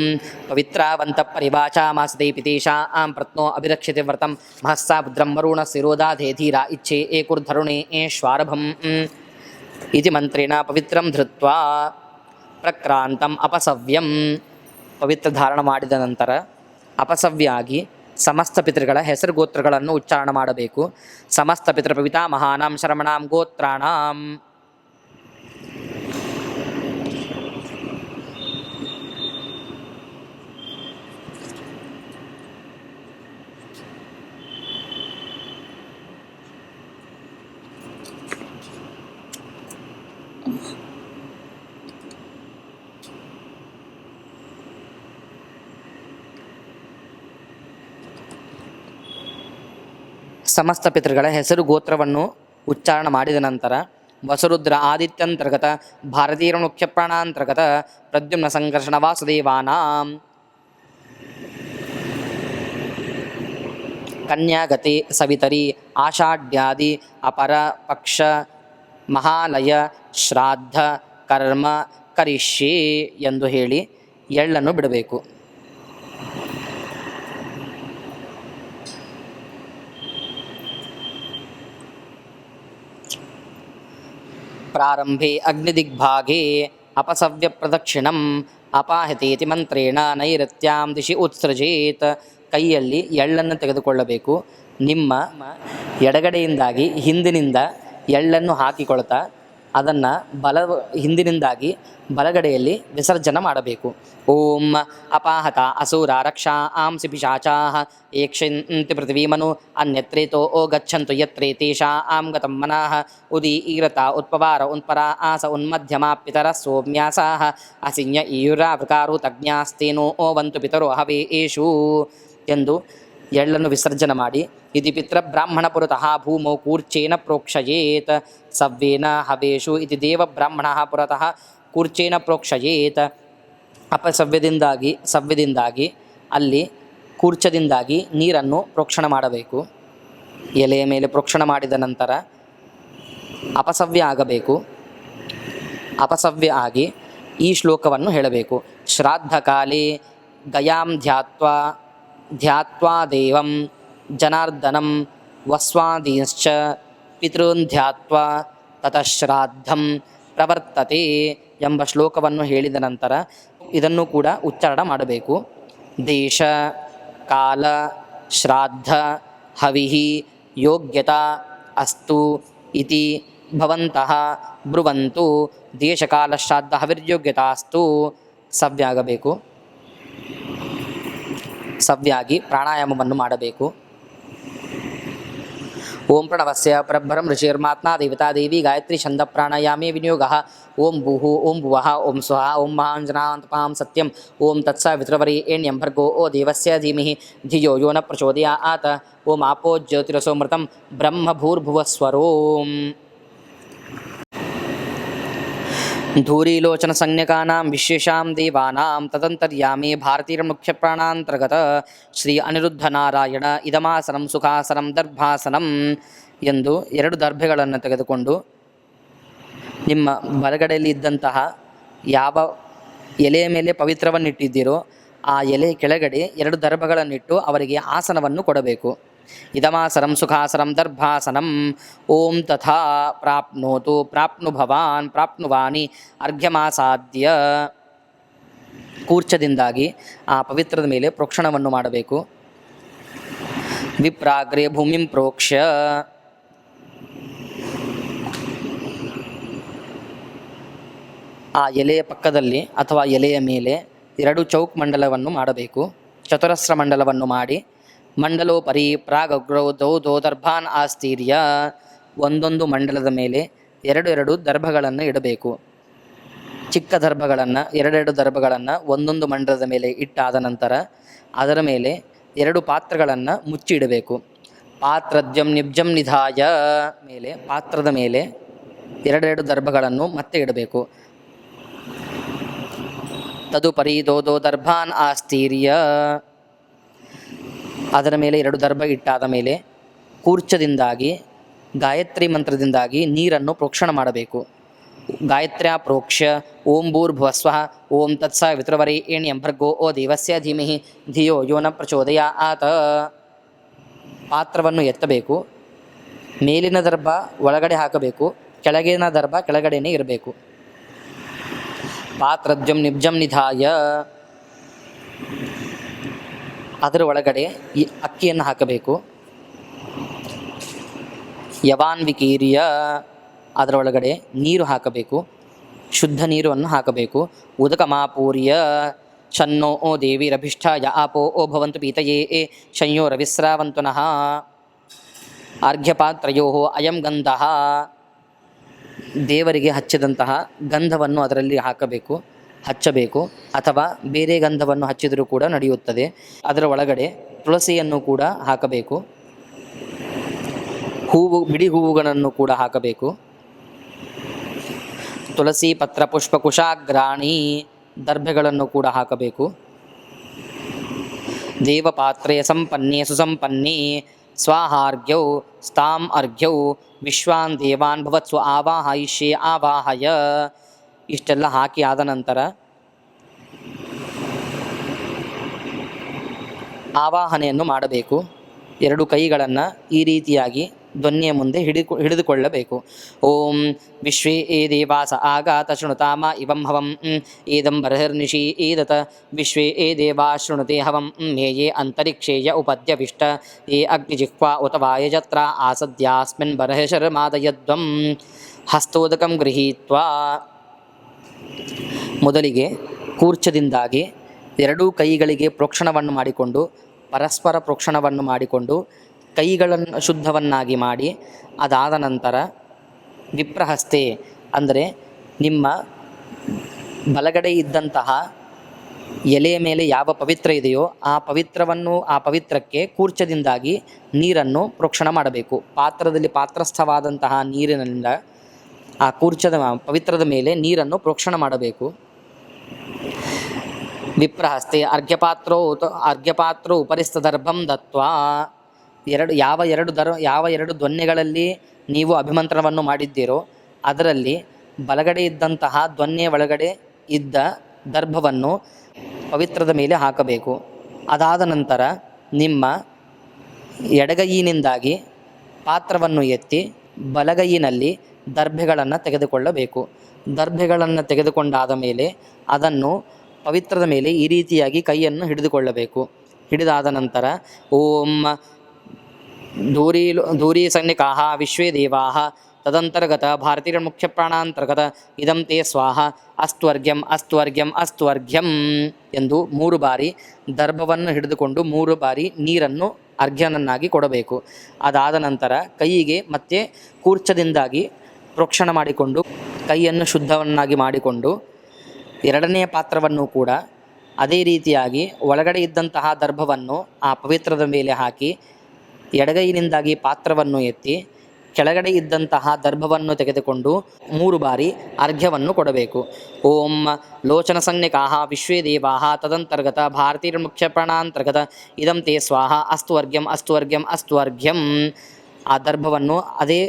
ಪವಿತ್ರಾವಂತ ಪರಿವಾಚಾ ಮಾಸದೇ ಪಿತೇಶಾ ಆಂ ಪ್ರತ್ನೋ ಅಭಿರಕ್ಷತೆ ವ್ರತಂ ಮಹಸ್ಸಾ ಭದ್ರಂ ವರುಣ ಶಿರೋಧಾಧೇ ಧೀರ ಇಚ್ಛೆ ಏಕುರ್ಧರುಣೇ ಶ್ವಾರಭಂ ಇತಿ ಮಂತ್ರೇಣ ಪವಿತ್ರಂ ಧೃತ್ವಾ ಪ್ರಕ್ರಾಂತಂ ಅಪಸವ್ಯಂ. ಪವಿತ್ರ ಧಾರಣ ಮಾಡಿದ ನಂತರ ಅಪಸವ್ಯಾಗಿ ಸಮಸ್ತ ಪಿತೃಗಳ ಹೆಸರು ಗೋತ್ರಗಳನ್ನು ಉಚ್ಚಾರಣ ಮಾಡಬೇಕು. ಸಮಸ್ತ ಪಿತೃಪಿತಾಮಹಾನಾಂ ಶರಮಣಾಂ ಗೋತ್ರಾಣಾಂ. ಸಮಸ್ತ ಪಿತೃಗಳ ಹೆಸರು ಗೋತ್ರವನ್ನು ಉಚ್ಚಾರಣ ಮಾಡಿದ ನಂತರ ವಸುರುದ್ರ ಆದಿತ್ಯಂತರ್ಗತ ಭಾರತೀಯ ಮುಖ್ಯ ಪ್ರಾಣಾಂತರ್ಗತ ಪ್ರದ್ಯುಮ್ನ ಸಂಕರ್ಷಣ ವಾಸುದೇವಾನಾಂ ಕನ್ಯಾಗತೆ ಸವಿತರಿ ಆಷಾಢ್ಯಾದಿ ಅಪರ ಪಕ್ಷ ಮಹಾಲಯ ಶ್ರಾದ್ದ ಕರ್ಮ ಕರಿಷ್ಯೆ ಎಂದು ಹೇಳಿ ಎಳ್ಳನ್ನು ಬಿಡಬೇಕು. ಪ್ರಾರಂಭೆ ಅಗ್ನಿದಿಗ್ಭಾಗೆ ಅಪಸವ್ಯ ಪ್ರದಕ್ಷಿಣಂ ಅಪಾಹಿತೇತಿ ಮಂತ್ರೇಣ ನೈಋತ್ಯಾಂ ದಿಶಿ ಉತ್ಸೃಜೇತ್. ಕೈಯಲ್ಲಿ ಎಳ್ಳನ್ನು ತೆಗೆದುಕೊಳ್ಳಬೇಕು. ನಿಮ್ಮ ಎಡಗಡೆಯಿಂದಾಗಿ ಹಿಂದಿನಿಂದ ಎಳ್ಳನ್ನು ಹಾಕಿಕೊಳ್ತಾ ಅದನ್ನು ಹಿಂದಿನಿಂದಾಗಿ ಬಲಗಡೆಯಲ್ಲಿ ವಿಸರ್ಜನೆ ಮಾಡಬೇಕು. ಓಂ ಅಪಾಹತ ಅಸೂರ ರಕ್ಷಾ ಆಂಸಿ ಪಿಶಾಚಾಃ ಏಕ್ಷಂತಿ ಪೃಥ್ವೀಮನು ಅನ್ಯತ್ರೇತೋ ಗಚ್ಚಂತು ಯತ್ರೇ ತೇಷಾಂ ಗತಂ ಮನಃ ಉದೀರತ ಉತ್ಪವಾರ ಉನ್ಪರ ಆಸ ಉನ್ಮಧ್ಯಮಾ ಪಿತರ ಸೌಮ್ಯಾಸಾಃ ಅಸಿನ್ಯ ಈಯುರಾವೃಕಾರು ತಜ್ಞಾಸ್ತೇನೋ ವಂತು ಪಿತರೋ ಹವೇಷು ಎಂದು ಎಳ್ಳನ್ನು ವಿಸರ್ಜನೆ ಮಾಡಿ ಇತಿ ಪಿತೃ ಬ್ರಾಹ್ಮಣ ಪುರತಃ ಭೂಮೌ ಕೂರ್ಚೇನ ಪ್ರೋಕ್ಷಯೇತ್. ಸವ್ಯೇನ ಹವೇಷು ಇತಿ ದೇವ ಬ್ರಾಹ್ಮಣ ಪುರತಃ ಕೂರ್ಚೇನ ಪ್ರೋಕ್ಷಯೇತ್. ಸವ್ಯದಿಂದಾಗಿ ಅಲ್ಲಿ ಕೂರ್ಚದಿಂದಾಗಿ ನೀರನ್ನು ಪ್ರೋಕ್ಷಣ ಮಾಡಬೇಕು. ಎಲೆಯ ಮೇಲೆ ಪ್ರೋಕ್ಷಣ ಮಾಡಿದ ನಂತರ ಅಪಸವ್ಯ ಆಗಬೇಕು. ಅಪಸವ್ಯ ಆಗಿ ಈ ಶ್ಲೋಕವನ್ನು ಹೇಳಬೇಕು. ಶ್ರಾದ್ದ ಕಾಲೇ ಗಯಾಂ ಧ್ಯಾತ್ವಾ ದೇವಂ ಜನಾರ್ದನಂ ವಸ್ವಾದೀಶ್ಚ ಪಿತॄನ್ ಧ್ಯಾತ್ವಾ ತತಃ ಶ್ರಾದ್ದಂ ಪ್ರವರ್ತತೆ ಎಂಬ ಶ್ಲೋಕವನ್ನು ಹೇಳಿದ ನಂತರ ಇದನ್ನು ಕೂಡ ಉಚ್ಚಾರಣ ಮಾಡಬೇಕು. ದೇಶ ಕಾಲ ಶ್ರಾದ್ದ ಹವಿಹಿ ಯೋಗ್ಯತಾ ಅಸ್ತು ಇತಿ ಭವಂತಃ ಬ್ರುವಂತು. ದೇಶಕಾಲ ಶ್ರಾದ್ದ ಹವಿರ್ಯೋಗ್ಯತಾಸ್ತು. ಸವ್ಯಾಗಬೇಕು. ಸವ್ಯಾಗಿ ಪ್ರಾಣಾಯಾಮವನ್ನು ಮಾಡಬೇಕು. ಓಂ ಪ್ರಣವಸ್ಯ ಪರಬ್ರಹ್ಮ ಋಷಿರ್ಮಾತ್ನಾ ದೇವತಾ ದೇವಿ ಗಾಯತ್ರಿ ಛಂದ ಪ್ರಾಣಾಯಾಮೇ ವಿನಿಯೋಗಃ. ಓಂ ಭೂಃ ಓಂ ಭುವಃ ಓಂ ಸ್ವಃ ಓಂ ಮಹಾಂಜನಾಂತಪಾಂ ಸತ್ಯಂ ಓಂ ತತ್ಸವಿತೃವರೆಣ್ಯಂ ಭರ್ಗೋ ದೇವಸ್ಯ ಧೀಮಹಿ ಧಿಯೋ ಯೋ ನ ಪ್ರಚೋದಯಾತ್. ಓಂ ಆಪೋ ಜ್ಯೋತಿರಸೋಮೃತಂ ಬ್ರಹ್ಮ ಭೂರ್ಭುವಸ್ವರೋಂ. ಧೂರೀಲೋಚನ ಸಂಜ್ಞಕಾನಾಂ ವಿಶೇಷಾಂ ದೇವಾನಾಂ ತದಂತರ್ಯಾಮಿ ಭಾರತೀಯ ಮುಖ್ಯ ಪ್ರಾಣಾಂತರ್ಗತ ಶ್ರೀ ಅನಿರುದ್ಧ ನಾರಾಯಣ ಇದಮಾಸನಂ ಸುಖಾಸನಂ ದರ್ಭಾಸನಂ ಎಂದು 2 ದರ್ಭೆಗಳನ್ನು ತೆಗೆದುಕೊಂಡು ನಿಮ್ಮ ಬಲಗಡೆಯಲ್ಲಿ ಇದ್ದಂತಹ ಯಾವ ಎಲೆಯ ಮೇಲೆ ಪವಿತ್ರವನ್ನಿಟ್ಟಿದ್ದೀರೋ ಆ ಎಲೆ ಕೆಳಗಡೆ 2 ದರ್ಭಗಳನ್ನಿಟ್ಟು ಅವರಿಗೆ ಆಸನವನ್ನು ಕೊಡಬೇಕು. ಇದಮಾಸನಂ ಸುಖಾಸನಂ ದರ್ಭಾಸನಂ. ಓಂ ತಥಾ ಪ್ರಾಪ್ನೋತು ಪ್ರಾಪ್ನು ಭವಾನ್ ಪ್ರಾಪ್ನುವಾನಿ ಅರ್ಘ್ಯಮಾಸಾದ್ಯ. ಕೂರ್ಚದಿಂದಾಗಿ ಆ ಪವಿತ್ರದ ಮೇಲೆ ಪ್ರೋಕ್ಷಣವನ್ನು ಮಾಡಬೇಕು. ವಿಪ್ರಾಗ್ರೇ ಭೂಮಿಂ ಪ್ರೋಕ್ಷ್ಯ. ಆ ಎಲೆಯ ಪಕ್ಕದಲ್ಲಿ ಅಥವಾ ಎಲೆಯ ಮೇಲೆ 2 ಚೌಕ್ ಮಂಡಲವನ್ನು ಮಾಡಬೇಕು. ಚತುರಸ್ರ ಮಂಡಲವನ್ನು ಮಾಡಿ ಮಂಡಲೋಪರಿ ಪ್ರಾಗಗ್ರೌ ದೌ ದರ್ಭಾನ್ ಆಸ್ತೀರ್ಯ. ಒಂದೊಂದು ಮಂಡಲದ ಮೇಲೆ 2 ದರ್ಭಗಳನ್ನು ಇಡಬೇಕು. ಚಿಕ್ಕ ದರ್ಭಗಳನ್ನು 2 ದರ್ಭಗಳನ್ನು ಒಂದೊಂದು ಮಂಡಲದ ಮೇಲೆ ಇಟ್ಟಾದ ನಂತರ ಅದರ ಮೇಲೆ 2 ಪಾತ್ರಗಳನ್ನು ಮುಚ್ಚಿ ಇಡಬೇಕು. ಪಾತ್ರದ್ಯಂ ನಿಬ್ಜಂ ನಿಧಾಯ ಮೇಲೆ ಪಾತ್ರದ ಮೇಲೆ 2 ದರ್ಭಗಳನ್ನು ಮತ್ತೆ ಇಡಬೇಕು. ತದುಪರಿ ದೋ ದರ್ಭಾನ್ ಆಸ್ತೀರ್ಯ. ಅದರ ಮೇಲೆ 2 ದರ್ಭ ಇಟ್ಟಾದ ಮೇಲೆ ಕೂರ್ಚದಿಂದಾಗಿ ಗಾಯತ್ರಿ ಮಂತ್ರದಿಂದಾಗಿ ನೀರನ್ನು ಪ್ರೋಕ್ಷಣ ಮಾಡಬೇಕು. ಗಾಯತ್ರ್ಯಾ ಪ್ರೋಕ್ಷ್ಯ ಓಂ ಭೂರ್ಭುವಸ್ವಃ ಓಂ ತತ್ಸವಿತುರ್ವರೆಣ್ಯಂ ಭರ್ಗೋ ಓ ದೇವಸ್ಯ ಧೀಮಹಿ ಧಿಯೋ ಯೋ ನ ಪ್ರಚೋದಯಾತ್. ಪಾತ್ರವನ್ನು ಎತ್ತಬೇಕು. ಮೇಲಿನ ದರ್ಭ ಒಳಗಡೆ ಹಾಕಬೇಕು, ಕೆಳಗಿನ ದರ್ಭ ಕೆಳಗಡೆನೇ ಇರಬೇಕು. ಪಾತ್ರದ್ಯಂ ನಿಬ್ಜಂ ನಿಧಾಯ, ಅದರ ಒಳಗಡೆ ಈ ಅಕ್ಕಿಯನ್ನು ಹಾಕಬೇಕು. ಯವಾನ್ವಿಕೀರ್ಯ, ಅದರ ಒಳಗಡೆ ನೀರು ಹಾಕಬೇಕು, ಶುದ್ಧ ನೀರನ್ನು ಹಾಕಬೇಕು. ಉದಕಮಾಪೂರ್ಯ ಶನ್ನೋ ಓ ದೇವಿರಭಿಷ್ಠಾಯ ಆಪೋ ಓ ಭವಂತು ಪೀತಯೇ ಶಂಯೋ ರವಿಸ್ರಾವಂತು ನಃ. ಅರ್ಘ್ಯಪಾತ್ರಯೋ ಅಯಂ ಗಂಧಃ, ದೇವರಿಗೆ ಹಚ್ಚಿದಂತಹ ಗಂಧವನ್ನು ಅದರಲ್ಲಿ ಹಾಕಬೇಕು, ಹಚ್ಚಬೇಕು. ಅಥವಾ ಬೇರೆ ಗಂಧವನ್ನು ಹಚ್ಚಿದರೂ ಕೂಡ ನಡೆಯುತ್ತದೆ. ಅದರ ಒಳಗಡೆ ತುಳಸಿಯನ್ನು ಕೂಡ ಹಾಕಬೇಕು. ಬಿಡಿ ಹೂವುಗಳನ್ನು ಕೂಡ ಹಾಕಬೇಕು. ತುಳಸಿ ಪತ್ರ ಪುಷ್ಪ ಕುಶಾಗ್ರಾಣಿ, ದರ್ಭೆಗಳನ್ನು ಕೂಡ ಹಾಕಬೇಕು. ದೇವಪಾತ್ರೆ ಸಂಪನ್ನೆ ಸುಸಂಪನ್ನೆ ಸ್ವಾಹಾರ್ಘ್ಯೌ ಸ್ತಾಂ ಅರ್ಘ್ಯೌ ವಿಶ್ವಾನ್ ದೇವಾನ್ ಭವತ್ಸು ಆವಾಹಯಿಷ್ಯೆ ಆವಾಹಯ. ಇಷ್ಟೆಲ್ಲ ಹಾಕಿ ಆದ ನಂತರ ಆವಾಹನೆಯನ್ನು ಮಾಡಬೇಕು. ಎರಡು ಕೈಗಳನ್ನು ಈ ರೀತಿಯಾಗಿ ಧ್ವನಿಯ ಮುಂದೆ ಹಿಡಿದುಕೊಳ್ಳಬೇಕು. ಓಂ ವಿಶ್ವೇ ಏ ದೇವಾಸ ಆಗಾತ ಶೃಣುತಾಮ ಇವಂ ಹವಂ ಏದಂ ಬರ್ಹಿರ್ನಿಶಿ ಏದತ ವಿಶ್ವೇ ಏ ದೇವಾ ಶೃಣುತೆ ಹವಂ ಮೇಯೇ ಅಂತರಿಕ್ಷೇಯ ಉಪದ್ಯವಿಷ್ಟ ಏ ಅಗ್ನಿಜಿಹ್ವಾ ಉತ ವಾಯಜತ್ರ ಆಸದ್ಯಾಸ್ಮಿನ್ ಬರ್ಹಿಶರ್ಮಾದಯದ್ವಂ. ಹಸ್ತೋದಕಂ ಗೃಹೀತ್ವಾ, ಮೊದಲಿಗೆ ಕೂರ್ಚದಿಂದಾಗಿ ಎರಡೂ ಕೈಗಳಿಗೆ ಪ್ರೋಕ್ಷಣವನ್ನು ಮಾಡಿಕೊಂಡು, ಪರಸ್ಪರ ಪ್ರೋಕ್ಷಣವನ್ನು ಮಾಡಿಕೊಂಡು ಕೈಗಳನ್ನು ಶುದ್ಧವನ್ನಾಗಿ ಮಾಡಿ, ಅದಾದ ನಂತರ ವಿಪ್ರಹಸ್ತೆ ಅಂದರೆ ನಿಮ್ಮ ಬಲಗಡೆ ಇದ್ದಂತಹ ಎಲೆಯ ಮೇಲೆ ಯಾವ ಪವಿತ್ರ ಇದೆಯೋ ಆ ಪವಿತ್ರಕ್ಕೆ ಕೂರ್ಚದಿಂದಾಗಿ ನೀರನ್ನು ಪ್ರೋಕ್ಷಣ ಮಾಡಬೇಕು. ಪಾತ್ರದಲ್ಲಿ ಪಾತ್ರಸ್ಥವಾದಂತಹ ನೀರಿನಿಂದ ಆ ಕೂರ್ಚದ ಪವಿತ್ರದ ಮೇಲೆ ನೀರನ್ನು ಪ್ರೋಕ್ಷಣ ಮಾಡಬೇಕು. ವಿಪ್ರಹಸ್ತೆ ಅರ್ಘ್ಯಪಾತ್ರೋ ಉಪರಿಸ್ತದರ್ಭಂ ದತ್ವಾ, ಯಾವ ಎರಡು ದೊನ್ನೆಗಳಲ್ಲಿ ನೀವು ಅಭಿಮಂತ್ರಣವನ್ನು ಮಾಡಿದ್ದೀರೋ ಅದರಲ್ಲಿ ಬಲಗಡೆ ಇದ್ದಂತಹ ದೊನ್ನೆಯ ಒಳಗಡೆ ಇದ್ದ ದರ್ಭವನ್ನು ಪವಿತ್ರದ ಮೇಲೆ ಹಾಕಬೇಕು. ಅದಾದ ನಂತರ ನಿಮ್ಮ ಎಡಗೈಯಿನಿಂದಾಗಿ ಪಾತ್ರವನ್ನು ಎತ್ತಿ ಬಲಗೈಯಿನಲ್ಲಿ ದರ್ಭೆಗಳನ್ನು ತೆಗೆದುಕೊಳ್ಳಬೇಕು. ದರ್ಭೆಗಳನ್ನು ತೆಗೆದುಕೊಂಡಾದ ಮೇಲೆ ಅದನ್ನು ಪವಿತ್ರದ ಮೇಲೆ ಈ ರೀತಿಯಾಗಿ ಕೈಯನ್ನು ಹಿಡಿದುಕೊಳ್ಳಬೇಕು. ಹಿಡಿದಾದ ನಂತರ ಓಂ ಧೂರೀ ಸನ್ನಿಕಾಹ ವಿಶ್ವೇ ದೇವಾಃ ತದಂತರ್ಗತ ಭಾರತೀಯ ಮುಖ್ಯ ಪ್ರಾಣಾಂತರ್ಗತ ಇದಂ ತೇ ಸ್ವಾಹ ಅಸ್ತ್ವರ್ಘ್ಯಂ ಅಸ್ತ್ವರ್ಘ್ಯಂ ಅಸ್ತ್ವರ್ಘ್ಯಂ ಎಂದು 3 ಬಾರಿ ದರ್ಭವನ್ನು ಹಿಡಿದುಕೊಂಡು 3 ಬಾರಿ ನೀರನ್ನು ಅರ್ಘ್ಯನನ್ನಾಗಿ ಕೊಡಬೇಕು. ಅದಾದ ನಂತರ ಕೈಯಿಗೆ ಮತ್ತೆ ಕೂರ್ಚದಿಂದಾಗಿ ಪ್ರೋಕ್ಷಣ ಮಾಡಿಕೊಂಡು ಕೈಯನ್ನು ಶುದ್ಧವನ್ನಾಗಿ ಮಾಡಿಕೊಂಡು ಎರಡನೆಯ ಪಾತ್ರವನ್ನು ಕೂಡ ಅದೇ ರೀತಿಯಾಗಿ ಒಳಗಡೆ ಇದ್ದಂತಹ ದರ್ಭವನ್ನು ಆ ಪವಿತ್ರದ ಮೇಲೆ ಹಾಕಿ ಎಡಗೈನಿಂದಾಗಿ ಪಾತ್ರವನ್ನು ಎತ್ತಿ ಕೆಳಗಡೆ ಇದ್ದಂತಹ ದರ್ಭವನ್ನು ತೆಗೆದುಕೊಂಡು 3 ಬಾರಿ ಅರ್ಘ್ಯವನ್ನು ಕೊಡಬೇಕು. ಓಂ ಲೋಚನ ಸನ್ನಿಕಾಹ ವಿಶ್ವೇ ದೇವಾಃ ತದಂತರ್ಗತ ಭಾರತೀಯ ಮುಖ್ಯ ಪ್ರಾಣಾಂತರ್ಗತ ಇದಂ ತೇ ಸ್ವಾಹ ಅಸ್ತ್ವರ್ಘ್ಯಂ ಅಸ್ತ್ವರ್ಘ್ಯಂ ಅಸ್ತ್ವರ್ಘ್ಯಂ. ಆ ದರ್ಭವನ್ನು ಅದೇ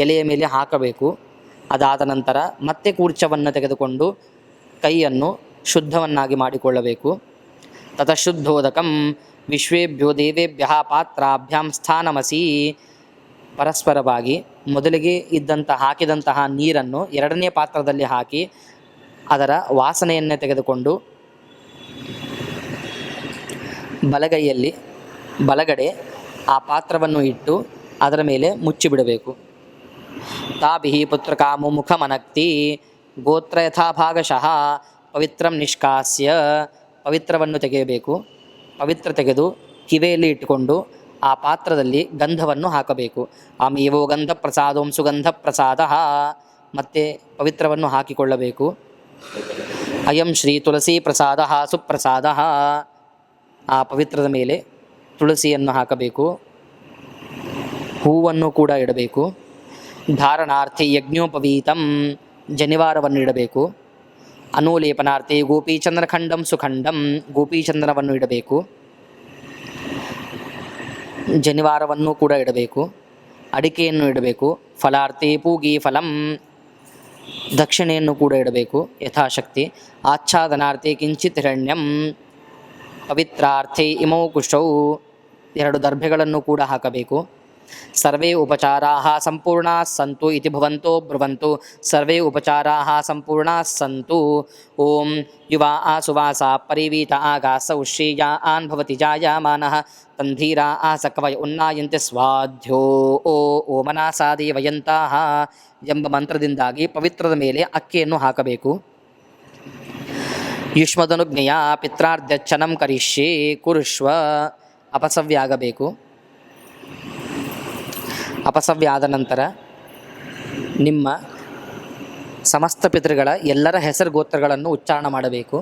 ಎಲೆಯ ಮೇಲೆ ಹಾಕಬೇಕು. ಅದಾದ ನಂತರ ಮತ್ತೆ ಕೂರ್ಚವನ್ನು ತೆಗೆದುಕೊಂಡು ಕೈಯನ್ನು ಶುದ್ಧವನ್ನಾಗಿ ಮಾಡಿಕೊಳ್ಳಬೇಕು. ತತಶುದ್ಧೋದಕಂ ವಿಶ್ವೇಭ್ಯೋ ದೇವೇಭ್ಯಃ ಪಾತ್ರಾಭ್ಯಾಂ ಸ್ಥಾನಮಸಿ. ಪರಸ್ಪರವಾಗಿ ಮೊದಲಿಗೆ ಹಾಕಿದಂತಹ ನೀರನ್ನು ಎರಡನೇ ಪಾತ್ರದಲ್ಲಿ ಹಾಕಿ ಅದರ ವಾಸನೆಯನ್ನು ತೆಗೆದುಕೊಂಡು ಬಲಗಡೆ ಆ ಪಾತ್ರವನ್ನು ಇಟ್ಟು ಅದರ ಮೇಲೆ ಮುಚ್ಚಿಬಿಡಬೇಕು. ತಾಭಿಃ ಪುತ್ರಕಾಮೋ ಮುಖಮನಕ್ತಿ ಗೋತ್ರ ಯಥಾ ಭಾಗಶಃ ಪವಿತ್ರಂ ನಿಷ್ಕಾಸ್ಯ. ಪವಿತ್ರವನ್ನು ತೆಗೆಯಬೇಕು. ಪವಿತ್ರ ತೆಗೆದು ಕಿವೆಯಲ್ಲಿ ಇಟ್ಟುಕೊಂಡು ಆ ಪಾತ್ರದಲ್ಲಿ ಗಂಧವನ್ನು ಹಾಕಬೇಕು. ಆಮೇವೋ ಗಂಧ ಪ್ರಸಾದೋಂ ಸುಗಂಧ ಪ್ರಸಾದ. ಮತ್ತೆ ಪವಿತ್ರವನ್ನು ಹಾಕಿಕೊಳ್ಳಬೇಕು. ಅಯಂ ಶ್ರೀ ತುಳಸಿ ಪ್ರಸಾದ ಸುಪ್ರಸಾದ. ಆ ಪವಿತ್ರದ ಮೇಲೆ ತುಳಸಿಯನ್ನು ಹಾಕಬೇಕು. ಹೂವನ್ನು ಕೂಡ ಇಡಬೇಕು. ಧಾರಣಾರ್ಥಿ ಯಜ್ಞೋಪವೀತಂ, ಜನಿವಾರವನ್ನು ಇಡಬೇಕು. ಅನುಲೇಪನಾರ್ಥಿ ಗೋಪೀಚಂದ್ರಖಂಡಂ ಸುಖಂಡಂ, ಗೋಪೀಚಂದ್ರವನ್ನು ಇಡಬೇಕು. ಜನಿವಾರವನ್ನು ಕೂಡ ಇಡಬೇಕು. ಅಡಿಕೆಯನ್ನು ಇಡಬೇಕು. ಫಲಾರ್ಥಿ ಪೂಗಿ ಫಲಂ, ದಕ್ಷಿಣೆಯನ್ನು ಕೂಡ ಇಡಬೇಕು ಯಥಾಶಕ್ತಿ. ಆಚ್ಛಾದನಾರ್ಥಿ ಕಿಂಚಿತ್ ಹಿರಣ್ಯಂ, ಪವಿತ್ರಾರ್ಥಿ ಇಮೌ ಕುಶೌ, 2 ದರ್ಭೆಗಳನ್ನು ಕೂಡ ಹಾಕಬೇಕು. ಸರ್ವೇ ಉಪಚಾರಾಃ ಸಂಪೂರ್ಣಾಃ ಸಂತು ಇತಿ ಭವಂತೋ ಬ್ರುವಂತು. ಸರ್ವೇ ಉಪಚಾರಾಃ ಸಂಪೂರ್ಣಾಃ ಸಂತು. ಓಂ ಯುವಾ ಆಸುವಾಸ ಪರಿವೀತ ಆಗಾಸ ಉಶ್ರೀಯ ಆನ್ ಭವತಿ ಜಾಯಮಾನಃ ತಂಧೀರಾ ಆಸ ಕವಯ ಉನ್ನಾಯಂತೆ ಸ್ವಾಧ್ಯ ಓಮನಾಸಾದೇವಯಂತಹ ಎಂಬ ಮಂತ್ರದಿಂದಾಗಿ ಪವಿತ್ರದ ಮೇಲೆ ಅಕ್ಕಿಯನ್ನು ಹಾಕಬೇಕು. ಯುಷ್ಮದನುಜ್ಞೆಯ ಪಿತ್ರಾರ್ಧಚ್ಚನಂ ಕರಿಷ್ಯೆ ಕುರುಷ್ವ, ಅಪಸವ್ಯ ಆಗಬೇಕು. ಅಪಸವ್ಯ ಆದ ನಂತರ ನಿಮ್ಮ ಸಮಸ್ತ ಪಿತೃಗಳ ಎಲ್ಲರ ಹೆಸರು ಗೋತ್ರಗಳನ್ನು ಉಚ್ಚಾರಣ ಮಾಡಬೇಕು.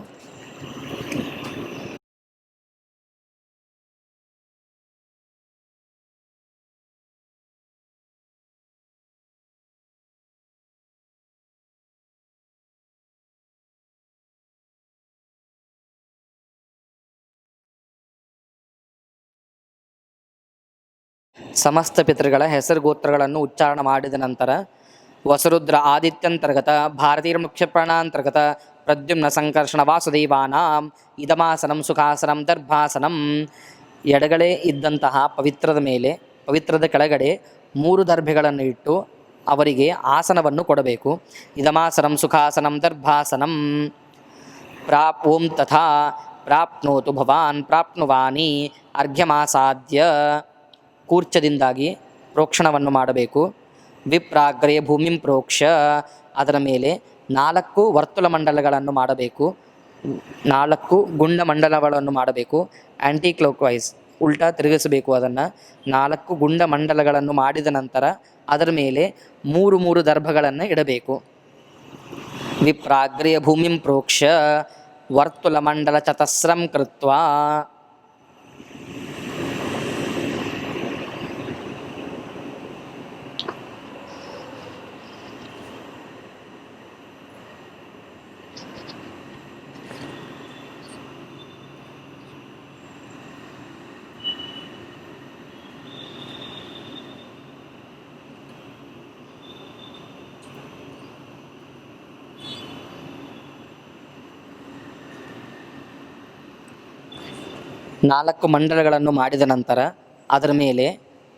ಸಮಸ್ತ ಪಿತೃಗಳ ಹೆಸರು ಗೋತ್ರಗಳನ್ನು ಉಚ್ಚಾರಣ ಮಾಡಿದ ನಂತರ ವಸುರುದ್ರ ಆದಿತ್ಯಂತರ್ಗತ ಭಾರತೀಯ ಮುಖ್ಯ ಪ್ರಾಣಾಂತರ್ಗತ ಪ್ರದ್ಯುಮ್ನ ಸಂಕರ್ಷಣ ವಾಸುದೇವಾನಾಂ ಇದಮಾಸನಂ ಸುಖಾಸನಂ ದರ್ಭಾಸನಂ, ಎಡಗಡೆ ಇದ್ದಂತಹ ಪವಿತ್ರದ ಮೇಲೆ ಪವಿತ್ರದ ಕೆಳಗಡೆ 3 ದರ್ಭೆಗಳನ್ನು ಇಟ್ಟು ಅವರಿಗೆ ಆಸನವನ್ನು ಕೊಡಬೇಕು. ಇದಮಾಸನಂ ಸುಖಾಸನಂ ದರ್ಭಾಸನಂ. ಓಂ ತಥಾ ಪ್ರಾಪ್ನೋತು ಭವಾನ್ ಪ್ರಾಪ್ನುವಾನಿ ಅರ್ಘ್ಯಮಾಸಾದ್ಯ, ಕೂರ್ಚದಿಂದಾಗಿ ಪ್ರೋಕ್ಷಣವನ್ನು ಮಾಡಬೇಕು. ವಿಪ್ರಾಗ್ರೇ ಭೂಮಿಂ ಪ್ರೋಕ್ಷ, ಅದರ ಮೇಲೆ 4 ವರ್ತುಲ ಮಂಡಲಗಳನ್ನು ಮಾಡಬೇಕು. 4 ಗುಂಡ ಮಂಡಲಗಳನ್ನು ಮಾಡಬೇಕು. ಆ್ಯಂಟಿ ಕ್ಲಾಕ್ ವೈಸ್, ಉಲ್ಟಾ ತಿರುಗಿಸಬೇಕು. ಅದನ್ನು 4 ಗುಂಡ ಮಂಡಲಗಳನ್ನು ಮಾಡಿದ ನಂತರ ಅದರ ಮೇಲೆ 3 ದರ್ಭಗಳನ್ನು ಇಡಬೇಕು. ವಿಪ್ರಾಗ್ರೇ ಭೂಮಿಂ ಪ್ರೋಕ್ಷ ವರ್ತುಲ ಮಂಡಲ ಚತಸ್ರಂ ಕೃತ್ವಾ. ನಾಲ್ಕು ಮಂಡಲಗಳನ್ನು ಮಾಡಿದ ನಂತರ ಅದರ ಮೇಲೆ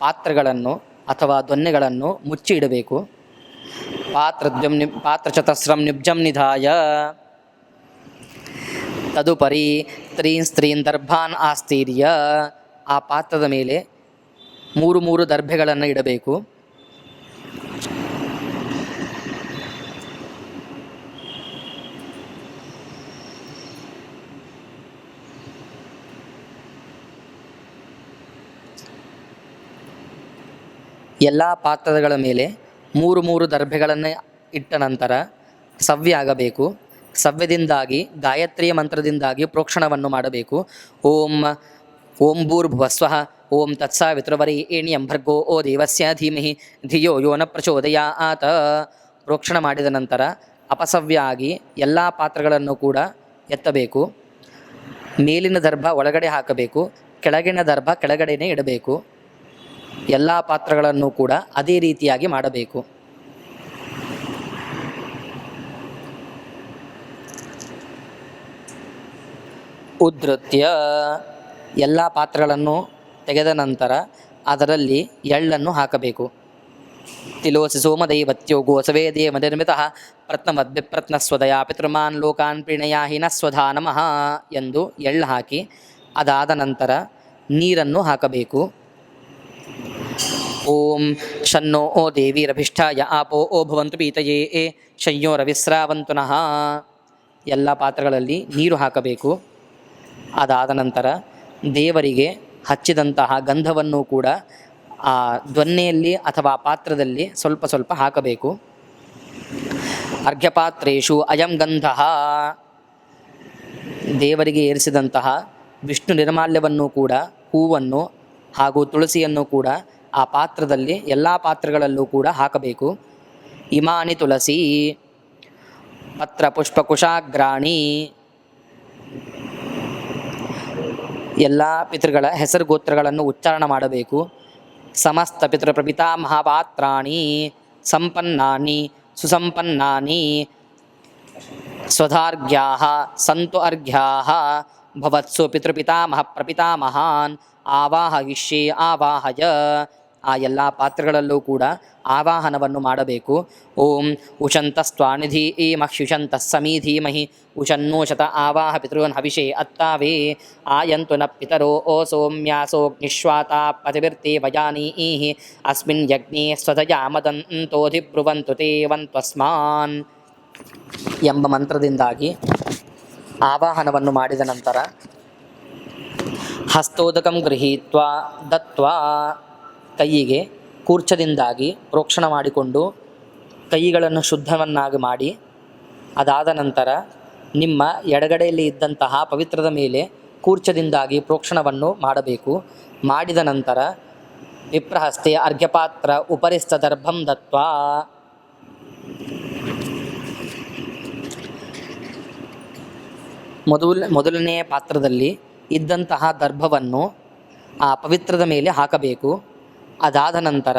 ಪಾತ್ರಗಳನ್ನು ಅಥವಾ ದೊನ್ನೆಗಳನ್ನು ಮುಚ್ಚಿ ಇಡಬೇಕು. ಪಾತ್ರಚತಸ್ರಂ ನಿಬ್ಜಂ ನಿಧಾಯ ತದುಪರಿ ಸ್ತ್ರೀನ್ ದರ್ಭಾನ್ ಆಸ್ತೀರ್ಯ, ಆ ಪಾತ್ರದ ಮೇಲೆ 3 ದರ್ಭೆಗಳನ್ನು ಇಡಬೇಕು. ಎಲ್ಲ ಪಾತ್ರಗಳ ಮೇಲೆ 3 ದರ್ಭೆಗಳನ್ನು ಇಟ್ಟ ನಂತರ ಸವ್ಯ ಆಗಬೇಕು. ಸವ್ಯದಿಂದಾಗಿ ಗಾಯತ್ರಿಯ ಮಂತ್ರದಿಂದಾಗಿ ಪ್ರೋಕ್ಷಣವನ್ನು ಮಾಡಬೇಕು. ಓಂ ಭೂರ್ಭುವಸ್ವಃ ಓಂ ತತ್ಸವಿತೃವರೆಣ್ಯಂ ಭರ್ಗೋ ಓ ದೇವಸ್ಯ ಧೀಮಹಿ ಧಿಯೋ ಯೋ ನ ಪ್ರಚೋದಯಾತ್. ಪ್ರೋಕ್ಷಣ ಮಾಡಿದ ನಂತರ ಅಪಸವ್ಯ ಆಗಿ ಎಲ್ಲ ಪಾತ್ರಗಳನ್ನು ಕೂಡ ಎತ್ತಬೇಕು. ಮೇಲಿನ ದರ್ಭ ಒಳಗಡೆ ಹಾಕಬೇಕು, ಕೆಳಗಿನ ದರ್ಭ ಕೆಳಗಡೆನೇ ಇಡಬೇಕು. ಎಲ್ಲ ಪಾತ್ರಗಳನ್ನು ಕೂಡ ಅದೇ ರೀತಿಯಾಗಿ ಮಾಡಬೇಕು. ಉದ್ಧತ್ಯ ಎಲ್ಲ ಪಾತ್ರಗಳನ್ನು ತೆಗೆದ ನಂತರ ಅದರಲ್ಲಿ ಎಳ್ಳನ್ನು ಹಾಕಬೇಕು. ತಿಲೋಸಿ ಸೋಮದೈವತ್ಯೋ ಗೋಸವೇ ದೇವ ನಿರ್ಮಿತಃ ಪ್ರತ್ನಮದ್ವಿಪ್ರತ್ನಸ್ವದಯ ಪಿತೃಮಾನ್ ಲೋಕಾನ್ ಪ್ರೀಣಯಾಹಿ ನ ಸ್ವಧಾ ನಮಃ ಎಂದು ಎಳ್ಳು ಹಾಕಿ ಅದಾದ ನಂತರ ನೀರನ್ನು ಹಾಕಬೇಕು. ಓಂ ಶನ್ನೋ ಓ ದೇವಿರಭಿಷ್ಠಾಯ ಆಪೋ ಓ ಭವಂತು ಪೀತಯೇ ಶಯ್ಯೋ ರವಿಸ್ರಾವಂತು ನಃ. ಎಲ್ಲ ಪಾತ್ರಗಳಲ್ಲಿ ನೀರು ಹಾಕಬೇಕು. ಅದಾದ ನಂತರ ದೇವರಿಗೆ ಹಚ್ಚಿದಂತಹ ಗಂಧವನ್ನು ಕೂಡ ಆ ದೊನ್ನೆಯಲ್ಲಿ ಅಥವಾ ಪಾತ್ರದಲ್ಲಿ ಸ್ವಲ್ಪ ಸ್ವಲ್ಪ ಹಾಕಬೇಕು. ಅರ್ಘ್ಯಪಾತ್ರೇಷು ಅಯಂ ಗಂಧಃ, ದೇವರಿಗೆ ಏರಿಸಿದಂತಹ ವಿಷ್ಣು ನಿರ್ಮಾಲ್ಯವನ್ನು ಕೂಡ, ಹೂವನ್ನು ಹಾಗೂ ತುಳಸಿಯನ್ನು ಕೂಡ ಆ ಪಾತ್ರದಲ್ಲಿ ಎಲ್ಲ ಪಾತ್ರಗಳಲ್ಲೂ ಕೂಡ ಹಾಕಬೇಕು. ಇಮಾನಿ ತುಳಸಿ ಪತ್ರ ಪುಷ್ಪ ಕುಶಾಗ್ರಾಣಿ, ಎಲ್ಲ ಪಿತೃಗಳ ಹೆಸರು ಗೋತ್ರಗಳನ್ನು ಉಚ್ಚಾರಣ ಮಾಡಬೇಕು. ಸಮಸ್ತ ಪಿತೃಪ್ರಪಿತಾಮಹಪಾತ್ರಾಣಿ ಸಂಪನ್ನಾನಿ ಸುಸಂಪನ್ನಾನಿ ಸ್ವಧಾರ್ಘ್ಯಾಃ ಸಂತು ಅರ್ಘ್ಯಾಃ ಭವತ್ಸು ಪಿತೃಪಿತಾಮಹ ಪ್ರಪಿತಾಮಹಾನ್ ಆವಾಹಯಿಷ್ಯೆ ಆವಾಹಯ. ಆ ಎಲ್ಲ ಪಾತ್ರಗಳಲ್ಲೂ ಕೂಡ ಆವಾಹನವನ್ನು ಮಾಡಬೇಕು. ಓಂ ಉಶಂತಸ್ತ್ವಾನಿಧಿ ಮಹ್ಯುಷಂತಃ ಸಮೀಧೀಮಹಿ ಉಶನ್ನೂಶತ ಆವಾಹ ಪಿತॄನ್ ಹವಿಷೇ ಅತ್ತಾವೇ ಆಯಂತು ನ ಪಿತರೋ ಓ ಸೌಮ್ಯಾಸೋಗ್ನಿಶ್ವಾತಾ ಪತಿಭಿರ್ತೆ ವಯಾನೀಃ ಅಸ್ಮಿನ್ ಯಜ್ಞೇ ಸ್ವಧಯಾ ಮದಂತೋಧಿಬ್ರುವಂತು ತೇ ವಂತ್ವಸ್ಮಾನ್ ಎಂಬ ಮಂತ್ರದಿಂದಾಗಿ ಆವಾಹನವನ್ನು ಮಾಡಿದ ನಂತರ ಹಸ್ತೋದಕಂ ಗೃಹೀತ್ವಾ ದತ್ವಾ ಕೈಯಿಗೆ ಕೂರ್ಚದಿಂದಾಗಿ ಪ್ರೋಕ್ಷಣ ಮಾಡಿಕೊಂಡು ಕೈಗಳನ್ನು ಶುದ್ಧವನ್ನಾಗಿ ಮಾಡಿ, ಅದಾದ ನಂತರ ನಿಮ್ಮ ಎಡಗಡೆಯಲ್ಲಿ ಇದ್ದಂತಹ ಪವಿತ್ರದ ಮೇಲೆ ಕೂರ್ಚದಿಂದಾಗಿ ಪ್ರೋಕ್ಷಣವನ್ನು ಮಾಡಬೇಕು. ಮಾಡಿದ ನಂತರ ವಿಪ್ರಹಸ್ತೆ ಅರ್ಘ್ಯಪಾತ್ರ ಉಪರಿಸ್ಥದರ್ಭಂ ದತ್ವಾ ಮೊದಲನೆಯ ಪಾತ್ರದಲ್ಲಿ ಇದ್ದಂತಹ ದರ್ಭವನ್ನು ಆ ಪವಿತ್ರದ ಮೇಲೆ ಹಾಕಬೇಕು. ಅದಾದ ನಂತರ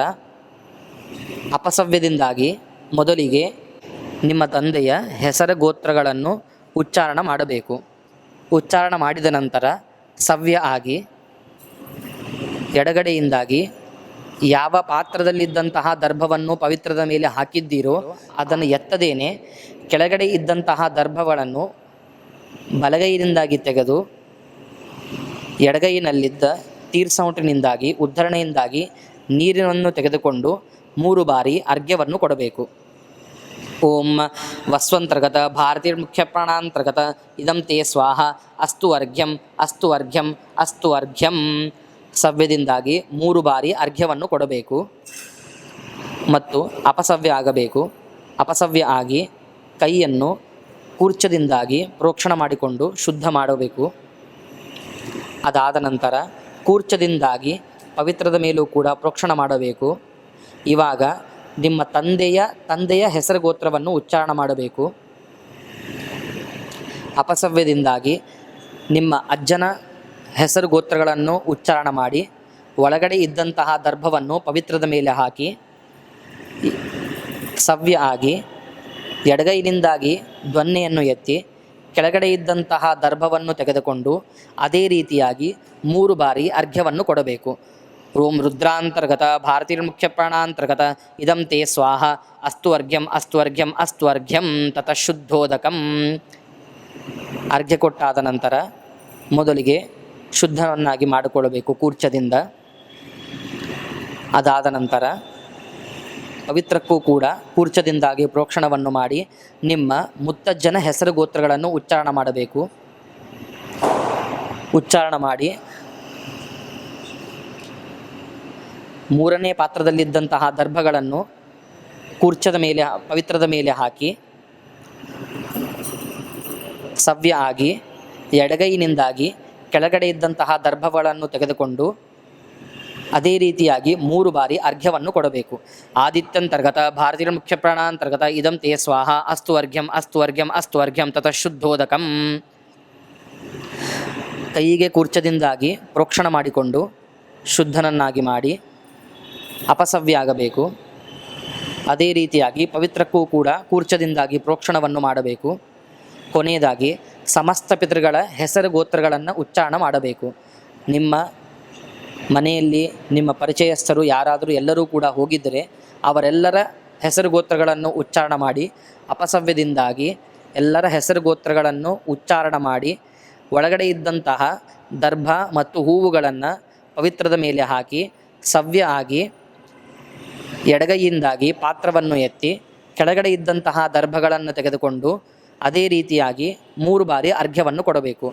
ಅಪಸವ್ಯದಿಂದಾಗಿ ಮೊದಲಿಗೆ ನಿಮ್ಮ ತಂದೆಯ ಹೆಸರ ಗೋತ್ರಗಳನ್ನು ಉಚ್ಚಾರಣ ಮಾಡಬೇಕು. ಉಚ್ಚಾರಣ ಮಾಡಿದ ನಂತರ ಸವ್ಯ ಆಗಿ ಎಡಗಡೆಯಿಂದಾಗಿ ಯಾವ ಪಾತ್ರದಲ್ಲಿದ್ದಂತಹ ದರ್ಭವನ್ನು ಪವಿತ್ರದ ಮೇಲೆ ಹಾಕಿದ್ದೀರೋ ಅದನ್ನು ಎತ್ತದೇನೆ ಕೆಳಗಡೆ ಇದ್ದಂತಹ ದರ್ಭಗಳನ್ನು ಬಲಗೈಯಿಂದಾಗಿ ತೆಗೆದು ಎಡಗೈನಲ್ಲಿದ್ದ ತೀರ್ಸೌಟಿನಿಂದಾಗಿ ಉದ್ಧರಣೆಯಿಂದಾಗಿ ನೀರನ್ನು ತೆಗೆದುಕೊಂಡು 3 ಬಾರಿ ಅರ್ಘ್ಯವನ್ನು ಕೊಡಬೇಕು. ಓಂ ವಸ್ವಂತರ್ಗತ ಭಾರತೀರ್ಮುಖ್ಯ ಪ್ರಾಣಾಂತರ್ಗತ ಇದಂ ತೇ ಸ್ವಾಹ ಅಸ್ತು ಅರ್ಘ್ಯಂ ಅಸ್ತು ಅರ್ಘ್ಯಂ ಅಸ್ತು ಅರ್ಘ್ಯಂ. ಸವ್ಯದಿಂದಾಗಿ 3 ಬಾರಿ ಅರ್ಘ್ಯವನ್ನು ಕೊಡಬೇಕು ಮತ್ತು ಅಪಸವ್ಯ ಆಗಬೇಕು. ಅಪಸವ್ಯ ಆಗಿ ಕೈಯನ್ನು ಕೂರ್ಚದಿಂದಾಗಿ ಪ್ರೋಕ್ಷಣ ಮಾಡಿಕೊಂಡು ಶುದ್ಧ ಮಾಡಬೇಕು. ಅದಾದ ನಂತರ ಕೂರ್ಚದಿಂದಾಗಿ ಪವಿತ್ರದ ಮೇಲೂ ಕೂಡ ಪ್ರೋಕ್ಷಣ ಮಾಡಬೇಕು. ಇವಾಗ ನಿಮ್ಮ ತಂದೆಯ ಹೆಸರು ಗೋತ್ರವನ್ನು ಉಚ್ಚಾರಣ ಮಾಡಬೇಕು. ಅಪಸವ್ಯದಿಂದಾಗಿ ನಿಮ್ಮ ಅಜ್ಜನ ಹೆಸರು ಗೋತ್ರಗಳನ್ನು ಉಚ್ಚಾರಣ ಮಾಡಿ ಒಳಗಡೆ ಇದ್ದಂತಹ ದರ್ಭವನ್ನು ಪವಿತ್ರದ ಮೇಲೆ ಹಾಕಿ ಸವ್ಯ ಆಗಿ ಎಡಗೈನಿಂದಾಗಿ ಧ್ವನ್ನೆಯನ್ನು ಎತ್ತಿ ಕೆಳಗಡೆ ಇದ್ದಂತಹ ದರ್ಭವನ್ನು ತೆಗೆದುಕೊಂಡು ಅದೇ ರೀತಿಯಾಗಿ 3 ಬಾರಿ ಅರ್ಘ್ಯವನ್ನು ಕೊಡಬೇಕು. ಓಂ ರುದ್ರಾಂತರ್ಗತ ಭಾರತೀರ್ಮುಖ್ಯ ಪ್ರಾಣಾಂತರ್ಗತ ಇದಂ ತೇ ಸ್ವಾಹ ಅಸ್ತು ಅರ್ಘ್ಯಂ ಅಸ್ತು ಅರ್ಘ್ಯಂ ಅಸ್ತು ಅರ್ಘ್ಯಂ ತತಃ ಶುದ್ಧೋದಕಂ. ಅರ್ಘ್ಯ ಕೊಟ್ಟಾದ ನಂತರ ಮೊದಲಿಗೆ ಶುದ್ಧವನ್ನಾಗಿ ಮಾಡಿಕೊಳ್ಳಬೇಕು ಕೂರ್ಚದಿಂದ. ಅದಾದ ನಂತರ ಪವಿತ್ರಕ್ಕೂ ಕೂಡ ಕೂರ್ಚದಿಂದಾಗಿ ಪ್ರೋಕ್ಷಣವನ್ನು ಮಾಡಿ ನಿಮ್ಮ ಮುತ್ತಜ್ಜನ ಹೆಸರು ಗೋತ್ರಗಳನ್ನು ಉಚ್ಚಾರಣ ಮಾಡಬೇಕು. ಉಚ್ಚಾರಣ ಮಾಡಿ 3ನೇ ಪಾತ್ರದಲ್ಲಿದ್ದಂತಹ ದರ್ಭಗಳನ್ನು ಕೂರ್ಚದ ಮೇಲೆ ಪವಿತ್ರದ ಮೇಲೆ ಹಾಕಿ ಸವ್ಯ ಆಗಿ ಎಡಗೈನಿಂದಾಗಿ ಕೆಳಗಡೆ ಇದ್ದಂತಹ ದರ್ಭಗಳನ್ನು ತೆಗೆದುಕೊಂಡು ಅದೇ ರೀತಿಯಾಗಿ 3 ಬಾರಿ ಅರ್ಘ್ಯವನ್ನು ಕೊಡಬೇಕು. ಆದಿತ್ಯಂತರ್ಗತ ಭಾರತೀರ್ಮುಖ್ಯ ಪ್ರಾಣಾಂತರ್ಗತ ಇದಂ ತೇ ಸ್ವಾಹ ಅಸ್ತು ಅರ್ಘ್ಯಂ ಅಸ್ತು ಅರ್ಘ್ಯಂ ಅಸ್ತು ಅರ್ಘ್ಯಂ ತತಃ ಶುದ್ಧೋದಕಂ. ಕೈಗೆ ಕೂರ್ಚದಿಂದಾಗಿ ಪ್ರೋಕ್ಷಣ ಮಾಡಿಕೊಂಡು ಶುದ್ಧನನ್ನಾಗಿ ಮಾಡಿ ಅಪಸವ್ಯ ಆಗಬೇಕು. ಅದೇ ರೀತಿಯಾಗಿ ಪವಿತ್ರಕ್ಕೂ ಕೂಡ ಕೂರ್ಚದಿಂದಾಗಿ ಪ್ರೋಕ್ಷಣವನ್ನು ಮಾಡಬೇಕು. ಕೊನೆಯದಾಗಿ ಸಮಸ್ತ ಪಿತೃಗಳ ಹೆಸರು ಗೋತ್ರಗಳನ್ನು ಉಚ್ಚಾರಣ ಮಾಡಬೇಕು. ನಿಮ್ಮ ಮನೆಯಲ್ಲಿ ನಿಮ್ಮ ಪರಿಚಯಸ್ಥರು ಯಾರಾದರೂ ಎಲ್ಲರೂ ಕೂಡ ಹೋಗಿದ್ದರೆ ಅವರೆಲ್ಲರ ಹೆಸರು ಗೋತ್ರಗಳನ್ನು ಉಚ್ಚಾರಣ ಮಾಡಿ ಅಪಸವ್ಯದಿಂದಾಗಿ ಎಲ್ಲರ ಹೆಸರು ಗೋತ್ರಗಳನ್ನು ಉಚ್ಚಾರಣ ಮಾಡಿ ಒಳಗಡೆ ಇದ್ದಂತಹ ದರ್ಭ ಮತ್ತು ಹೂವುಗಳನ್ನು ಪವಿತ್ರದ ಮೇಲೆ ಹಾಕಿ ಸವ್ಯ ಆಗಿ ಎಡಗೈಯಿಂದಾಗಿ ಪಾತ್ರವನ್ನು ಎತ್ತಿ ಕೆಳಗಡೆ ಇದ್ದಂತಹ ದರ್ಭಗಳನ್ನು ತೆಗೆದುಕೊಂಡು ಅದೇ ರೀತಿಯಾಗಿ 3 ಬಾರಿ ಅರ್ಘ್ಯವನ್ನು ಕೊಡಬೇಕು.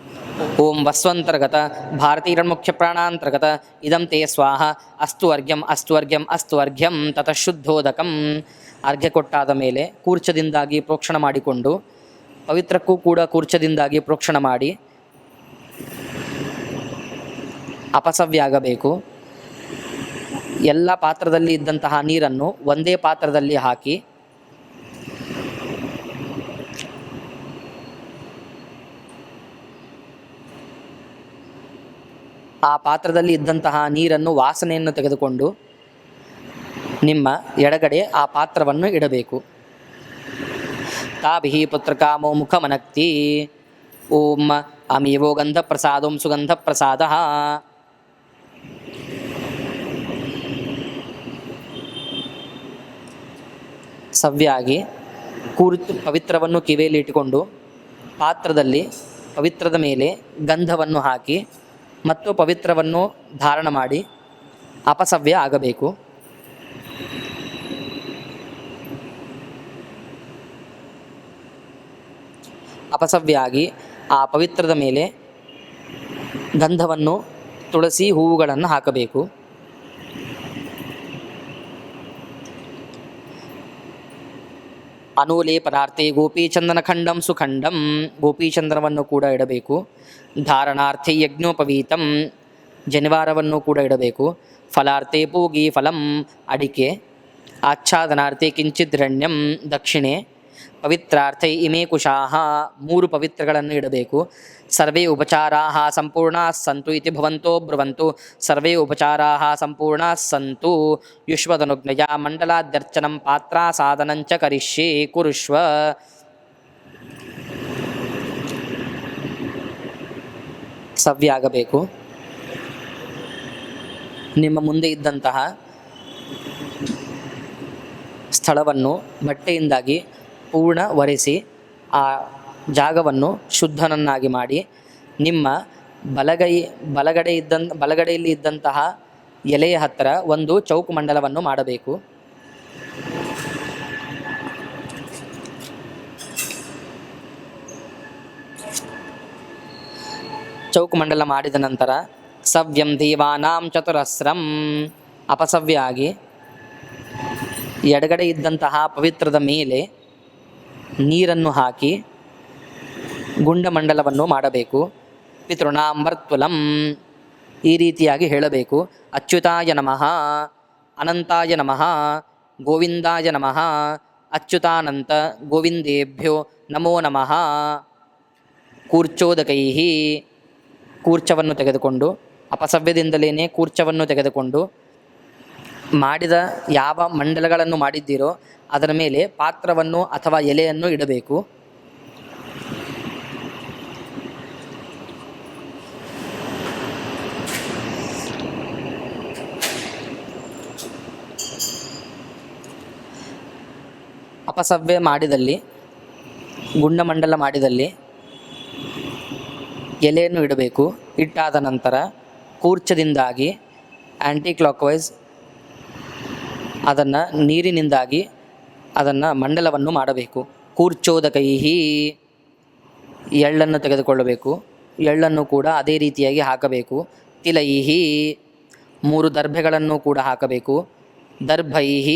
ಓಂ ವಸ್ವಂತರ್ಗತ ಭಾರತೀರ್ಮುಖ್ಯ ಪ್ರಾಣಾಂತರ್ಗತ ಇದಂ ತೇ ಸ್ವಾಹ ಅಸ್ತು ಅರ್ಘ್ಯಂ ಅಸ್ತು ಅರ್ಘ್ಯಂ ಅಸ್ತು ಅರ್ಘ್ಯಂ ತತಃ ಶುದ್ಧೋದಕಂ. ಅರ್ಘ್ಯ ಕೊಟ್ಟಾದ ಮೇಲೆ ಕೂರ್ಚದಿಂದಾಗಿ ಪ್ರೋಕ್ಷಣ ಮಾಡಿಕೊಂಡು ಪವಿತ್ರಕ್ಕೂ ಕೂಡ ಕೂರ್ಚದಿಂದಾಗಿ ಪ್ರೋಕ್ಷಣ ಮಾಡಿ ಅಪಸವ್ಯ ಆಗಬೇಕು. ಎಲ್ಲ ಪಾತ್ರದಲ್ಲಿ ಇದ್ದಂತಹ ನೀರನ್ನು ಒಂದೇ ಪಾತ್ರದಲ್ಲಿ ಹಾಕಿ ಆ ಪಾತ್ರದಲ್ಲಿ ಇದ್ದಂತಹ ನೀರನ್ನು ವಾಸನೆಯನ್ನು ತೆಗೆದುಕೊಂಡು ನಿಮ್ಮ ಎಡಗಡೆ ಆ ಪಾತ್ರವನ್ನು ಇಡಬೇಕು. ತಾಭಿಃ ಪುತ್ರಕಾಮೋ ಮುಖಮನಕ್ತಿ. ಓಂ ಅಮೀವೋ ಗಂಧ ಪ್ರಸಾದೋಂ ಸುಗಂಧ ಪ್ರಸಾದ. ಸವ್ಯಾಗಿ ಕೂರಿತು ಪವಿತ್ರವನ್ನು ಕಿವಿಯಲ್ಲಿ ಇಟ್ಟುಕೊಂಡು ಪಾತ್ರದಲ್ಲಿ ಪವಿತ್ರದ ಮೇಲೆ ಗಂಧವನ್ನು ಹಾಕಿ ಮತ್ತು ಪವಿತ್ರವನ್ನು ಧಾರಣ ಮಾಡಿ ಅಪಸವ್ಯ ಆಗಬೇಕು. ಅಪಸವ್ಯ ಆಗಿ ಆ ಪವಿತ್ರದ ಮೇಲೆ ಗಂಧವನ್ನು ತುಳಸಿ ಹೂವುಗಳನ್ನು ಹಾಕಬೇಕು. ಅನುಲೇಪನಾರ್ಥೆ ಗೋಪೀಚಂದನ ಖಂಡಂ ಸುಖಂಡಂ. ಗೋಪೀಚಂದನವನ್ನು ಕೂಡ ಇಡಬೇಕು. ಧಾರಣಾರ್ಥೆ ಯಜ್ಞೋಪವೀತಂ. ಜನಿವಾರವನ್ನು ಕೂಡ ಇಡಬೇಕು. ಫಲಾರ್ಥೆ ಪೂಗಿ ಫಲಂ ಅಡಿಕೆ. ಆಚ್ಛಾದನಾರ್ಥೆ ಕಿಂಚಿದ್ರಣ್ಯಂ ದಕ್ಷಿಣೆ. ಪವಿತ್ರಾರ್ಥೈ ಇಮೇ ಕುಶಾಹ. 3 ಪವಿತ್ರಗಳನ್ನು ಇಡಬೇಕು. ಸರ್ವೇ ಉಪಚಾರಾಃ ಸಂಪೂರ್ಣಾಃ ಸಂತು ಇತಿ ಭವಂತೋ ಬ್ರುವಂತು. ಸರ್ವೇ ಉಪಚಾರಾಃ ಸಂಪೂರ್ಣಾಃ ಸಂತು. ಯುಷ್ಮದನುಜ್ಞಯಾ ಮಂಡಲಾದ್ಯರ್ಚನಂ ಪಾತ್ರಾಸಾದನಂಚ ಕರಿಷ್ಯೆ ಕುರುಷ್ವ. ಸವ್ಯ ಆಗಬೇಕು. ನಿಮ್ಮ ಮುಂದೆ ಇದ್ದಂತಹ ಸ್ಥಳವನ್ನು ಬಟ್ಟೆಯಿಂದಾಗಿ ಪೂರ್ಣ ಒರೆಸಿ ಆ ಜಾಗವನ್ನು ಶುದ್ಧನನ್ನಾಗಿ ಮಾಡಿ ನಿಮ್ಮ ಬಲಗಡೆಯಲ್ಲಿ ಇದ್ದಂತಹ ಎಲೆಯ ಹತ್ತಿರ ಒಂದು ಚೌಕು ಮಂಡಲವನ್ನು ಮಾಡಬೇಕು. ಚೌಕು ಮಂಡಲ ಮಾಡಿದ ನಂತರ ಸವ್ಯಂ ದೇವಾನಾಂ ಚತುರಸ್ರಂ. ಅಪಸವ್ಯ ಆಗಿ ಎಡಗಡೆ ಇದ್ದಂತಹ ಪವಿತ್ರದ ಮೇಲೆ ನೀರನ್ನು ಹಾಕಿ ಗುಂಡಮಂಡಲವನ್ನು ಮಾಡಬೇಕು. ಪಿತೃಣಾಂ ವರ್ತುಲಂ. ಈ ರೀತಿಯಾಗಿ ಹೇಳಬೇಕು. ಅಚ್ಯುತಾಯ ನಮಃ, ಅನಂತಾಯ ನಮಃ, ಗೋವಿಂದಾಯ ನಮಃ, ಅಚ್ಯುತಾನಂತ ಗೋವಿಂದೇಭ್ಯೋ ನಮೋ ನಮಃ. ಕೂರ್ಚೋದಕೈಃ. ಕೂರ್ಚವನ್ನು ತೆಗೆದುಕೊಂಡು ಅಪಸವ್ಯದಿಂದಲೇ ಕೂರ್ಚವನ್ನು ತೆಗೆದುಕೊಂಡು ಮಾಡಿದ ಯಾವ ಮಂಡಲಗಳನ್ನು ಮಾಡಿದ್ದೀರೋ ಅದರ ಮೇಲೆ ಪಾತ್ರವನ್ನು ಅಥವಾ ಎಲೆಯನ್ನು ಇಡಬೇಕು. ಅಪಸವ್ಯ ಮಾಡಿದಲ್ಲಿ ಗುಂಡಮಂಡಲ ಮಾಡಿದಲ್ಲಿ ಎಲೆಯನ್ನು ಇಡಬೇಕು. ಇಟ್ಟಾದ ನಂತರ ಕೂರ್ಚದಿಂದಾಗಿ ಆ್ಯಂಟಿ ಕ್ಲಾಕ್ವೈಸ್ ಅದನ್ನು ನೀರಿನಿಂದಾಗಿ ಅದನ್ನು ಮಂಡಲವನ್ನು ಮಾಡಬೇಕು. ಕೂರ್ಚೋದಕೈಃ. ಎಳ್ಳನ್ನು ತೆಗೆದುಕೊಳ್ಳಬೇಕು. ಎಳ್ಳನ್ನು ಕೂಡ ಅದೇ ರೀತಿಯಾಗಿ ಹಾಕಬೇಕು. ತಿಲೈಃ. 3 ದರ್ಭೆಗಳನ್ನು ಕೂಡ ಹಾಕಬೇಕು. ದರ್ಭೈಃ.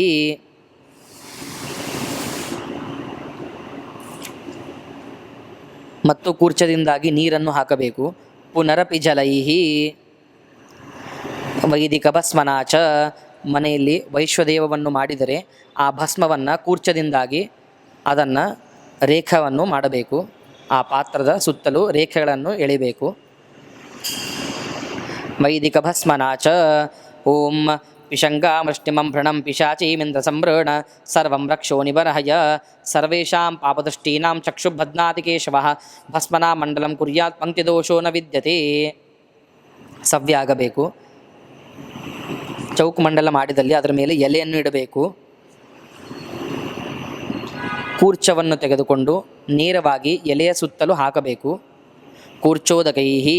ಮತ್ತು ಕೂರ್ಚದಿಂದಾಗಿ ನೀರನ್ನು ಹಾಕಬೇಕು. ಪುನರಪಿ ಜಲೈಃ. ವೈದಿಕ ಭಸ್ಮನಾಚ. ಮನೆಯಲ್ಲಿ ವೈಶ್ವದೇವವನ್ನು ಮಾಡಿದರೆ ಆ ಭಸ್ಮವನ್ನು ಕೂರ್ಚದಿಂದಾಗಿ ಅದನ್ನು ರೇಖವನ್ನು ಮಾಡಬೇಕು. ಆ ಪಾತ್ರದ ಸುತ್ತಲೂ ರೇಖೆಗಳನ್ನು ಎಳಿಬೇಕು. ವೈದಿಕ ಭಸ್ಮನಾಚ. ಓಂ ಪಿಶಂಗಾಮೃಷ್ಟಿಮಂ ಭೃಣಂ ಪಿಶಾಚೀಮಿಂದ್ರ ಸಂಭೃಣ ಸರ್ವಂ ರಕ್ಷೋ ನಿಬರ್ಹಯ ಸರ್ವೇಷಾಂ ಪಾಪದೃಷ್ಟೀನಾಂ ಚಕ್ಷುಭದ್ನಾತಿ ಕೇಶವಃ ಭಸ್ಮನಾ ಮಂಡಲಂ ಕುರ್ಯಾತ್ ಪಂಕ್ತಿದೋಷೋ ನ ವಿದ್ಯತೆ. ಸವ್ಯ ಆಗಬೇಕು. ಚೌಕು ಮಂಡಲ ಮಾಡಿದಲ್ಲಿ ಅದರ ಮೇಲೆ ಎಲೆಯನ್ನು ಇಡಬೇಕು. ಕೂರ್ಚವನ್ನು ತೆಗೆದುಕೊಂಡು ನೇರವಾಗಿ ಎಲೆಯ ಸುತ್ತಲೂ ಹಾಕಬೇಕು. ಕೂರ್ಚೋದಕೈಃ.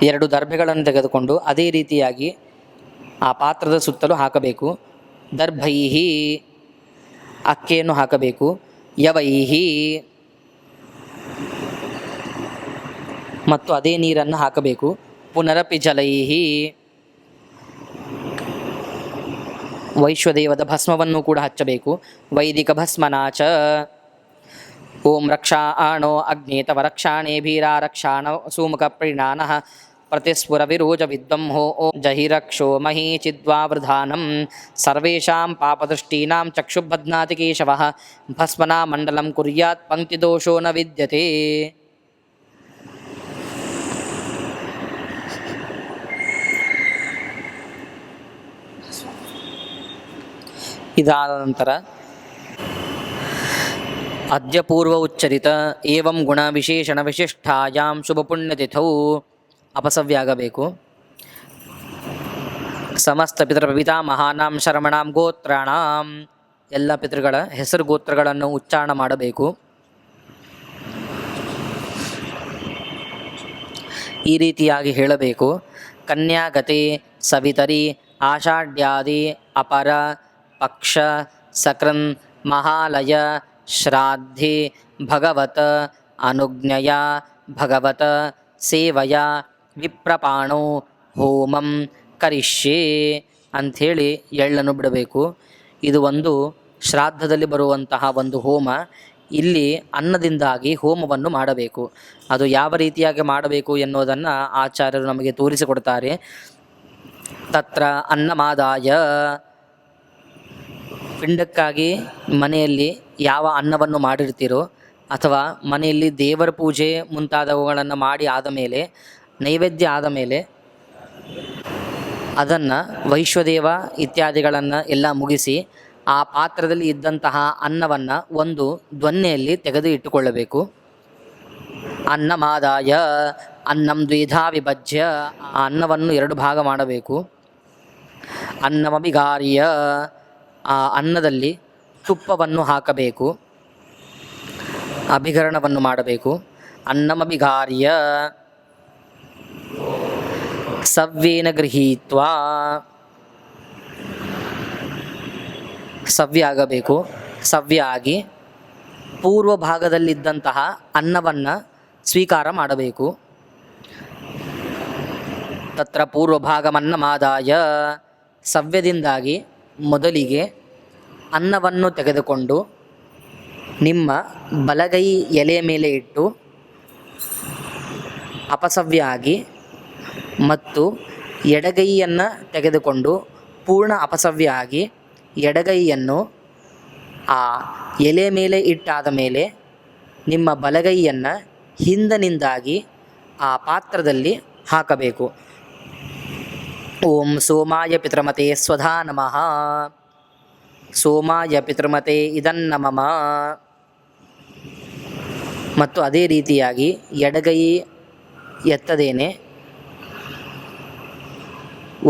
2 ದರ್ಭೆಗಳನ್ನು ತೆಗೆದುಕೊಂಡು ಅದೇ ರೀತಿಯಾಗಿ ಆ ಪಾತ್ರದ ಸುತ್ತಲೂ ಹಾಕಬೇಕು. ದರ್ಭೈಃ. ಅಕ್ಕೆಯನ್ನು ಹಾಕಬೇಕು. ಯವೈಃ. ಮತ್ತು ಅದೇ ನೀರನ್ನು ಹಾಕಬೇಕು. ಪುನರಪಿ ಜಲೈಃ. ವೈಶ್ವದೇವದ ಭಸ್ಮವನ್ನು ಕೂಡ ಹಚ್ಚಬೇಕು. ವೈದಿಕ ಭಸ್ಮನಾಚ. ಓಂ ರಕ್ಷಾ ಆಣೋ ಅಗ್ನಿ ತವ ರಕ್ಷಾಣೇ ಭೀರಾ ರಕ್ಷಾಣ ಸೂಮುಖ ಪ್ರೀಣಾನಃ ಪ್ರತಿಸ್ಫುರ ವಿರೋಜ ವಿದ್ವಂಹೋ ಓಂ ಜಹಿರಕ್ಷೋ ಮಹೀ ಚಿದ್ವಾವೃಧಾನಂ ಸರ್ವೇಷಾಂ ಪಾಪದೃಷ್ಟೀನಾಂ ಚಕ್ಷುಭದ್ನಾತಿ ಕೇಶವಃ ಭಸ್ಮನಾ ಮಂಡಲಂ ಕುರ್ಯಾತ್ ಪಂಕ್ತಿದೋಷೋ ನ ವಿದ್ಯತೆ. ಇದಾದ ನಂತರ ಅದ್ಯ ಪೂರ್ವ ಉಚ್ಚರಿತ ಏವಂ ಗುಣ ವಿಶೇಷಣ ವಿಶಿಷ್ಟಾಯಾಂ ಶುಭ ಪುಣ್ಯತಿಥೌ ಅಪಸವ್ಯ ಆಗಬೇಕು. ಸಮಸ್ತ ಪಿತೃಪಿತಾಮಹಾನಾಂ ಶರಮಣಾಂ ಗೋತ್ರಾಣಾಂ ಎಲ್ಲ ಪಿತೃಗಳ ಹೆಸರು ಗೋತ್ರಗಳನ್ನು ಉಚ್ಚಾರಣ ಮಾಡಬೇಕು. ಈ ರೀತಿಯಾಗಿ ಹೇಳಬೇಕು. ಕನ್ಯಾಗತೆ ಸವಿತರಿ ಆಷಾಢ್ಯಾದಿ ಅಪರ ಪಕ್ಷ ಸಕೃನ್ ಮಹಾಲಯ ಶ್ರಾದ್ಧೆ ಭಗವತ ಅನುಜ್ಞಯ ಭಗವತ ಸೇವಯ ವಿಪ್ರಪಾಣೋ ಹೋಮಂ ಕರಿಷ್ಯೆ ಅಂಥೇಳಿ ಎಳ್ಳನ್ನು ಬಿಡಬೇಕು. ಇದು ಒಂದು ಶ್ರಾದ್ದದಲ್ಲಿ ಬರುವಂತಹ ಒಂದು ಹೋಮ. ಇಲ್ಲಿ ಅನ್ನದಿಂದಾಗಿ ಹೋಮವನ್ನು ಮಾಡಬೇಕು. ಅದು ಯಾವ ರೀತಿಯಾಗಿ ಮಾಡಬೇಕು ಎನ್ನುವುದನ್ನು ಆಚಾರ್ಯರು ನಮಗೆ ತೋರಿಸಿಕೊಡ್ತಾರೆ. ತತ್ರ ಅನ್ನಮಾದಾಯ, ಪಿಂಡಕ್ಕಾಗಿ ಮನೆಯಲ್ಲಿ ಯಾವ ಅನ್ನವನ್ನು ಮಾಡಿರ್ತೀರೋ ಅಥವಾ ಮನೆಯಲ್ಲಿ ದೇವರ ಪೂಜೆ ಮುಂತಾದವುಗಳನ್ನು ಮಾಡಿ ಆದ ಮೇಲೆ, ನೈವೇದ್ಯ ಆದ ಮೇಲೆ ಅದನ್ನು ವೈಶ್ವದೇವ ಇತ್ಯಾದಿಗಳನ್ನು ಎಲ್ಲ ಮುಗಿಸಿ ಆ ಪಾತ್ರದಲ್ಲಿ ಇದ್ದಂತಹ ಅನ್ನವನ್ನು ಒಂದು ದೊನ್ನೆಯಲ್ಲಿ ತೆಗೆದು ಇಟ್ಟುಕೊಳ್ಳಬೇಕು. ಅನ್ನಮಾದಾಯ ಅನ್ನಂ ದ್ವಿಧಾ ವಿಭಜ್ಯ, ಆ ಅನ್ನವನ್ನು 2 ಭಾಗ ಮಾಡಬೇಕು. ಅನ್ನಮಭಿಗಾರ್ಯ, ಆ ಅನ್ನದಲ್ಲಿ ತುಪ್ಪವನ್ನು ಹಾಕಬೇಕು, ಅಭಿಗರಣವನ್ನು ಮಾಡಬೇಕು. ಅನ್ನಮಭಿಗಾರ್ಯ ಸವ್ಯೇನ ಗೃಹೀತ್ವಾ, ಸವ್ಯ ಆಗಬೇಕು. ಸವ್ಯ ಆಗಿ ಪೂರ್ವ ಭಾಗದಲ್ಲಿದ್ದಂತಹ ಅನ್ನವನ್ನು ಸ್ವೀಕಾರ ಮಾಡಬೇಕು. ತತ್ರ ಪೂರ್ವಭಾಗಮನ್ನಮಾದಾಯ, ಸವ್ಯದಿಂದಾಗಿ ಮೊದಲಿಗೆ ಅನ್ನವನ್ನು ತೆಗೆದುಕೊಂಡು ನಿಮ್ಮ ಬಲಗೈ ಎಲೆಯ ಮೇಲೆ ಇಟ್ಟು ಅಪಸವ್ಯ ಆಗಿ, ಮತ್ತು ಎಡಗೈಯನ್ನು ತೆಗೆದುಕೊಂಡು ಪೂರ್ಣ ಅಪಸವ್ಯ ಆಗಿ ಎಡಗೈಯನ್ನು ಆ ಎಲೆ ಮೇಲೆ ಇಟ್ಟಾದ ಮೇಲೆ ನಿಮ್ಮ ಬಲಗೈಯನ್ನು ಹಿಂದಿನಿಂದಾಗಿ ಆ ಪಾತ್ರದಲ್ಲಿ ಹಾಕಬೇಕು. ಓಂ ಸೋಮಾಯ ಪಿತೃಮತೆ ಸ್ವಧಾ ನಮಃ, ಸೋಮಾಯ ಪಿತೃಮತೆ ಇದನ್ನಮಮ. ಮತ್ತು ಅದೇ ರೀತಿಯಾಗಿ ಎಡಗೈ ಎತ್ತದೇನೆ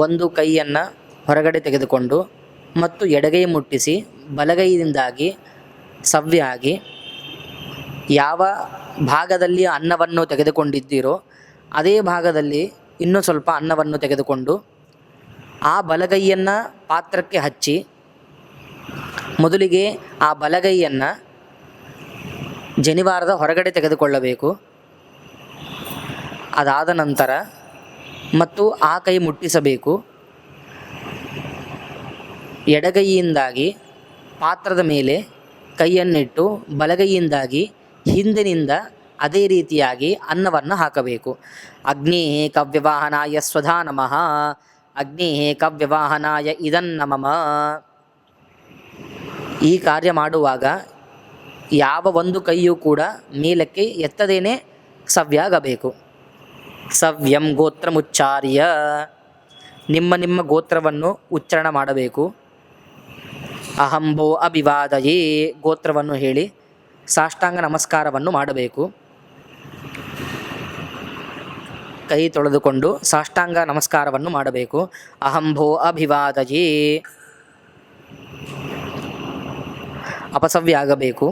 ಒಂದು ಕೈಯನ್ನು ಹೊರಗಡೆ ತೆಗೆದುಕೊಂಡು ಮತ್ತು ಎಡಗೈ ಮುಟ್ಟಿಸಿ ಬಲಗೈಯಿಂದಾಗಿ ಸವ್ಯ ಆಗಿ ಯಾವ ಭಾಗದಲ್ಲಿ ಅನ್ನವನ್ನು ತೆಗೆದುಕೊಂಡಿದ್ದೀರೋ ಅದೇ ಭಾಗದಲ್ಲಿ ಇನ್ನೂ ಸ್ವಲ್ಪ ಅನ್ನವನ್ನು ತೆಗೆದುಕೊಂಡು ಆ ಬಲಗೈಯನ್ನು ಪಾತ್ರಕ್ಕೆ ಹಚ್ಚಿ, ಮೊದಲಿಗೆ ಆ ಬಲಗೈಯನ್ನು ಜನಿವಾರದ ಹೊರಗಡೆ ತೆಗೆದುಕೊಳ್ಳಬೇಕು. ಅದಾದ ನಂತರ ಮತ್ತು ಆ ಕೈ ಮುಟ್ಟಿಸಬೇಕು. ಎಡಗೈಯಿಂದಾಗಿ ಪಾತ್ರದ ಮೇಲೆ ಕೈಯನ್ನಿಟ್ಟು ಬಲಗೈಯಿಂದಾಗಿ ಹಿಂದಿನಿಂದ ಅದೇ ರೀತಿಯಾಗಿ ಅನ್ನವನ್ನು ಹಾಕಬೇಕು. ಅಗ್ನೇ ಕವ್ಯವಾಹನಾಯ ಸ್ವಧಾ ನಮಃ, ಅಗ್ನೇ ಕವ್ಯವಾಹನಾಯ ಇದನ್ನಮಮ. ಈ ಕಾರ್ಯ ಮಾಡುವಾಗ ಯಾವ ಒಂದು ಕೈಯೂ ಕೂಡ ಮೇಲಕ್ಕೆ ಎತ್ತದೇನೆ ಸವ್ಯ ಆಗಬೇಕು. ಸವ್ಯಂ ಗೋತ್ರಮುಚ್ಚಾರ್ಯ, ನಿಮ್ಮ ನಿಮ್ಮ ಗೋತ್ರವನ್ನು ಉಚ್ಚಾರಣ ಮಾಡಬೇಕು. ಅಹಂಭೋ ಅಭಿವಾದಯೇ, ಗೋತ್ರವನ್ನು ಹೇಳಿ ಸಾಷ್ಟಾಂಗ ನಮಸ್ಕಾರವನ್ನು ಮಾಡಬೇಕು. ಕೈ ತೊಳೆದುಕೊಂಡು ಸಾಷ್ಟಾಂಗ ನಮಸ್ಕಾರವನ್ನು ಮಾಡಬೇಕು. ಅಹಂಭೋ ಅಭಿವಾದಯೇ, ಅಪಸವ್ಯ ಆಗಬೇಕು.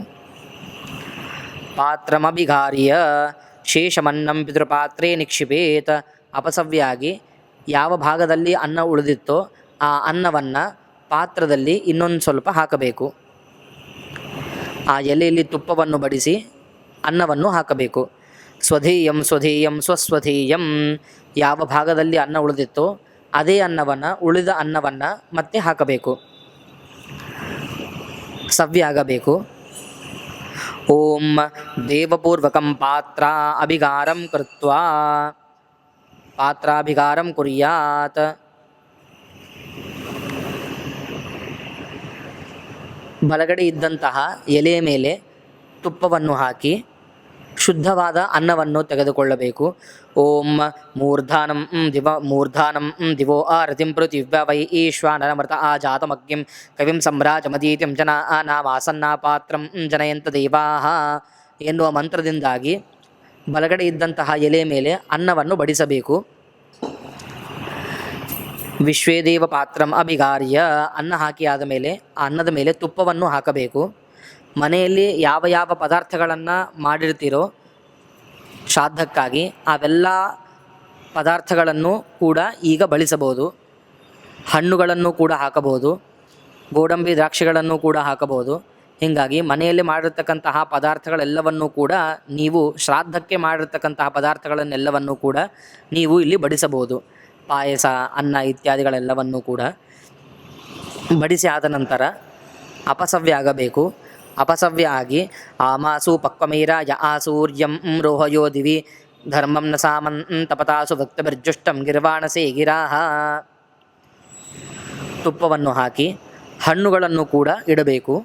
ಪಾತ್ರಮಭಿಗಾರ್ಯ ಶೇಷಮನ್ನಂ ಪಿತೃಪಾತ್ರೇ ನಿಕ್ಷಿಪೇತ್, ಅಪಸವ್ಯ ಆಗಿ ಯಾವ ಭಾಗದಲ್ಲಿ ಅನ್ನ ಉಳಿದಿತ್ತೋ ಆ ಅನ್ನವನ್ನು ಪಾತ್ರದಲ್ಲಿ ಇನ್ನೊಂದು ಸ್ವಲ್ಪ ಹಾಕಬೇಕು. ಆ ಎಲೆಯಲ್ಲಿ ತುಪ್ಪವನ್ನು ಬಡಿಸಿ ಅನ್ನವನ್ನು ಹಾಕಬೇಕು. ಸ್ವಧೇಯಂ ಸ್ವಧೇಯಂ ಸ್ವಸ್ವಧೇಯಂ, ಯಾವ ಭಾಗದಲ್ಲಿ ಅನ್ನ ಉಳಿದಿತ್ತೋ ಅದೇ ಅನ್ನವನ್ನು, ಉಳಿದ ಅನ್ನವನ್ನು ಮತ್ತೆ ಹಾಕಬೇಕು. ಸವ್ಯ ಆಗಬೇಕು. ಓಂ ದೇವಪೂರ್ವಕಂ ಪಾತ್ರ ಅಭಿಗಾರಂ ಕೃತ್ವಾ, ಪಾತ್ರಾಭಿಗಾರಂ ಕುರ್ಯಾತ್. ಬಲಗಡೆ ಇದ್ದಂತಹ ಎಲೆಯ ಮೇಲೆ ತುಪ್ಪವನ್ನು ಹಾಕಿ ಶುದ್ಧವಾದ ಅನ್ನವನ್ನು ತೆಗೆದುಕೊಳ್ಳಬೇಕು. ಓಂ ಮೂರ್ಧಾನಂ ದಿವೋ ಆರತಿಂ ಪೃಥಿವ್ಯ ವೈ ಈಶ್ವಾನರಮೃತ ಆಜಾತಮಗ್ನಿಂ ಕವಿಂ ಸಮ್ರಾಜಮದೀತಿಂ ಜನಾನಾಮಾಸನ್ನ ಪಾತ್ರಂ ಜನಯಂತ ದೇವಾಃ ಎನ್ನುವ ಮಂತ್ರದಿಂದಾಗಿ ಬಲಗಡೆ ಇದ್ದಂತಹ ಎಲೆ ಮೇಲೆ ಅನ್ನವನ್ನು ಬಡಿಸಬೇಕು. ವಿಶ್ವೇದೇವ ಪಾತ್ರಂ ಅಭಿಗಾರ್ಯ ಅನ್ನ ಹಾಕಿ ಆದ ಮೇಲೆ ಆ ಅನ್ನದ ಮೇಲೆ ತುಪ್ಪವನ್ನು ಹಾಕಬೇಕು. ಮನೆಯಲ್ಲಿ ಯಾವ ಯಾವ ಪದಾರ್ಥಗಳನ್ನು ಮಾಡಿರ್ತೀರೋ ಶ್ರಾದ್ದಕ್ಕಾಗಿ ಅವೆಲ್ಲ ಪದಾರ್ಥಗಳನ್ನು ಕೂಡ ಈಗ ಬಳಸಬಹುದು. ಹಣ್ಣುಗಳನ್ನು ಕೂಡ ಹಾಕಬಹುದು, ಗೋಡಂಬಿ ದ್ರಾಕ್ಷಿಗಳನ್ನು ಕೂಡ ಹಾಕಬಹುದು. ಹೀಗಾಗಿ ಮನೆಯಲ್ಲಿ ಮಾಡಿರ್ತಕ್ಕಂತಹ ಪದಾರ್ಥಗಳೆಲ್ಲವನ್ನೂ ಕೂಡ ನೀವು ಶ್ರಾದ್ದಕ್ಕೆ ಮಾಡಿರ್ತಕ್ಕಂತಹ ಪದಾರ್ಥಗಳನ್ನೆಲ್ಲವನ್ನೂ ಕೂಡ ನೀವು ಇಲ್ಲಿ ಬಡಿಸಬಹುದು. ಪಾಯಸ, ಅನ್ನ ಇತ್ಯಾದಿಗಳೆಲ್ಲವನ್ನೂ ಕೂಡ ಬಡಿಸಿ ಆದ ನಂತರ ಅಪಸವ್ಯ ಆಗಬೇಕು. ಅಪಸವ್ಯ ಆಗಿ ಆಮಾಸು ಪಕ್ವಮೇರ ಯ ಆಸೂರ್ಯಂ ರೋಹಯೋ ದಿವಿ ಧರ್ಮಂ ನ ಸಾಮನ್ ತಪತಾಸು ಭಕ್ತಭಿರ್ಜುಷ್ಟಂ ಗಿರ್ವಾಣಸೆ ಗಿರಾಹ. ತುಪ್ಪವನ್ನು ಹಾಕಿ ಹಣ್ಣುಗಳನ್ನು ಕೂಡ ಇಡಬೇಕು.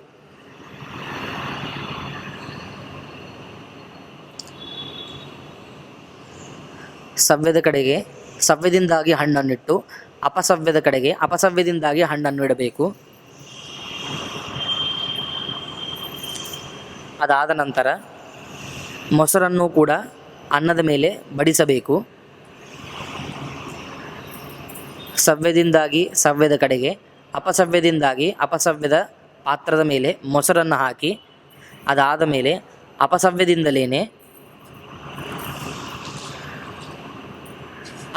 ಸವ್ಯದ ಕಡೆಗೆ ಸವ್ಯದಿಂದಾಗಿ ಹಣ್ಣನ್ನಿಟ್ಟು ಅಪಸವ್ಯದ ಕಡೆಗೆ ಅಪಸವ್ಯದಿಂದಾಗಿ ಹಣ್ಣನ್ನು ಇಡಬೇಕು. ಅದಾದ ನಂತರ ಮೊಸರನ್ನು ಕೂಡ ಅನ್ನದ ಮೇಲೆ ಬಡಿಸಬೇಕು. ಸವ್ಯದಿಂದಾಗಿ ಸವ್ಯದ ಕಡೆಗೆ, ಅಪಸವ್ಯದಿಂದಾಗಿ ಅಪಸವ್ಯದ ಪಾತ್ರದ ಮೇಲೆ ಮೊಸರನ್ನು ಹಾಕಿ ಅದಾದ ಮೇಲೆ ಅಪಸವ್ಯದಿಂದಲೇ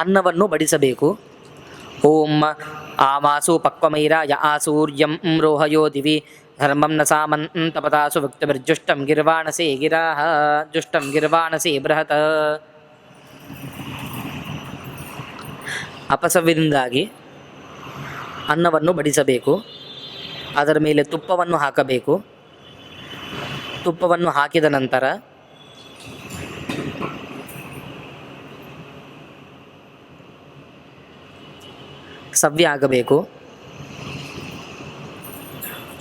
ಅನ್ನವನ್ನು ಬಡಿಸಬೇಕು. ಓಂ ಆಮಾಸು ಪಕ್ವಮೈರ ಯ ಆಸೂರ್ಯಂ ರೋಹಯೋ ದಿವಿ ಧರ್ಮಂ ನ ಸಾಮನ್ ತಪತಾಸು ಭಕ್ತಭಿರ್ಜುಷ್ಟಂ ಗಿರ್ವಾಣಸೆ ಗಿರಾಹ ಜುಷ್ಟಂ ಗಿರ್ವಾಣಸೆ ಬೃಹತ್. ಅಪಸವ್ಯದಿಂದಾಗಿ ಅನ್ನವನ್ನು ಬಡಿಸಬೇಕು. ಅದರ ಮೇಲೆ ತುಪ್ಪವನ್ನು ಹಾಕಬೇಕು. ತುಪ್ಪವನ್ನು ಹಾಕಿದ ನಂತರ ಸವ್ಯ ಆಗಬೇಕು.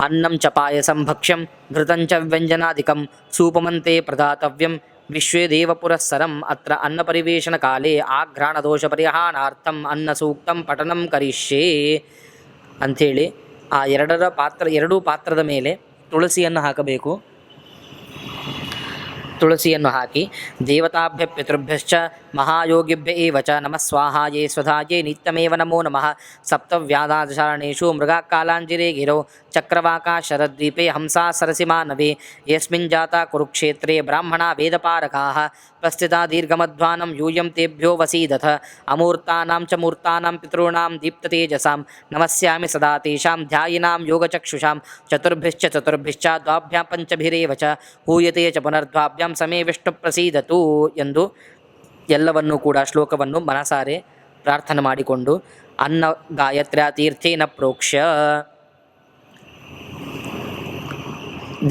ಅನ್ನಂ ಚ ಪಾಯಸಂ ಭಕ್ಷ್ಯಂ ಘೃತಂಚ ವ್ಯಂಜನಾದಿಕಂ ಸೂಪಮಂತೆ ಪ್ರದಾತವ್ಯಂ ವಿಶ್ವೇ ದೇವ ಪುರಸ್ಸರಂ ಅತ್ರ ಅನ್ನಪರಿವೇಶನ ಕಾಲೇ ಆಘ್ರಾಣದೋಷ ಪರಿಹಾರಾರ್ಥಂ ಅನ್ನ ಸೂಕ್ತಂ ಪಠನಂ ಕರಿಷ್ಯೇ ಅಂಥೇಳಿ ಆ ಎರಡೂ ಪಾತ್ರದ ಮೇಲೆ ತುಳಸಿಯನ್ನು ಹಾಕಬೇಕು. ತುಳಸಿಯನ್ನು ಹಾಕಿ ದೇವತಾಭ್ಯ ಪಿತೃಭ್ಯಶ್ಚ ಮಹಾಯೋಗಿಭ್ಯ ಏವ ಚ ನಮಃ ಸ್ವಾಹಾಯೇ ಸ್ವಧಾಯೇ ನಿತ್ಯಮೇವ ನಮೋ ನಮಃ. ಸಪ್ತವ್ಯಾಧಾಚಾರಣೇಷು ಮೃಗಾಕಾಲಾಂಜಿರೇ ಗಿರೌ ಚಕ್ರವಾಕ ಶರದ್ವೀಪೆ ಹಂಸಾ ಸರಸಿ ಮಾನವೇ ಯಸ್ಮಿನ್ ಜಾತ ಕುರುಕ್ಷೇತ್ರೇ ಬ್ರಾಹ್ಮಣಾ ವೇದಪಾರಕಾಃ ಪ್ರಸ್ಥಿತಾ ದೀರ್ಘಮಧ್ವಾನಂ ಯೂಯಂ ತೇಭ್ಯೋ ವಸೀದಥ ಅಮೂರ್ತಾನಾಂ ಚ ಮೂರ್ತಾನಾಂ ಪಿತॄಣಾಂ ದೀಪ್ತತೇಜಸಾಂ ನಮಸ್ಯಾಮಿ ಸದಾ ತೇಷಾಂ ಧ್ಯಾಯಿನಾಂ ಯೋಗಚಕ್ಷುಷಾಂ ಚತುರ್ಭಿಶ್ಚ ದ್ವಾಭ್ಯಾಂ ಪಂಚಭಿರೇವ ಚ ಹೂಯತೆ ಚ ಪುನರ್ದ್ವಾಭ್ಯಾಂ ಸಮೇ ವಿಷ್ಣು ಪ್ರಸೀದತು ಎಂದು ಎಲ್ಲವನ್ನೂ ಕೂಡ ಶ್ಲೋಕವನ್ನು ಮನಸಾರೆ ಪ್ರಾರ್ಥನೆ ಮಾಡಿಕೊಂಡು ಅನ್ನ ಗಾಯತ್ರ್ಯ ತೀರ್ಥೇನ ಪ್ರೋಕ್ಷ್ಯ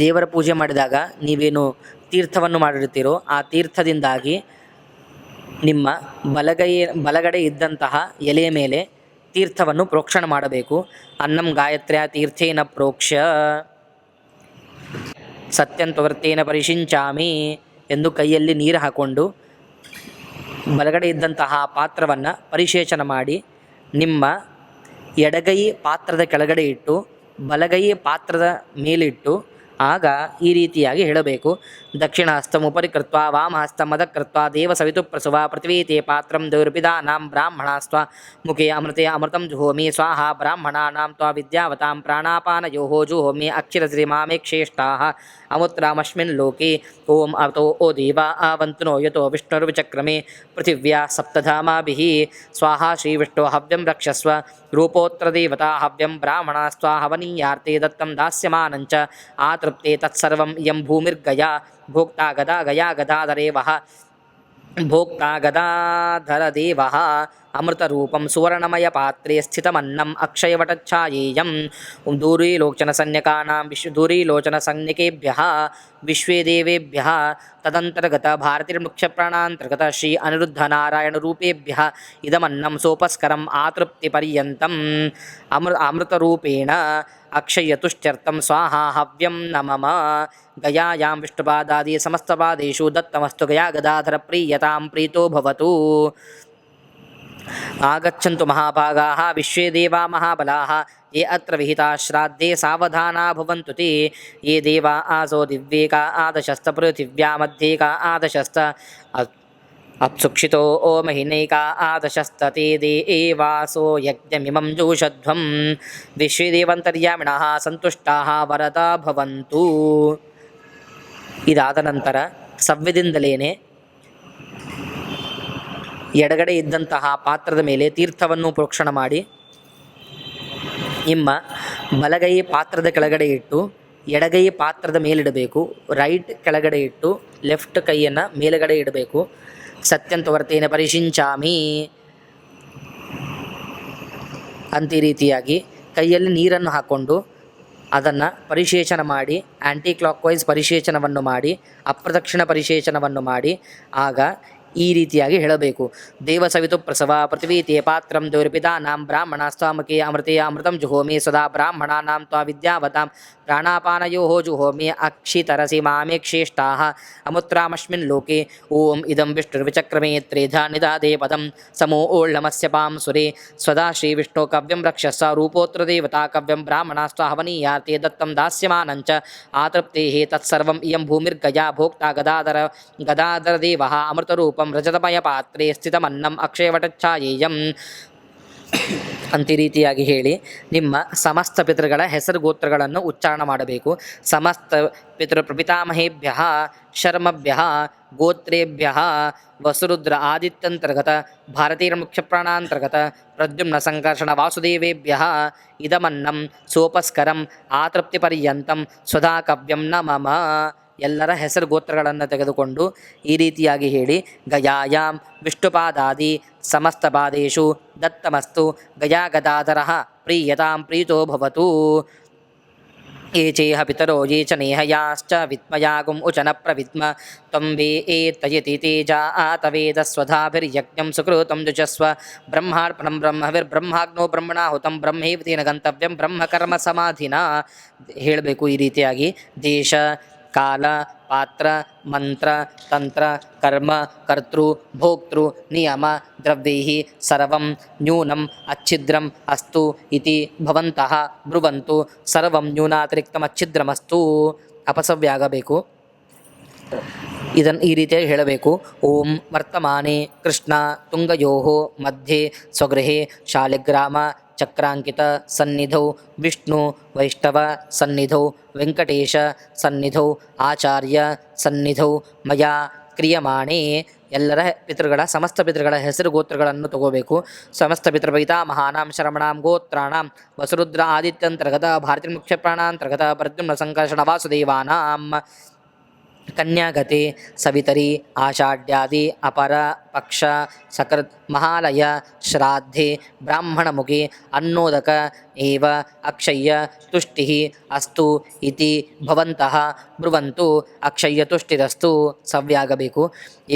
ದೇವರ ಪೂಜೆ ಮಾಡಿದಾಗ ನೀವೇನು ತೀರ್ಥವನ್ನು ಮಾಡಿರ್ತೀರೋ ಆ ತೀರ್ಥದಿಂದಾಗಿ ನಿಮ್ಮ ಬಲಗಡೆ ಇದ್ದಂತಹ ಎಲೆಯ ಮೇಲೆ ತೀರ್ಥವನ್ನು ಪ್ರೋಕ್ಷಣೆ ಮಾಡಬೇಕು. ಅನ್ನಂ ಗಾಯತ್ರ್ಯ ತೀರ್ಥೇನ ಪ್ರೋಕ್ಷ್ಯ ಸತ್ಯಂತ್ವರ್ತೇನ ಪರಿಶಿಂಚಾಮಿ ಎಂದು ಕೈಯಲ್ಲಿ ನೀರು ಹಾಕ್ಕೊಂಡು ಬಲಗಡೆ ಇದ್ದಂತಹ ಪಾತ್ರವನ್ನು ಪರಿಶೇಚನ ಮಾಡಿ ನಿಮ್ಮ ಎಡಗೈ ಪಾತ್ರದ ಕೆಳಗಡೆ ಇಟ್ಟು ಬಲಗೈ ಪಾತ್ರದ ಮೇಲಿಟ್ಟು ಆಗ ಈ ರೀತಿಯಾಗಿ ಹೇಳಬೇಕು. ದಕ್ಷಿಣಹಸ್ತಮುಪರಿ ಕೃತ್ವ ವಾಮಹಸ್ತಮದಕೃತ್ವ ದೇವ ಸವಿತು ಪ್ರಸುವ ಪೃಥ್ವೀತೆ ಪಾತ್ರಂ ದೌರ್ಪಿದಾನಾಂ ಬ್ರಾಹ್ಮಣಾಸ್ತ್ವ ಮುಖೇ ಅಮೃತೆ ಅಮೃತಂ ಜುಹೋಮಿ ಸ್ವಾಹ ಬ್ರಾಹ್ಮಣಾನಾಂ ತ್ವ ವಿದ್ಯಾವತಾಂ ಪ್ರಾಣಾಪಾನಯೋಃ ಜುಹೋಮಿ ಅಕ್ಷರಶ್ರೀ ಮಾಮೇಕ್ಷೇಷ್ಟಾಃ ಅಮುತ್ರಾಮಸ್ಮಿನ್ ಲೋಕೆ. ಓಂ ಅತೋ ಓ ದೇವ ಆವಂತನೋ ಯತೋ ವಿಷ್ಣುರ್ವಿಚಕ್ರಮೆ ಪೃಥಿವ್ಯಾ ಸಪ್ತಧಾಮಾಭಿಃ ಸ್ವಾಹ ಶ್ರೀವಿಷ್ಣು ಹವ್ಯಂ ರಕ್ಷಸ್ವ ರೂಪೋತ್ರ ದೇವತಾ ಹವ್ಯಂ ಬ್ರಾಹ್ಮಣಾಸ್ತ್ವ ಹವನೀಯಾರ್ತೆ ದತ್ತಂ ದಾಸ್ಯಮಾನಂಚ ಆತೃಪ್ತೆ ತತ್ಸರ್ವಂ ಯಂ ಭೂಮಿರ್ಗಯಾ ಭೋಕ್ತಾ ಗದಾಧರೇವಃ ಭೋಕ್ತಾ ಗದಾಧರದೇವಃ ಅಮೃತರೂಪಂ ಸುವರ್ಣಮಯ ಪಾತ್ರೆ ಸ್ಥಿತಮನ್ನಂ ಅಕ್ಷಯವಟಚ್ಛಾಯೇಯಂ ದೂರೀಲೋಚನಸಂಜ್ಞಕೇಭ್ಯಃ ವಿಶ್ವೇ ದೇವೇಭ್ಯಃ ತದಂತರ್ಗತ ಭಾರತೀರ್ಮುಖ್ಯಪ್ರಾಣಾಂತರ್ಗತ ಶ್ರೀ ಅನಿರುದ್ಧನಾರಾಯಣರೂಪೇಭ್ಯಃ ಇದಮನ್ನಂ ಸೋಪಸ್ಕರಂ ಆತೃಪ್ತಿಪರ್ಯಂತಂ ಅಮೃತರೂಪೇಣ अक्षय्यतुष्ट्यर्थं स्वाहा हव्यं नमः। गयायां विष्णुपादादि समस्तपादेषु दत्तमस्तु गया गदाधर प्रीयतां प्रीतो भवतु। आगच्छन्तु महाभागाः विश्वे देवा महाबलाः ये अत्र विहिताः श्राद्धे सावधाना भवन्तु ते। ये देवा आसो दिव्येका आदशस्त पृथिव्या मध्ये का आदशस्त अप्सुक्षितो महिनैका आदशस्तते देवासो यज्ञमिमं जोषध्वं। विश्वे देवान्तर्यामिणः ಸಂತುಷ್ಟಾः ವರದಾ ಭವಂತು. ಇದಾದ ನಂತರ ಸವ್ಯದಿಂದಲೇನೆ ಎಡಗಡೆ ಇದ್ದಂತಹ ಪಾತ್ರದ ಮೇಲೆ ತೀರ್ಥವನ್ನು ಪ್ರೋಕ್ಷಣ ಮಾಡಿ ನಿಮ್ಮ ಬಲಗೈ ಪಾತ್ರದ ಕೆಳಗಡೆ ಇಟ್ಟು ಎಡಗೈ ಪಾತ್ರದ ಮೇಲಿಡಬೇಕು. ರೈಟ್ ಕೆಳಗಡೆ ಇಟ್ಟು ಲೆಫ್ಟ್ ಕೈಯನ್ನು ಮೇಲುಗಡೆ ಇಡಬೇಕು. ಸತ್ಯಂತವರ್ತೇನ ಪರಿಶಿಂಚಾಮಿ ಅಂತ ಈ ರೀತಿಯಾಗಿ ಕೈಯಲ್ಲಿ ನೀರನ್ನು ಹಾಕ್ಕೊಂಡು ಅದನ್ನು ಪರಿಶೇಚನ ಮಾಡಿ, ಆ್ಯಂಟಿ ಕ್ಲಾಕ್ ವೈಸ್ ಪರಿಶೇಚನವನ್ನು ಮಾಡಿ, ಅಪ್ರದಕ್ಷಿಣ ಪರಿಶೇಚನವನ್ನು ಮಾಡಿ ಆಗ ಈ ರೀತಿಯಾಗಿ ಹೇಳಬೇಕು. ದೇವಸವಿತು ಪ್ರಸವ ಪೃಥ್ವೀ ತೇ ಪಾತ್ರಂ ದೌರ್ಪಿತಾನಾಂ ಬ್ರಾಹ್ಮಣಾಸ್ತ್ವಾಮುಖೇ ಅಮೃತೆ ಅಮೃತಂ ಜುಹೋಮಿ ಸದಾ ಬ್ರಾಹ್ಮಣಾನಾಂ ತ್ವಾ ವಿದ್ಯಾವತಾಂ ಪ್ರಾಣಾಪಾನಯೋ ಜುಹೋಮಿ ಅಕ್ಷಿತರಸಿ ಮಾಮೇಕ್ಷೇಷ್ಟಾಃ ಅಮುತ್ರಾಮಸ್ಮಿನ್ ಲೋಕೆ. ಓಂ ಇದಂ ವಿಷ್ಣುರ್ವಿಚಕ್ರಮೇ ತ್ರೇಧಾ ನಿದಾದೇ ಪದಂ ಸಮೋ ಓಳ್ಳಮಸ್ಯ ಪಾಂ ಸುರೇ ಸ್ವದಾ ಶ್ರೀ ವಿಷ್ಣು ಕವ್ಯಂ ರಕ್ಷಸ್ಸ ರೂಪೋತ್ರ ದೇವತಾ ಕವ್ಯಂ ಬ್ರಾಹ್ಮಣಾಸ್ತ್ವ ಹವನೀಯಾತೆ ದತ್ತಂ ದಾಸ್ಯಮಾನಂಚ ಆತೃಪ್ತೇ ತತ್ಸರ್ವಂ ಇಯಂ ಭೂಮಿರ್ಗಯಾ ಭೋಕ್ತಾ ಗದಾಧರ ದೇವಃ ಅಮೃತರೂಪಂ ರಜತಮಯ ಪಾತ್ರೆ ಸ್ಥಿತಮನ್ನಂ ಅಕ್ಷಯವಟಚ್ಛಾಯೇಯಂ ಅಂತ ರೀತಿಯಾಗಿ ಹೇಳಿ ನಿಮ್ಮ ಸಮಸ್ತ ಪಿತೃಗಳ ಹೆಸರು ಗೋತ್ರಗಳನ್ನು ಉಚ್ಚಾರಣ ಮಾಡಬೇಕು. ಸಮಸ್ತ ಪಿತೃಪ್ರಪಿತಾಮಹೇಭ್ಯ ಶರ್ಮಭ್ಯ ಗೋತ್ರೇಭ್ಯ ವಸುರುದ್ರ ಆದಿತ್ಯಂತರ್ಗತ ಭಾರತೀಯ ಮುಖ್ಯಪ್ರಾಣಾಂತರ್ಗತ ಪ್ರದ್ಯುಮ್ನ ಸಂಕರ್ಷಣ ವಾಸುದೇವೇಭ್ಯ ಇದಮನ್ನಂ ಸೋಪಸ್ಕರಂ ಆತೃಪ್ತಿಪರ್ಯಂತಂ ಸ್ವಧಾ ಕವ್ಯಂ ನ ಮಮ. ಎಲ್ಲರ ಹೆಸರು ಗೋತ್ರಗಳನ್ನು ತೆಗೆದುಕೊಂಡು ಈ ರೀತಿಯಾಗಿ ಹೇಳಿ ಗಯಾಯಾಂ ವಿಷ್ಣುಪಾದಾದಿ ಸಮಸ್ತಪಾದೇಷು ದತ್ತಮಸ್ತು ಗಯಾ ಗದಾಧರಃ ಪ್ರೀಯತಾಂ ಪ್ರೀತೋ ಭವತು. ये चेह पितरो ये च नेहयाश्च विद्मयागुम् उचन प्रविद्म त्वं वे एतयति तेजा आतवेदस्वधाभिर्यज्ञं सुकृतं जुजस्व ब्रह्मार्पणं ब्रह्मविर्ब्रह्माग्नो ब्रह्मणाहुतं ब्रह्मैव तेन गन्तव्यं ಬ್ರಹ್ಮಕರ್ಮ ಸಮಾಧಿನ ಹೇಳಬೇಕು. ಈ ರೀತಿಯಾಗಿ ದೇಶ ಕಾಲ ಪಾತ್ರ ಮಂತ್ರ ತಂತ್ರ ಕರ್ಮ ಕರ್ತೃ ಭೋಕ್ತೃ ನಿಯಮ ದ್ರವ್ಯೈಃ ಸರ್ವಂ ನ್ಯೂನಂ ಅಚ್ಛಿದ್ರಂ ಅಸ್ತು ಇತಿ ಭವಂತಃ ಬ್ರುವಂತು. ಸರ್ವಂ ನ್ಯೂನಾತಿರಿಕ್ತಂ ಅಚ್ಛಿದ್ರಮಸ್ತು ಅಪಸವ್ಯ ಆಗಬೇಕು. ಇದನ್ನು ಈ ರೀತಿಯಾಗಿ ಹೇಳಬೇಕು. ಓಂ ವರ್ತಮಾನೆ ಕೃಷ್ಣ ತುಂಗಯೋಃ ಮಧ್ಯೆ ಸ್ವಗೃಹೇ ಶಾಲಿಗ್ರಾಮ ಚಕ್ರಾಂಕಿತ ಸನ್ನಿಧೌ ವಿಷ್ಣು ವೈಷ್ಣವ ಸನ್ನಿಧೌ ವೆಂಕಟೇಶ ಸನ್ನಿಧೌ ಆಚಾರ್ಯ ಸನ್ನಿಧೌ ಮಯಾ ಕ್ರಿಯಮಾಣೆ. ಎಲ್ಲರ ಪಿತೃಗಳ ಸಮಸ್ತ ಪಿತೃಗಳ ಹೆಸರು ಗೋತ್ರಗಳನ್ನು ತಗೋಬೇಕು. ಸಮಸ್ತ ಪಿತೃಪಿತಾಮಹಾನಾಂ ಶರಮಣಾಂ ಗೋತ್ರಾಣಾಂ ವಸುರುದ್ರ ಆದಿತ್ಯಂತರ್ಗತ ಭಾರತೀಯ ಮುಖ್ಯ ಪ್ರಾಣಾಂತರ್ಗತ ಪ್ರದ್ಯುಮ್ನ ಸಂಕರ್ಷಣ ವಾಸುದೇವಾನಾಂ ಕನ್ಯಾಗತೆ ಸವಿತರಿ ಆಷಾಢ್ಯಾದಿ ಅಪರ ಪಕ್ಷ ಸಕೃತ್ ಮಹಾಲಯ ಶ್ರಾದ್ಧೆ ಬ್ರಾಹ್ಮಣಮುಖಿ ಅನ್ನೋದಕ ಏವ ಅಕ್ಷಯ್ಯ ತುಷ್ಟಿಃ ಅಸ್ತು ಇತಿ ಭವಂತಃ ಬ್ರುವಂತು. ಅಕ್ಷಯ್ಯ ತುಷ್ಟಿರಸ್ತು ಸವ್ಯಾಗಬೇಕು.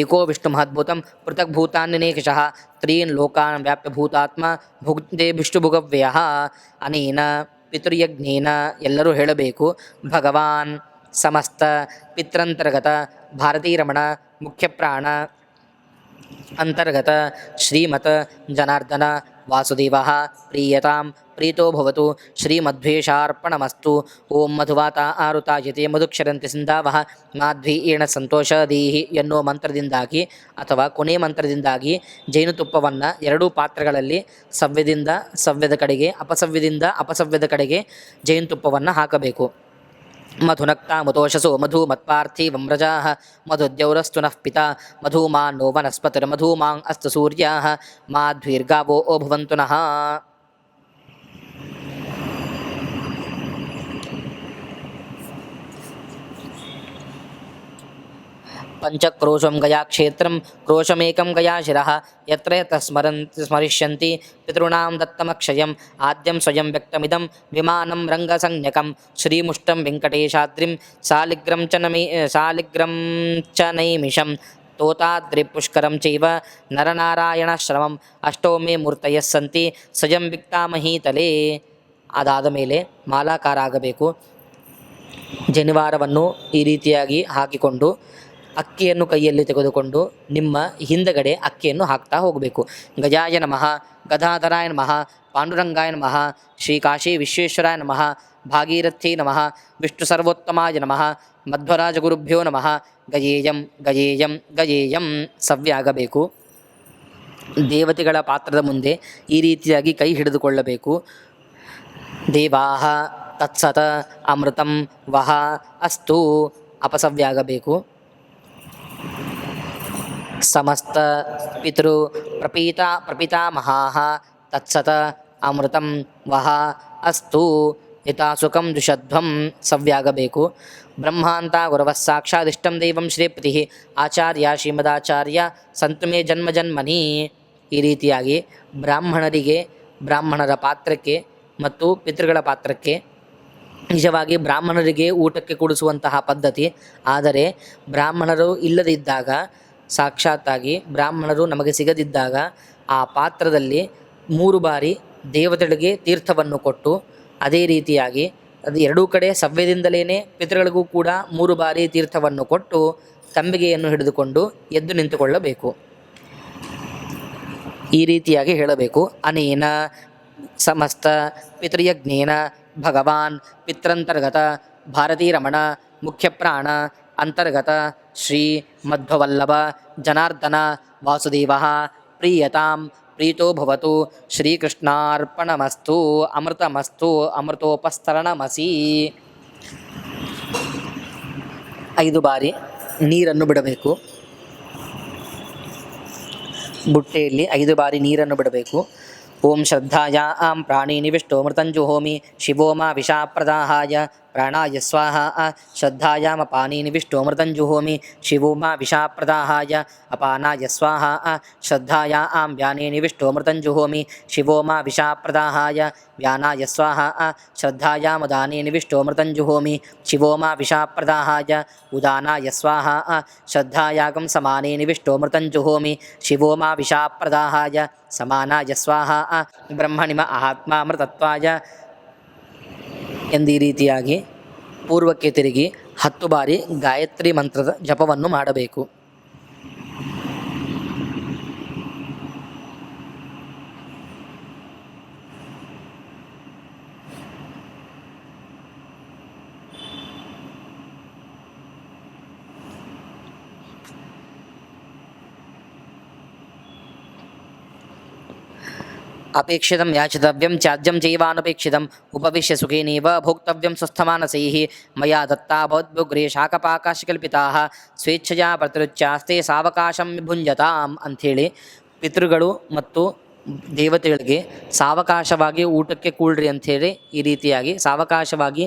ಏಕೋ ವಿಷ್ಣು ಮಹದ್ಭುತಂ ಪೃಥಕ್ ಭೂತಾನ್ಯನೇಕಶಃ ತ್ರೀನ್ ಲೋಕಾನ್ ವ್ಯಾಪ್ಯ ಭೂತಾತ್ಮ ಭುಕ್ತೆ ವಿಷ್ಣುಭುಗವ್ಯಃ. ಅನೇನ ಪಿತೃಯಜ್ಞೇನ ಎಲ್ಲರೂ ಹೇಳಬೇಕು. ಭಗವಾನ್ ಸಮಸ್ತ ಪಿತ್ರಂತರ್ಗತ ಭಾರತೀರಮಣ ಮುಖ್ಯಪ್ರಾಣ ಅಂತರ್ಗತ ಶ್ರೀಮತ್ ಜನಾರ್ದನ ವಾಸುದೇವಃ ಪ್ರೀಯತಾಂ ಪ್ರೀತೋ ಭವತು. ಶ್ರೀಮಧ್ವೇಷಾರ್ಪಣಮಸ್ತು. ಓಂ ಮಧುವಾತ ಆರುತಾಯತೆ ಮಧುಕ್ಷರಂತೆ ಸಿಂಧಾವಃ ಮಾಧ್ವೀಯೇಣ ಸಂತೋಷದೀಹಿ ಎನ್ನುವ ಮಂತ್ರದಿಂದಾಗಿ ಅಥವಾ ಕೊನೆ ಮಂತ್ರದಿಂದಾಗಿ ಜೇನುತುಪ್ಪವನ್ನು ಎರಡೂ ಪಾತ್ರೆಗಳಲ್ಲಿ ಸವ್ಯದಿಂದ ಸವ್ಯದ ಕಡೆಗೆ ಅಪಸವ್ಯದಿಂದ ಅಪಸವ್ಯದ ಕಡೆಗೆ ಜೇನುತುಪ್ಪವನ್ನು ಹಾಕಬೇಕು. ಮಧುನಕ್ತಾಮುತೋಷಸೋ ಮಧು ಮತ್ಪಾರ್ಥಿವಂ ವ್ರಜಾಃ ಮಧುದ್ಯೌರಸ್ತು ನಃ ಪಿತಾ ಮಧೂಮಾನ್ನೋ ವನಸ್ಪತಿರ್ಮಧೂಮಾಂ ಅಸ್ತು ಸೂರ್ಯಾಃ ಮಾಧ್ವೀರ್ಗಾವೋ ಭವಂತು ನಃ. ಪಂಚಕ್ರೋಶಂ ಗಯಾ ಕ್ಷೇತ್ರಂ ಕ್ರೋಶಮೇಕಂ ಗಯಾ ಶಿರಃ ಯತ್ರ ಯತ್ರ ಸ್ಮರಿಷ್ಯಂತಿ ಪಿತॄಣಾಂ ದತ್ತಮಕ್ಷಯಂ ಆದ್ಯಂ ಸ್ವಯಂ ವ್ಯಕ್ತಮಿದಂ ವಿಮಾನಂ ರಂಗಸಂಜ್ಞಕಂ ಶ್ರೀಮುಷ್ಟಂ ವೆಂಕಟೇಶಾದ್ರಿಂ ಸಾಲಿಗ್ರಂ ಚ ನೈಮಿಷಂ ತೋತಾದ್ರಿಪುಷ್ಕರಂ ಚೈವ ನರನಾರಾಯಣಾಶ್ರಮಂ ಅಷ್ಟೋ ಮೇ ಮೂರ್ತಯಃ ಸಂತಿ ಸ್ವಯಂ ವಿಕ್ತಾಮಹೀತಲೇ. ಅದಾದ ಮೇಲೆ ಮಾಲಾಕಾರ ಆಗಬೇಕು. ಜನಿವಾರವನ್ನು ಈ ರೀತಿಯಾಗಿ ಹಾಕಿಕೊಂಡು ಅಕ್ಕಿಯನ್ನು ಕೈಯಲ್ಲಿ ತೆಗೆದುಕೊಂಡು ನಿಮ್ಮ ಹಿಂದಗಡೆ ಅಕ್ಕಿಯನ್ನು ಹಾಕ್ತಾ ಹೋಗಬೇಕು. ಗಜಾಯ ನಮಃ, ಗದಾಧರಾಯ ನಮಃ, ಪಾಂಡುರಂಗಾಯ ನಮಃ, ಶ್ರೀ ಕಾಶಿ ವಿಶ್ವೇಶ್ವರಾಯ ನಮಃ, ಭಾಗೀರಥ್ಯೈ ನಮಃ, ವಿಷ್ಣು ಸರ್ವೋತ್ತಮಾಯ ನಮಃ, ಮಧ್ವರಾಜ ಗುರುಭ್ಯೋ ನಮಃ, ಗಜೇಯಂ ಗಜೇಯಂ ಗಜೇಯಂ ಸವ್ಯಾಗಬೇಕು. ದೇವತೆಗಳ ಪಾತ್ರದ ಮುಂದೆ ಈ ರೀತಿಯಾಗಿ ಕೈ ಹಿಡಿದುಕೊಳ್ಳಬೇಕು. ದೇವಾಹ ತತ್ಸತ ಅಮೃತಂ ವಹ ಅಸ್ತು ಅಪಸವ್ಯಾಗಬೇಕು. ಸಮಸ್ತ ಪಿತೃ ಪ್ರಪಿತಾಮಹಾಃ ತತ್ಸತ ಅಮೃತಂ ವಹ ಅಸ್ತು ಯಥಾಸುಖಂ ದುಷಧ್ವಂ ಸವ್ಯಾಗಬೇಕು. ಬ್ರಹ್ಮಾಂತ ಗುರವಃ ಸಾಕ್ಷಾದಿಷ್ಟಂ ದೈವಂ ಶ್ರೀಪತಿ ಆಚಾರ್ಯ ಶ್ರೀಮದಾಚಾರ್ಯ ಸಂತು ಮೇ ಜನ್ಮ ಜನ್ಮನಿ. ಈ ರೀತಿಯಾಗಿ ಬ್ರಾಹ್ಮಣರ ಪಾತ್ರಕ್ಕೆ ಮತ್ತು ಪಿತೃಗಳ ಪಾತ್ರಕ್ಕೆ ನಿಜವಾಗಿ ಬ್ರಾಹ್ಮಣರಿಗೆ ಊಟಕ್ಕೆ ಕೊಡಿಸುವಂತಹ ಪದ್ಧತಿ. ಆದರೆ ಬ್ರಾಹ್ಮಣರು ಇಲ್ಲದಿದ್ದಾಗ, ಸಾಕ್ಷಾತ್ತಾಗಿ ಬ್ರಾಹ್ಮಣರು ನಮಗೆ ಸಿಗದಿದ್ದಾಗ ಆ ಪಾತ್ರದಲ್ಲಿ 3 ಬಾರಿ ದೇವತೆಗಳಿಗೆ ತೀರ್ಥವನ್ನು ಕೊಟ್ಟು, ಅದೇ ರೀತಿಯಾಗಿ ಅದು ಎರಡೂ ಕಡೆ ಸವ್ಯದಿಂದಲೇ ಪಿತೃಗಳಿಗೂ ಕೂಡ 3 ಬಾರಿ ತೀರ್ಥವನ್ನು ಕೊಟ್ಟು ತಂಬಿಗೆಯನ್ನು ಹಿಡಿದುಕೊಂಡು ಎದ್ದು ನಿಂತುಕೊಳ್ಳಬೇಕು. ಈ ರೀತಿಯಾಗಿ ಹೇಳಬೇಕು. ಅನೇನ ಸಮಸ್ತ ಪಿತೃಯಜ್ಞೇನ ಭಗವಾನ್ ಪಿತ್ರಂತರ್ಗತ ಭಾರತೀರಮಣ ಮುಖ್ಯಪ್ರಾಣ ಅಂತರ್ಗತ ಶ್ರೀ ಮಧ್ವವಲ್ಲಭ ಜನಾರ್ದನ ವಾಸುದೇವ ಪ್ರೀಯತಾಂ ಪ್ರೀತೋ ಭವತು. ಶ್ರೀಕೃಷ್ಣಾರ್ಪಣಮಸ್ತು. ಅಮೃತಮಸ್ತು. ಅಮೃತೋಪಸ್ತರಣಮಸಿ. 5 ಬಾರಿ ನೀರನ್ನು ಬಿಡಬೇಕು. ಬುಟ್ಟೆಯಲ್ಲಿ 5 ಬಾರಿ ನೀರನ್ನು ಬಿಡಬೇಕು. ಓಂ ಶ್ರದ್ಧಾಯಾಂ ಪ್ರಾಣೀನಿವಿಷ್ಟೋ ಮೃತಂಜುಹೋಮಿ ಶಿವೋ ಮಾ ವಿಷಾಪ್ರದಾಹಾಯ ಪ್ರಾಣಾಯ ಸ್ವಾಹ. ಶ್ರದ್ಧಾಯಾಮ ಪಾನೀನಿವಿಷ್ಟೋ ಮೃತಂಜುಹೋಮಿ ಶಿವೋ ಮಾ ವಿಷಾಪ್ರದಾಹಾಯ ಅಪಾನಾಯ ಸ್ವಾಹ. ಶ್ರದ್ಧಾಯಾಂ ವ್ಯಾನೇನಿವಿಷ್ಟೋ ಮೃತಂಜುಹೋಮಿ ಶಿವೋ ಮಾ ವಿಷಾಪ್ರದಾಹಾಯ ವ್ಯಾನಾಯ ಸ್ವಾಹ. ಶ್ರದ್ಧಾಯಾಮ ದಾನೇನಿವಿಷ್ಟೋ ಮೃತಂಜುಹೋಮಿ ಶಿವೋ ಮಾ ವಿಷಾಪ್ರದಾಹಾಯ ಉದಾನಾಯ ಸ್ವಾಹ. ಶ್ರದ್ಧಾಯಾಗಂ ಸಮಾನೇನಿವಿಷ್ಟೋ ಮೃತಂಜುಹೋಮಿ ಶಿವೋ ಮಾ ವಿಷಾಪ್ರದಾಹಾಯ ಸಮಾನಾಯ ಸ್ವಾಹ. ಬ್ರಹ್ಮಣಿಮ ಆತ್ಮಾಮೃತತ್ವಾಯ ಎಂದೀ ರೀತಿಯಾಗಿ ಪೂರ್ವಕ್ಕೆ ತಿರುಗಿ 10 ಬಾರಿ ಗಾಯತ್ರಿ ಮಂತ್ರದ ಜಪವನ್ನು ಮಾಡಬೇಕು. ಅಪೇಕ್ಷಿತಂ ಯಾಚಿತವ್ಯಂ ತ್ಯಾಜ್ಯಂ ಚೈವಾನಪೇಕ್ಷಿತಂ ಉಪವಿಶ್ಯ ಸುಖೇನೇವ ಭೋಕ್ತವ್ಯಂ ಸ್ವಸ್ಥಮಾನಸೈಃ ಮಯಾ ದತ್ತಾ ಭವದ್ಭುಗ್ರೇ ಶಾಕಪಾಕಾಶಕಲ್ಪಿತಾಃ ಸ್ವೇಚ್ಛಯಾ ಪ್ರತಿರುಚ್ಯಾಸ್ತೆ ಸಾವಕಾಶಂ ಭುಂಜತಾಂ ಅಂಥೇಳಿ ಪಿತೃಗಳು ಮತ್ತು ದೇವತೆಗಳಿಗೆ ಸಾವಕಾಶವಾಗಿ ಊಟಕ್ಕೆ ಕೂಳ್ರಿ ಅಂಥೇಳಿ ಈ ರೀತಿಯಾಗಿ ಸಾವಕಾಶವಾಗಿ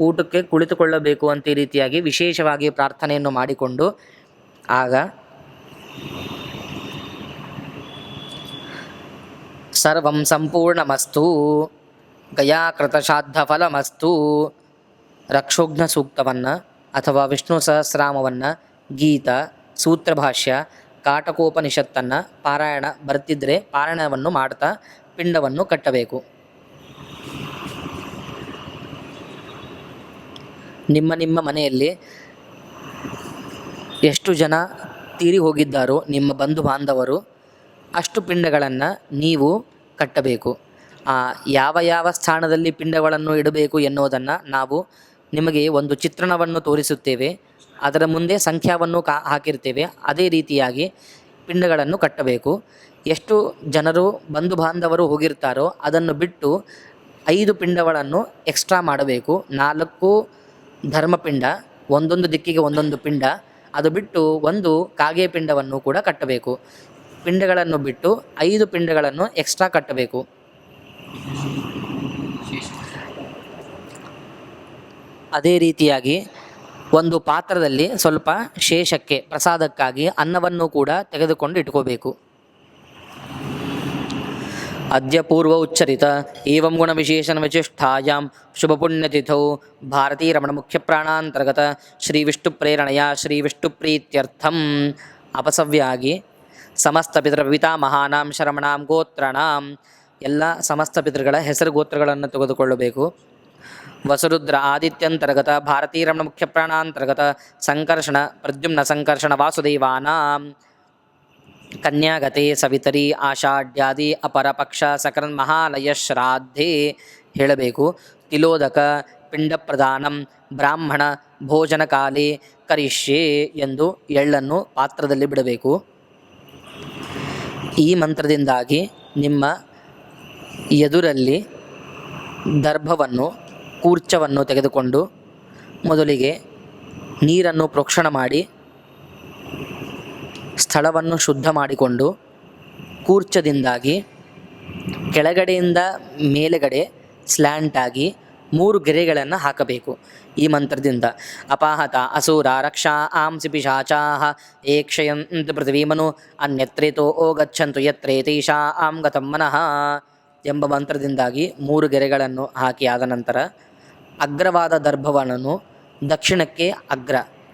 ಊಟಕ್ಕೆ ಕುಳಿತುಕೊಳ್ಳಬೇಕು ಅಂತ ಈ ರೀತಿಯಾಗಿ ವಿಶೇಷವಾಗಿ ಪ್ರಾರ್ಥನೆಯನ್ನು ಮಾಡಿಕೊಂಡು ಆಗ ಸರ್ವಂ ಸಂಪೂರ್ಣಮಸ್ತು ಗಯಾಕೃತಶ್ರಾದ್ಧಫಲಮಸ್ತು ರಕ್ಷೋಘ್ನ ಸೂಕ್ತವನ್ನು ಅಥವಾ ವಿಷ್ಣು ಸಹಸ್ರನಾಮವನ್ನು, ಗೀತ, ಸೂತ್ರಭಾಷ್ಯ, ಕಾಟಕೋಪನಿಷತ್ತನ್ನು ಪಾರಾಯಣ ಬರ್ತಿದ್ದರೆ ಪಾರಾಯಣವನ್ನು ಮಾಡ್ತಾ ಪಿಂಡವನ್ನು ಕಟ್ಟಬೇಕು. ನಿಮ್ಮ ಮನೆಯಲ್ಲಿ ಎಷ್ಟು ಜನ ತೀರಿ ಹೋಗಿದ್ದಾರೋ ನಿಮ್ಮ ಬಂಧು ಬಾಂಧವರು ಅಷ್ಟು ಪಿಂಡಗಳನ್ನು ನೀವು ಕಟ್ಟಬೇಕು. ಯಾವ ಸ್ಥಾನದಲ್ಲಿ ಪಿಂಡಗಳನ್ನು ಇಡಬೇಕು ಎನ್ನುವುದನ್ನು ನಾವು ನಿಮಗೆ ಒಂದು ಚಿತ್ರಣವನ್ನು ತೋರಿಸುತ್ತೇವೆ. ಅದರ ಮುಂದೆ ಸಂಖ್ಯಾವನ್ನು ಹಾಕಿರ್ತೇವೆ. ಅದೇ ರೀತಿಯಾಗಿ ಪಿಂಡಗಳನ್ನು ಕಟ್ಟಬೇಕು. ಎಷ್ಟು ಜನರು ಬಂಧು ಬಾಂಧವರು ಹೋಗಿರ್ತಾರೋ ಅದನ್ನು ಬಿಟ್ಟು 5 ಪಿಂಡಗಳನ್ನು ಎಕ್ಸ್ಟ್ರಾ ಮಾಡಬೇಕು. 4 ಧರ್ಮಪಿಂಡ, ಒಂದೊಂದು ದಿಕ್ಕಿಗೆ ಒಂದೊಂದು ಪಿಂಡ, ಅದು ಬಿಟ್ಟು 1 ಕಾಗೆ ಪಿಂಡವನ್ನು ಕೂಡ ಕಟ್ಟಬೇಕು. ಪಿಂಡಗಳನ್ನು ಬಿಟ್ಟು 5 ಪಿಂಡಗಳನ್ನು ಎಕ್ಸ್ಟ್ರಾ ಕಟ್ಟಬೇಕು. ಅದೇ ರೀತಿಯಾಗಿ ಒಂದು ಪಾತ್ರದಲ್ಲಿ ಸ್ವಲ್ಪ ಶೇಷಕ್ಕೆ ಪ್ರಸಾದಕ್ಕಾಗಿ ಅನ್ನವನ್ನು ಕೂಡ ತೆಗೆದುಕೊಂಡು ಇಟ್ಕೋಬೇಕು. ಅದ್ಯ ಪೂರ್ವ ಉಚ್ಚರಿತ ಏವಂ ಗುಣ ವಿಶೇಷಣ ವಿಶಿಷ್ಟಾಯಾಂ ಶುಭ ಪುಣ್ಯತಿಥೌ ಭಾರತೀರಮಣ ಮುಖ್ಯ ಪ್ರಾಣಾಂತರ್ಗತ ಶ್ರೀ ವಿಷ್ಣು ಪ್ರೇರಣೆಯ ಶ್ರೀ ವಿಷ್ಣು ಪ್ರೀತ್ಯರ್ಥಂ ಅಪಸವ್ಯಾಗಿ ಸಮಸ್ತ ಪಿತೃಪಿತಾಮಹಾನಾಂ ಶರಮಣಾಂ ಗೋತ್ರಾಣಾಂ ಎಲ್ಲ ಸಮಸ್ತ ಪಿತೃಗಳ ಹೆಸರು ಗೋತ್ರಗಳನ್ನು ತೆಗೆದುಕೊಳ್ಳಬೇಕು. ವಸುರುದ್ರ ಆದಿತ್ಯಂತರ್ಗತ ಭಾರತೀರಮಣ ಮುಖ್ಯ ಪ್ರಾಣಾಂತರ್ಗತ ಸಂಕರ್ಷಣ ಪ್ರದ್ಯುಮ್ನ ಸಂಕರ್ಷಣ ವಾಸುದೇವಾನಾಂ ಕನ್ಯಾಗತೆ ಸವಿತರಿ ಆಷಾಢ್ಯಾದಿ ಅಪರ ಪಕ್ಷ ಸಕರನ್ ಮಹಾಲಯ ಶ್ರಾದ್ಧೆ ಹೇಳಬೇಕು. ತಿಲೋದಕ ಪಿಂಡ ಪ್ರದಾನಂ ಬ್ರಾಹ್ಮಣ ಭೋಜನ ಕಾಲೇ ಕರಿಷ್ಯೆ ಎಂದು ಎಳ್ಳನ್ನು ಪಾತ್ರದಲ್ಲಿ ಬಿಡಬೇಕು. ಈ ಮಂತ್ರದಿಂದಾಗಿ ನಿಮ್ಮ ಎದುರಲ್ಲಿ ದರ್ಭವನ್ನು ಕೂರ್ಚವನ್ನು ತೆಗೆದುಕೊಂಡು ಮೊದಲಿಗೆ ನೀರನ್ನು ಪ್ರೋಕ್ಷಣ ಮಾಡಿ ಸ್ಥಳವನ್ನು ಶುದ್ಧ ಮಾಡಿಕೊಂಡು ಕೂರ್ಚದಿಂದಾಗಿ ಕೆಳಗಡೆಯಿಂದ ಮೇಲೆಗಡೆ ಸ್ಲ್ಯಾಂಟಾಗಿ 3 ಗೆರೆಗಳನ್ನು ಹಾಕಬೇಕು. ಈ ಮಂತ್ರದಿಂದ ಅಪಾಹತ ಅಸೂರ ರಕ್ಷಾ ಆಂಸಿ ಪಿಶಾಚಾಃ ಏಕ್ಷಯಂತ್ ಪೃಥ್ವೀಮನು ಅನ್ಯತ್ರೇತೋ ಗಚ್ಚಂತು ಯತ್ರೇತೈಷಾ ಆಂ ಗತಂ ಮನಃ ಎಂಬ ಮಂತ್ರದಿಂದಾಗಿ 3 ಗೆರೆಗಳನ್ನು ಹಾಕಿ ಆದ ನಂತರ ಅಗ್ರವಾದ ದರ್ಭವನ್ನು ದಕ್ಷಿಣಕ್ಕೆ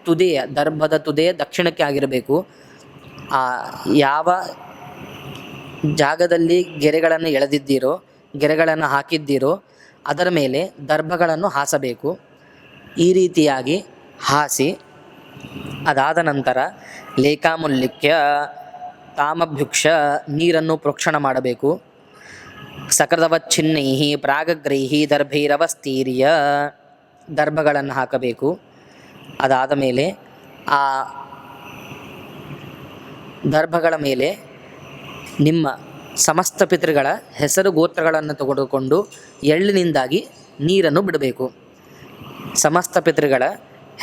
ತುದಿಯ ದರ್ಭದ ತುದಿಯ ದಕ್ಷಿಣಕ್ಕೆ ಆಗಿರಬೇಕು. ಯಾವ ಜಾಗದಲ್ಲಿ ಗೆರೆಗಳನ್ನು ಎಳೆದಿದ್ದೀರೋ ಗೆರೆಗಳನ್ನು ಹಾಕಿದ್ದೀರೋ ಅದರ ಮೇಲೆ ದರ್ಭಗಳನ್ನು ಹಾಸಬೇಕು. ಈ ರೀತಿಯಾಗಿ ಹಾಸಿ ಅದಾದ ನಂತರ ಲೇಖಾಮುಲ್ಲಿಕ್ಯ ತಾಮಭ್ಯುಕ್ಷ ನೀರನ್ನು ಪ್ರೋಕ್ಷಣ ಮಾಡಬೇಕು. ಸಕೃತವಚ್ಛಿನ್ನೈ ಪ್ರಾಗಗ್ರೈಹಿ ದರ್ಭೈರವಸ್ತೀರ್ಯ ದರ್ಭಗಳನ್ನು ಹಾಕಬೇಕು. ಅದಾದ ಮೇಲೆ ಆ ದರ್ಭಗಳ ಮೇಲೆ ನಿಮ್ಮ ಸಮಸ್ತ ಪಿತೃಗಳ ಹೆಸರು ಗೋತ್ರಗಳನ್ನು ತೆಗೆದುಕೊಂಡು ಎಳ್ಳಿನಿಂದಾಗಿ ನೀರನ್ನು ಬಿಡಬೇಕು. ಸಮಸ್ತ ಪಿತೃಗಳ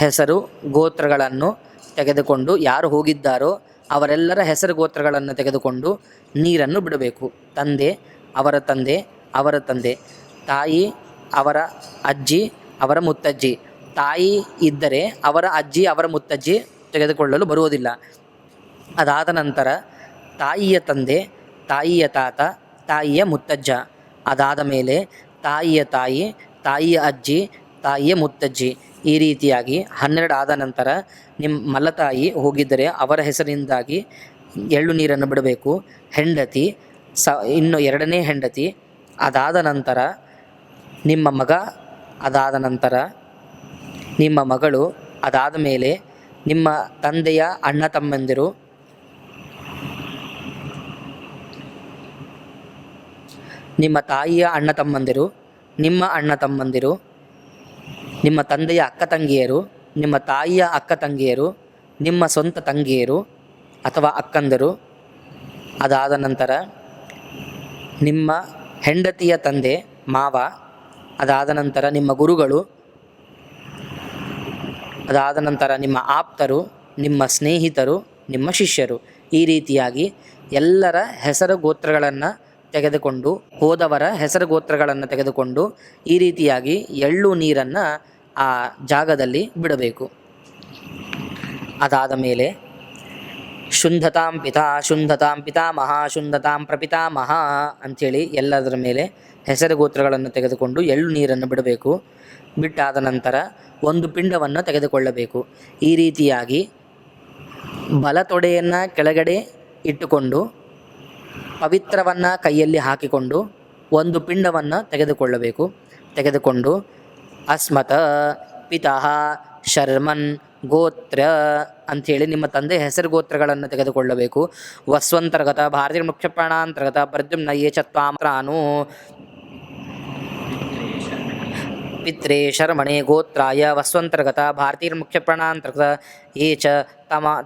ಹೆಸರು ಗೋತ್ರಗಳನ್ನು ತೆಗೆದುಕೊಂಡು ಯಾರು ಹೋಗಿದ್ದಾರೋ ಅವರೆಲ್ಲರ ಹೆಸರು ಗೋತ್ರಗಳನ್ನು ತೆಗೆದುಕೊಂಡು ನೀರನ್ನು ಬಿಡಬೇಕು. ತಂದೆ, ಅವರ ತಂದೆ, ಅವರ ತಂದೆ, ತಾಯಿ, ಅವರ ಅಜ್ಜಿ, ಅವರ ಮುತ್ತಜ್ಜಿ. ತಾಯಿ ಇದ್ದರೆ ಅವರ ಅಜ್ಜಿ, ಅವರ ಮುತ್ತಜ್ಜಿ ತೆಗೆದುಕೊಳ್ಳಲು ಬರುವುದಿಲ್ಲ. ಅದಾದ ನಂತರ ತಾಯಿಯ ತಂದೆ, ತಾಯಿಯ ತಾತ, ತಾಯಿಯ ಮುತ್ತಜ್ಜ. ಅದಾದ ಮೇಲೆ ತಾಯಿಯ ತಾಯಿ, ತಾಯಿಯ ಅಜ್ಜಿ, ತಾಯಿಯ ಮುತ್ತಜ್ಜಿ. ಈ ರೀತಿಯಾಗಿ 12 ಆದ ನಂತರ ನಿಮ್ಮ ಮಲತಾಯಿ ಹೋಗಿದ್ದರೆ ಅವರ ಹೆಸರಿನಿಂದಾಗಿ ಎಳ್ಳು ನೀರನ್ನು ಬಿಡಬೇಕು. ಹೆಂಡತಿ ಇನ್ನು 2ನೇ ಹೆಂಡತಿ, ಅದಾದ ನಂತರ ನಿಮ್ಮ ಮಗ, ಅದಾದ ನಂತರ ನಿಮ್ಮ ಮಗಳು, ಅದಾದ ಮೇಲೆ ನಿಮ್ಮ ತಂದೆಯ ಅಣ್ಣ ತಮ್ಮಂದಿರು, ನಿಮ್ಮ ತಾಯಿಯ ಅಣ್ಣ ತಮ್ಮಂದಿರು, ನಿಮ್ಮ ಅಣ್ಣ ತಮ್ಮಂದಿರು, ನಿಮ್ಮ ತಂದೆಯ ಅಕ್ಕ ತಂಗಿಯರು, ನಿಮ್ಮ ತಾಯಿಯ ಅಕ್ಕ ತಂಗಿಯರು, ನಿಮ್ಮ ಸ್ವಂತ ತಂಗಿಯರು ಅಥವಾ ಅಕ್ಕಂದರು. ಅದಾದ ನಂತರ ನಿಮ್ಮ ಹೆಂಡತಿಯ ತಂದೆ ಮಾವ, ಅದಾದ ನಂತರ ನಿಮ್ಮ ಗುರುಗಳು, ಅದಾದ ನಂತರ ನಿಮ್ಮ ಆಪ್ತರು, ನಿಮ್ಮ ಸ್ನೇಹಿತರು, ನಿಮ್ಮ ಶಿಷ್ಯರು. ಈ ರೀತಿಯಾಗಿ ಎಲ್ಲರ ಹೆಸರು ಗೋತ್ರಗಳನ್ನು ತೆಗೆದುಕೊಂಡು ಹೋದವರ ಹೆಸರು ಗೋತ್ರಗಳನ್ನು ತೆಗೆದುಕೊಂಡು ಈ ರೀತಿಯಾಗಿ ಎಳ್ಳು ನೀರನ್ನು ಆ ಜಾಗದಲ್ಲಿ ಬಿಡಬೇಕು. ಅದಾದ ಮೇಲೆ ಶುಂಧತಾಂ ಪಿತಾಮಹ ಶುಂಧತಾಂ ಪ್ರಪಿತಾಮಹ ಅಂಥೇಳಿ ಎಲ್ಲದರ ಮೇಲೆ ಹೆಸರು ಗೋತ್ರಗಳನ್ನು ತೆಗೆದುಕೊಂಡು ಎಳ್ಳು ನೀರನ್ನು ಬಿಡಬೇಕು. ಬಿಟ್ಟಾದ ನಂತರ ಒಂದು ಪಿಂಡವನ್ನು ತೆಗೆದುಕೊಳ್ಳಬೇಕು. ಈ ರೀತಿಯಾಗಿ ಬಲತೊಡೆಯನ್ನು ಕೆಳಗಡೆ ಇಟ್ಟುಕೊಂಡು ಪವಿತ್ರವನ್ನು ಕೈಯಲ್ಲಿ ಹಾಕಿಕೊಂಡು ಒಂದು ಪಿಂಡವನ್ನು ತೆಗೆದುಕೊಳ್ಳಬೇಕು. ತೆಗೆದುಕೊಂಡು ಅಸ್ಮತ ಪಿತಃ ಶರ್ಮನ್ ಗೋತ್ರ ಅಂಥೇಳಿ ನಿಮ್ಮ ತಂದೆ ಹೆಸರು ಗೋತ್ರಗಳನ್ನು ತೆಗೆದುಕೊಳ್ಳಬೇಕು. ವಸ್ವಂತರ್ಗತ ಭಾರತೀಯ ಮುಖ್ಯ ಪ್ರಾಣಾಂತರ್ಗತ ಪ್ರದ್ಯುಮ್ನ ಯೇ ಚತ್ವಾಮ್ರಾನು ಪಿತ್ರೆ ಶರ್ಮಣೆ ಗೋತ್ರಾಯ ವಸ್ವಂತರ್ಗತ ಭಾರತೀಯ ಮುಖ್ಯ ಪ್ರಾಣಾಂತರ್ಗತ ಯೇ ಚ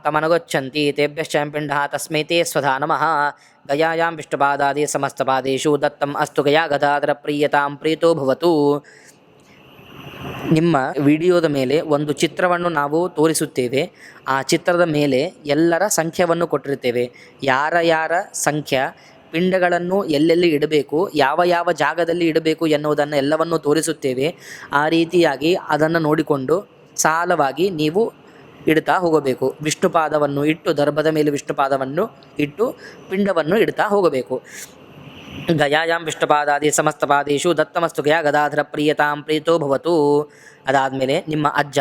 ತಮನುಗಚ್ಚಂತಿ ತೇಭ್ಯಶ್ಚ ಪಿಂಡಃ ತಸ್ಮೈ ತೇ ಸ್ವಧಾ ನಮಃ. ಗಯಾಯಾಂ ವಿಷ್ಣುಪಾದಾದಿ ಸಮಸ್ತಪಾದೇಶು ದತ್ತಂ ಅಸ್ತು ಗಯಾ ಗದಾಧರ ಪ್ರೀಯತಾಂ ಪ್ರೀತೋ ಭವತು. ನಿಮ್ಮ ವಿಡಿಯೋದ ಮೇಲೆ ಒಂದು ಚಿತ್ರವನ್ನು ನಾವು ತೋರಿಸುತ್ತೇವೆ. ಆ ಚಿತ್ರದ ಮೇಲೆ ಎಲ್ಲರ ಸಂಖ್ಯೆಯನ್ನು ಕೊಟ್ಟಿರುತ್ತೇವೆ. ಯಾರ ಸಂಖ್ಯೆ ಪಿಂಡಗಳನ್ನು ಎಲ್ಲೆಲ್ಲಿ ಇಡಬೇಕು, ಯಾವ ಯಾವ ಜಾಗದಲ್ಲಿ ಇಡಬೇಕು ಎನ್ನುವುದನ್ನು ಎಲ್ಲವನ್ನು ತೋರಿಸುತ್ತೇವೆ. ಆ ರೀತಿಯಾಗಿ ಅದನ್ನು ನೋಡಿಕೊಂಡು ಸಾಲವಾಗಿ ನೀವು ಇಡ್ತಾ ಹೋಗಬೇಕು. ವಿಷ್ಣುಪಾದವನ್ನು ಇಟ್ಟು ದರ್ಭದ ಮೇಲೆ ವಿಷ್ಣುಪಾದವನ್ನು ಇಟ್ಟು ಪಿಂಡವನ್ನು ಇಡ್ತಾ ಹೋಗಬೇಕು. ಗಯಾಯಾಂ ವಿಷ್ಣುಪಾದಾದಿ ಸಮಸ್ತಪಾದೇಶು ದತ್ತಮಸ್ತು ಗಯಾ ಗದಾಧರ ಪ್ರಿಯತಾಂ ಪ್ರೀತೋ ಭವತು. ಅದಾದಮೇಲೆ ನಿಮ್ಮ ಅಜ್ಜ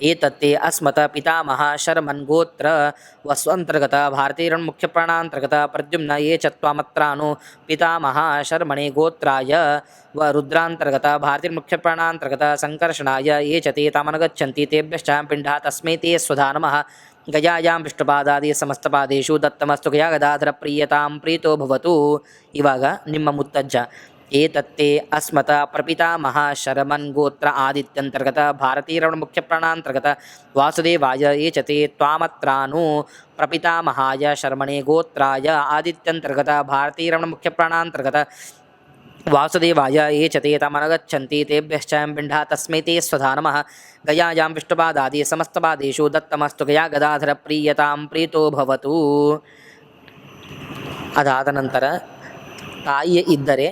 ಏತತ್ತೇ ಅಸ್ಮತ ಪಿತಾಮಹ ಶರ್ಮನ್ ಗೋತ್ರ ವಸ್ವಂತರ್ಗತ ಭಾರತೀರನ್ ಮುಖ್ಯ ಪ್ರಾಣಾಂತರ್ಗತ ಪ್ರದ್ಯುಮ್ನ ಯೇ ಚ ತ್ವಮತ್ರಾನು ಪಿತಾಮಹ ಶರ್ಮಣೆ ಗೋತ್ರಾಯ ವ ರುದ್ರಾಂತರ್ಗತ ಭಾರತೀರ್ ಮುಖ್ಯ ಪ್ರಾಣಾಂತರ್ಗತ ಸಂಕರ್ಷಣಾಯ ಯೇ ಚ ತೇ ತಾಮನುಗಚ್ಚಂತಿ ತೇಭ್ಯಶ್ಚ ಪಿಂಡಃ ತಸ್ಮೈ ತೇ ಸ್ವಧಾ ನಮಃ. ಗಯಾಯಾಂ ವಿಷ್ಣುಪಾದಾದಿ ಸಮಸ್ತಪಾದೇಶು ದತ್ತಮಸ್ತು ಗಯಾ ಗದಾಧರ ಪ್ರಿಯತಾಂ ಪ್ರೀತೋ ಭವತು. ಇವಾಗ ನಿಮ್ಮ ಮುತ್ತಜ್ಜ ಏತತ್ತೇ ಅಸ್ಮತ ಪ್ರಪಿತಾಮಹ ಶರಮನ್ ಗೋತ್ರ ಆದಿತ್ಯಂತರ್ಗತ ಭಾರತೀರವಣ ಮುಖ್ಯ ಪ್ರಾಣಾಂತರ್ಗತ ವಾಸುದೇವಾಯ ಯೇ ಚ ತೇ ತ್ವಾಮತ್ರಾನು ಪ್ರಪಿತಾಮಹಾಯ ಶರ್ಮಣೆ ಗೋತ್ರಾಯ ಆದಿತ್ಯಂತರ್ಗತ ಭಾರತೀರವಣ ಮುಖ್ಯ ಪ್ರಾಣಾಂತರ್ಗತ ವಾಸುದೇವಾಯ ಯೇ ಚ ತೇ ತಮನಗಚ್ಚಂತಿ ತೇಭ್ಯಶ್ಚ ಪಿಂಡಃ ತಸ್ಮೈ ತೇ ಸ್ವಧಾ ನಮಃ. ಗಯಾಯಾಂ ವಿಷ್ಣುಪಾದಾದಿ ಸಮಸ್ತಪಾದೇಶು ದತ್ತಮಸ್ತು ಗಯಾ ಗದಾಧರ ಪ್ರೀಯತಾಂ ಪ್ರೀತೋ ಭವತು. ಅದಾದ ನಂತರ ತಾಯಿ ಇದ್ದರೆ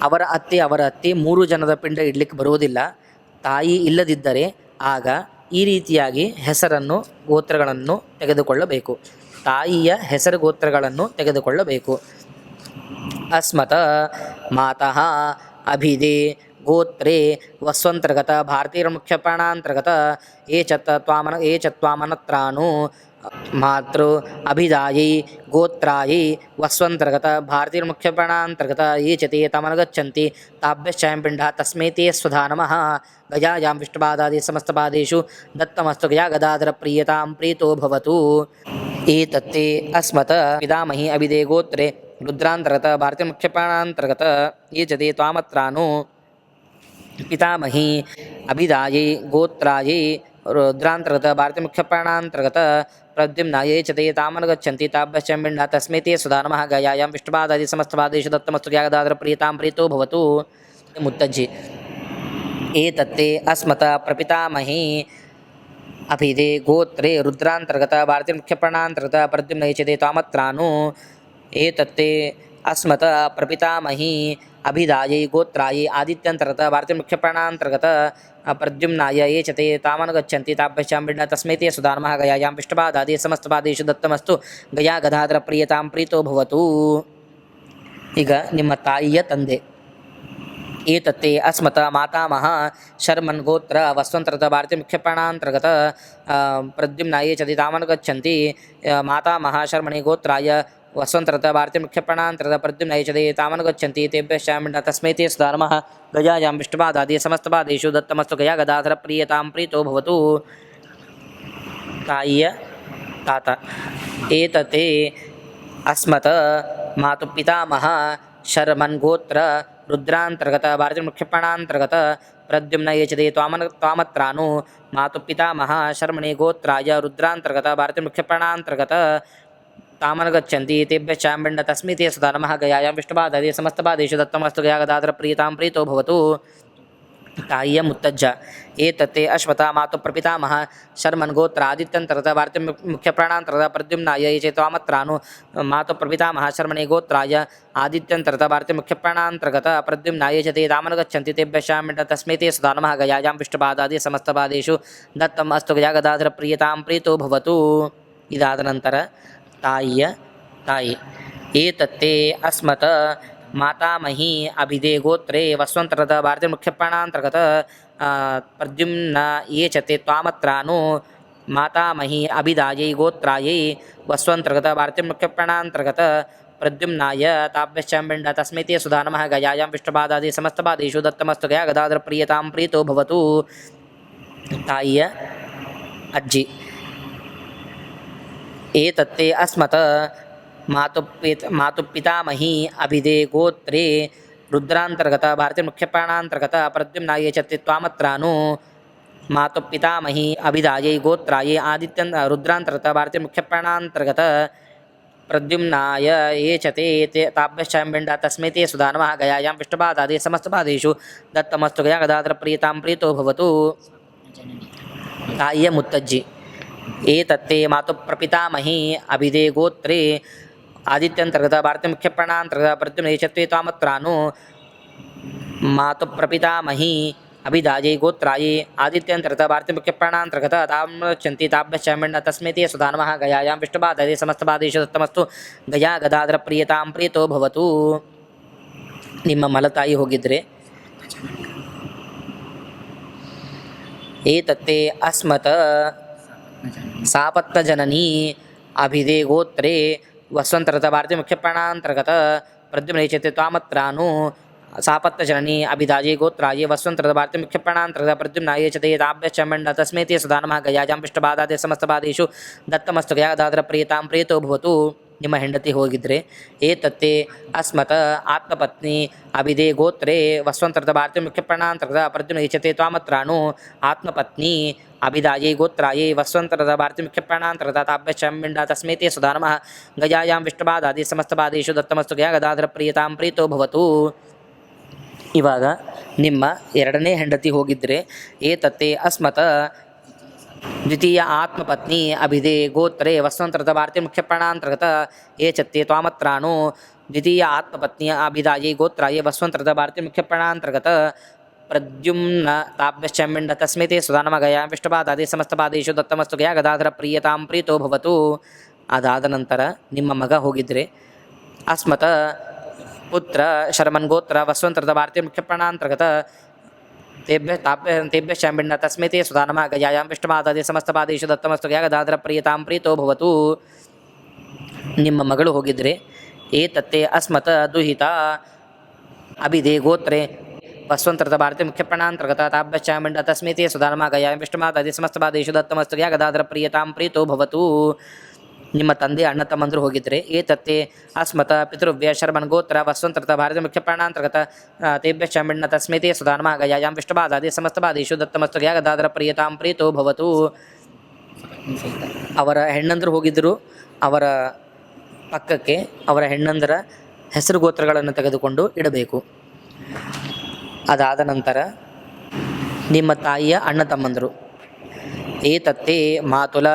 ಅವರ ಅತ್ತೆ 3 ಜನದ ಪಿಂಡ ಇಡ್ಲಿಕ್ಕೆ ಬರುವುದಿಲ್ಲ. ತಾಯಿ ಇಲ್ಲದಿದ್ದರೆ ಆಗ ಈ ರೀತಿಯಾಗಿ ಹೆಸರನ್ನು ಗೋತ್ರಗಳನ್ನು ತೆಗೆದುಕೊಳ್ಳಬೇಕು. ತಾಯಿಯ ಹೆಸರು ಗೋತ್ರಗಳನ್ನು ತೆಗೆದುಕೊಳ್ಳಬೇಕು. ಅಸ್ಮತ ಮಾತಃ ಅಭಿದೆ ಗೋತ್ರೇ ವಸ್ವಂತರ್ಗತ ಭಾರತೀಯ ಮುಖ್ಯ ಪ್ರಾಣಾಂತರ್ಗತ ಯೇ ಚ ತ್ವಾಮನತ್ರಾನು ಮಾತೃ ಅಭಿದಾಯೈ ಗೋತ್ರಾಯೈ ವಸ್ವಂತರ್ಗತ ಭಾರತೀಯ ಮುಖ್ಯ ಪ್ರಾಣಾಂತರ್ಗತ ಯೇ ಚ ತೇ ತಮನುಗಚ್ಚಂತಿ ತಾಭ್ಯಶ್ಚ ಪಿಂಡಃ ತಸ್ಮೈ ತೇ ಸ್ವಧಾ ನಮಃ. ಗಯಾಯಾಂ ವಿಷ್ಣುಪಾದಾದಿ ಸಮಸ್ತಪಾದೇಶು ದತ್ತಮಸ್ತು ಗಯಾ ಗದಾಧರ ಪ್ರಿಯತಾಂ ಪ್ರೀತೋ ಭವತು. ಏತತ್ತೇ ಅಸ್ಮತ ಪಿತಾಮಹಿ ಅಭಿದೆ ಗೋತ್ರೇ ರುದ್ರಾಂತರ್ಗತ ಭಾರತೀಯ ಮುಖ್ಯ ಪ್ರಾಣಾಂತರ್ಗತ ಯೇ ಚ ತೇ ತ್ವಾಮತ್ರಾನು ಪಿತಾಮಹಿ ಅಭಿದಾಯೈ ಗೋತ್ರಾಯೈ ರುದ್ರಾಂತರ್ಗತ ಭಾರತೀಯ ಮುಖ್ಯ ಪ್ರಾಣಾಂತರ್ಗತ ಪ್ರದ್ಯುಮ್ನ ಯೇ ಚ ತೇ ತಾಮನುಗಚ್ಚಂತಿ ತಾಭ್ಯಶ್ಚ ಪಿಂಡಃ ತಸ್ಮೈ ತೇ ಸ್ವಧಾ ನಮಃ. ಗಯಾಯಾಂ ವಿಷ್ಣುಪಾದಾದಿ ಸಮಸ್ತಪಾದೇಶು ದತ್ತಮಸ್ತು ಗಯಾ ಗದಾಧರ ಪ್ರಿಯತಾಂ ಪ್ರೀತೋ ಭವತು. ಮುತ್ತಜ್ಜಿ ಏತತ್ತೇ ಅಸ್ಮತ ಪ್ರಪಿತಾಮಹಿ ಅಭಿದೆ ಗೋತ್ರೇ ರುದ್ರಾಂತರ್ಗತ ಭಾರತೀಯ ಮುಖ್ಯ ಪ್ರಾಣಾಂತರ್ಗತ ಪ್ರದ್ಯುಮ್ನ ಯೇ ಚ ತೇ ತ್ವಾಮತ್ರಾನು ಏತತ್ತೇ ಅಸ್ಮತ ಪ್ರಪಿತಾಮಹಿ ಅಭಿದಾಯೈ ಗೋತ್ರಾಯೈ ಆದಿತ್ಯಂತರ್ಗತ ಭಾರತೀಯ ಮುಖ್ಯ ಪ್ರಾಣಾಂತರ್ಗತ ಪ್ರದ್ಯುಮ್ನಾಯ ಯೇ ಚ ತೇ ತಾಮನುಗಚ್ಚಂತಿ ತಾಭ್ಯಶ್ಚ ಪಿಂಡಃ ತಸ್ಮೈ ತೇ ಸ್ವಧಾ ನಮಃ. ಗಯಾಯಾಂ ವಿಷ್ಣುಪಾದಾದಿ ಸಮಸ್ತಪಾದೇಶು ದತ್ತಮಸ್ತು ಗಯಾ ಗದಾಧರ ಪ್ರಿಯತಾಂ ಪ್ರೀತೋ ಭವತು. ಈಗ ನಿಮ್ಮ ತಾಯಿಯ ತಂದೆ ಏತತ್ತೇ ಅಸ್ಮತ ಮಾತಾಮಹ ಶರ್ಮನ್ ಗೋತ್ರ ವಸ್ವಂತರ್ಗತ ಭಾರತೀಯ ಮುಖ್ಯ ಪ್ರಾಣಾಂತರ್ಗತ ಪ್ರದ್ಯುಮ್ನ ಯೇ ಚ ತೇ ತಾಮನುಗಚ್ಚಂತಿ ಮಾತಾಮಹ ಶರ್ಮಣೆ ಗೋತ್ರಾಯ ವಸ್ವಂತರ್ಗತ ಭಾರತೀಯ ಮುಖ್ಯ ಪ್ರಾಣಾಂತರ್ಗತ ಪ್ರದ್ಯುಮ್ನ ಯೇ ಚ ತೇ ತಾಮನುಗಚ್ಚಂತಿ ತೇಭ್ಯಶ್ಚ ಪಿಂಡಃ ತಸ್ಮೈ ತೇ ಸ್ವಧಾ ನಮಃ. ಗಯಾಯಾಂ ವಿಷ್ಣುಪಾದಾದಿ ಸಮಸ್ತಪಾದೇಶು ದತ್ತಮಸ್ತು ಗಯಾ ಗದಾಧರ ಪ್ರಿಯತಾಂ ಪ್ರೀತೋ ಭವತು. ತಾಯಿಯ ತಾತ ಏತತ್ತೇ ಅಸ್ಮತ ಮಾತು ಪಿತಾಮಹ ಶರ್ಮನ್ ಗೋತ್ರ ರುದ್ರಾಂತರ್ಗತ ಭಾರತೀಯ ಮುಖ್ಯ ಪ್ರಾಣಾಂತರ್ಗತ ಪ್ರದ್ಯುಮ್ನ ಯೇ ಚ ತೇ ತ್ವಾಮತ್ರಾನು ಮಾತು ಪಿತಾಮಹ ಶರ್ಮಣೆ ಗೋತ್ರಾಯ ರುದ್ರಾಂತರ್ಗತ ಭಾರತೀಯ ಮುಖ್ಯ ಪ್ರಾಣಾಂತರ್ಗತ ತಾಮನುಗಚ್ಚಂತಿ ತೇಭ್ಯಶ್ಚ ಪಿಂಡಃ ತಸ್ಮೈ ತೇ ಸ್ವಧಾ ನಮಃ. ಗಯಾಯಾಂ ವಿಷ್ಣುಪಾದಾದಿ ಸಮಸ್ತಪಾದೇಶು ದತ್ತಮಸ್ತು ಗಯಾ ಗದಾಧರ ಪ್ರಿಯತಾಂ ಪ್ರೀತೋ ಭವತು. ತಾಯಿಯ ಮುತ್ತಜ್ಜ ಏತತ್ತೇ ಅಶ್ವಥ ಮಾತು ಪ್ರಪಿತಾಮಹ ಶರ್ಮನ್ ಗೋತ್ರ ಆದಿತ್ಯಂತರ್ಗತ ಭಾರತೀಯ ಮುಖ್ಯ ಪ್ರಾಣಾಂತರ್ಗತ ಪ್ರದ್ಯುಮ್ನಾಯ ಯೇ ಚ ತ್ವಾಮತ್ರಾನು ಮಾತು ಪ್ರಪಿತಾಮಹ ಶರ್ಮಣೆ ಗೋತ್ರಾಯ ಆದಿತ್ಯಂತರ್ಗತ ಭಾರತೀಯ ಮುಖ್ಯ ಪ್ರಾಣಾಂತರ್ಗತ ಪ್ರದ್ಯುಮ್ನಾಯ ಯೇ ಚ ತೇ ತಾಮನುಗಚ್ಚಂತಿ ತೇಭ್ಯಶ್ಚ ಪಿಂಡಃ ತಸ್ಮೈ ತೇ ಸ್ವಧಾ ನಮಃ. ಗಯಾಯಾಂ ವಿಷ್ಣುಪಾದಾದಿ ಸಮಸ್ತಪಾದೇಶು ದತ್ತಂ ಅಸ್ತು ಗಯಾ ಗದಾಧರ ಪ್ರಿಯತಾಂ ಪ್ರೀತೋ ಭವತು. ಇದಾದ ನಂತರ ತಾಯಿಯ ತಾಯಿ ಏತತ್ತೇ ಅಸ್ಮತ ಮಾತಾಮಹಿ ಅಭಿದೆ ಗೋತ್ರೇ ವಸ್ವಂತರ್ಗತ ಭಾರತೀಯ ಮುಖ್ಯ ಪ್ರಾಣಾಂತರ್ಗತ ಪ್ರದ್ಯುಮ್ನ ಯೇ ಚ ತೇ ತ್ವಾಮತ್ರಾನು ಮಾತಾಮಹಿ ಅಭಿದಾಯೈ ಗೋತ್ರಾಯೈ ವಸ್ವಂತರ್ಗತ ಭಾರತೀಯ ಮುಖ್ಯ ಪ್ರಾಣಾಂತರ್ಗತ ಪ್ರದ್ಯುಮ್ನಾಯ ತಾಭ್ಯಶ್ಚ ಪಿಂಡಃ ತಸ್ಮೈ ತೇ ಸ್ವಧಾ ನಮಃ. ಗಯಾಯಾಂ ವಿಷ್ಣುಪಾದಾದಿ ಸಮಸ್ತಪಾದೇಶು ದತ್ತಮಸ್ತು ಗಯಾ ಗದಾಧರ ಪ್ರಿಯತಾಂ ಪ್ರೀತೋ ಭವತು. ತಾಯಿಯ ಅಜ್ಜಿ ಏತತ್ತೇ ಅಸ್ಮತ ಮಾತು ಪಿತಾಮಹಿ ಅಭಿದೆ ಗೋತ್ರೇ ರುದ್ರಾಂತರ್ಗತ ಭಾರತೀಯ ಮುಖ್ಯ ಪ್ರಾಣಾಂತರ್ಗತ ಪ್ರದ್ಯುಮ್ನ ಯೇ ಚ ತೇ ತ್ವಾಮತ್ರಾನು ಮಾತು ಪಿತಾಮಹಿ ಅಭಿದಾಯೈ ಗೋತ್ರಾಯೈ ಆದಿತ್ಯನ್ ರುದ್ರಾಂತರ್ಗತ ಭಾರತೀಯ ಮುಖ್ಯ ಪ್ರಾಣಾಂತರ್ಗತ ಪ್ರದ್ಯುಮ್ನಾಯ ಯೇ ಚ ತೇ ತಾಭ್ಯಶ್ಚ ಪಿಂಡಃ ತಸ್ಮೈ ತೇ ಸ್ವಧಾ ನಮಃ. ಗಯಾಯಾಂ ವಿಷ್ಣುಪಾದಾದಿ ಸಮಸ್ತಪಾದೇಶು ದತ್ತಮಸ್ತು ಗಯಾ ಗದಾಧರ ಪ್ರಿಯತಾಂ ಪ್ರೀತೋ ಭವತು. ತಾಯಿಯ ಮುತ್ತಜ್ಜಿ ಏತತ್ತೇ ಮಾತು ಪ್ರಪಿತಾಮಹಿ ಅಭಿದೆ ಗೋತ್ರೇ ಆದಿತ್ಯಂತರ್ಗತ ಭಾರತೀಯ ಮುಖ್ಯ ಪ್ರಾಣಾಂತರ್ಗತ ಪ್ರದ್ಯುಮ್ನ ಯೇ ಚ ತೇ ತ್ವಾಮತ್ರಾನು ಮಾತು ಪ್ರಪಿತಾಮಹಿ ಅಭಿದಾಯೈ ಗೋತ್ರಾಯೈ ಆದಿತ್ಯಂತರ್ಗತ ಭಾರತೀಯ ಮುಖ್ಯ ಪ್ರಾಣಾಂತರ್ಗತ ತಾಮ್ರಚಂತಿ ತಾಭ್ಯಶ್ಚ ಪಿಂಡಃ ತಸ್ಮೈ ತೇ ಸ್ವಧಾ ನಮಃ. ಗಯಾಯಾಂ ವಿಷ್ಣುಪಾದಾದಿ ಸಮಸ್ತಪಾದೇಶು ದತ್ತಮಸ್ತು ಗಯಾ ಗದಾಧರ ಪ್ರಿಯತಾಂ ಪ್ರೀತೋ ಭವತು. ನಿಮ್ಮ ಮಲತಾಯಿ ಹೋಗಿದ್ರೆ ಏತತ್ತೆ ಅಸ್ಮತ್ ಸಾಪತ್ತ ಜನನಿ ಅಭಿಧೇ ಗೋತ್ರೇ ವಸ್ವಂತರತ ಭಾರತೀಯ ಮುಖ್ಯ ಪ್ರಾಣಾಂತರ್ಗತ ಪ್ರದ್ಯುಮ್ನೇಚತೆ ತ್ವಾಮತ್ರಾನು ಸಾಪತ್ತ ಜನನಿ ಅಭಿದಾಜೆ ಗೋತ್ರಾಜೆ ವಸ್ವಂತರದ ಭಾರತೀಯ ಮುಖ್ಯ ಪ್ರಾಣಾಂತರ್ಗತ ಪ್ರದ್ಯುಮ್ನಾಯೇಚತೆ ತಾಭ್ಯಶ್ಚಮಂಡ ತಸ್ಮೇತಿ ಸುಧಾನಮಃ ಗಯಾಜಾಂ ಪೃಷ್ಠಬಾಧಾದೆ ಸಮಸ್ತಬಾಧೇಶು ದತ್ತಮಸ್ತಕ ಯಾಗದಾದ್ರ ಪ್ರಿಯತಾಂ ಪ್ರಿಯತೋ ಭವತು. ನಿಮ್ಮ ಹೆಂಡತಿ ಹೋಗಿದ್ರೆ ಏತತ್ತೆ ಅಸ್ಮತ ಆತ್ಮಪತ್ನಿ ಅಭಿಧೇ ಗೋತ್ರೇ ವಸ್ವಂತರದ ಭಾರತೀಯ ಮುಖ್ಯ ಪ್ರಾಣಾಂತರ್ಗತ ಪ್ರದ್ಯುಮ್ನೇಚತೆ ತ್ವಾಮತ್ರಾನು ಆತ್ಮಪತ್ನಿ ಅಭಿದಾಯೇ ಗೋತ್ರಾಯೇ ವಸ್ವಂತರದ ಭಾರತೀಯ ಮುಖ್ಯ ಪ್ರಾಣಾಂತರ್ಗತ ತಾಭ್ಯಶ್ಚಮಂಡ ತಸ್ಮೇತಿ ಸುಧಾನಮಃ ಗಯಾಯಾಂ ವಿಷ್ಣುಬಾಧಾದಿ ಸಮಸ್ತಬಾಧೇಶು ದತ್ತಮಸ್ತಕ ಯಾಗದಾದ್ರ ಪ್ರಿಯತಾಂ ಪ್ರಿಯತೋ ಭವತು. ಇವಾಗ ನಿಮ್ಮ ಎರಡನೇ ಹೆಂಡತಿ ಹೋಗಿದ್ರೆ ಏತತ್ತೆ ಅಸ್ಮತ ದ್ವಿತೀಯ ಆತ್ಮಪತ್ನಿ ಅಭಿಧೇ ಗೋತ್ರೇ ವಸ್ವಂತರದ ಭಾರತೀಯ ಮುಖ್ಯ ಪ್ರಾಣಾಂತರ್ಗತ ಏಚತ್ತೆ ತ್ವಾಮತ್ರಾನು ದ್ವಿತೀಯ ಆತ್ಮಪತ್ನಿಯ ಅಭಿದಾಯೇ ಗೋತ್ರಾಯೇ ವಸ್ವಂತರದ ಭಾರತೀಯ ಮುಖ್ಯ ಪ್ರಾಣಾಂತರ್ಗತ ಪ್ರದ್ಯುಮ್ನ ತಾಭ್ಯಶ್ಚಮಂಡ ತಸ್ಮೇತೆ ಸುಧಾನಮ ಗಯಾ ವಿಷ್ಣುಪಾದಾದಿ ಸಮಸ್ತಪಾದೇಶು ದತ್ತಮಸ್ತುಗಯ ಗದಾಧರ ಪ್ರಿಯತಾಂ ಪ್ರೀತೋ ಭವತು. ಅದಾದ ನಂತರ ನಿಮ್ಮ ಮಗ ಹೋಗಿದ್ರೆ ಅಸ್ಮತ ಪುತ್ರ ಶರ್ಮನ್ ಗೋತ್ರ ವಸ್ವಂತರದ ಭಾರತೀಯ ಮುಖ್ಯ ಪ್ರಾಣಾಂತರ್ಗತ ತೇಭ್ಯಶ್ಚಾಂಬಿಣ್ಣ ತಸ್ಮೇತೆ ಸುಧಾನಮ ಗಯಾಂ ವಿಷ್ಣುಪಾದಾದಿ ಸಮಸ್ತಪಾದೇಶು ದತ್ತಮಸ್ತುಗಯ ಗದಾಧರ ಪ್ರಿಯತಾಂ ಪ್ರೀತೋ ಭವತು. ನಿಮ್ಮ ಮಗಳು ಹೋಗಿದ್ರೆ ಏತತ್ತೆ ಅಸ್ಮತ ದುಹಿತ ಅಭಿಧೇ ಗೋತ್ರೆ ವಸ್ವಂತರದ ಭಾರತೀಯ ಮುಖ್ಯ ಪ್ರಾಣಾಂತರ್ಗತ ತಾಭ್ಯಶ್ಚಾಂಬಿಣ್ಣ ತಸ್ಮೇತೆ ಸುಧಾನಮ ಗಯಾಂ ವಿಷ್ಣುಪಾದಾದಿ ಸಮಸ್ತಪಾದೇಶು ದತ್ತಮಸ್ತುಗಯ ಗದಾಧರ ಪ್ರಿಯತಾಂ ಪ್ರೀತೋ ಭವತು. ನಿಮ್ಮ ತಂದೆ ಅಣ್ಣ ತಮ್ಮಂದರು ಹೋಗಿದ್ರೆ ಏತತ್ತೆ ಅಸ್ಮತ ಪಿತೃವ್ಯ ಶರ್ಮನ್ ಗೋತ್ರ ವಸ್ವಂತರದ ಭಾರತೀಯ ಮುಖ್ಯ ಪ್ರಾಣಾಂತರ್ಗತ ತೇಭ್ಯಶ್ಚಾಂಬಿಣ್ಣ ತಸ್ಮೇತೆ ಸುಧಾನಮ ಗಯಾಂ ವಿಷ್ಣುಪಾದಾದಿ ಸಮಸ್ತಪಾದೇಶು ದತ್ತಮಸ್ತುಗಯ ಗದಾಧರ ಪ್ರಿಯತಾಂ ಪ್ರೀತೋ ಭವತು. ಅವರ ಹೆಣ್ಣಂದರು ಹೋಗಿದ್ದರು. ಅವರ ಪಕ್ಕಕ್ಕೆ ಅವರ ಹೆಣ್ಣಂದರ ಹೆಸರು ಗೋತ್ರಗಳನ್ನು ತೆಗೆದುಕೊಂಡು ಇಡಬೇಕು. ಅದಾದ ನಂತರ ನಿಮ್ಮ ತಾಯಿಯ ಅಣ್ಣ ತಮ್ಮಂದರು ಏತತ್ತೆ ಮಾತುಲ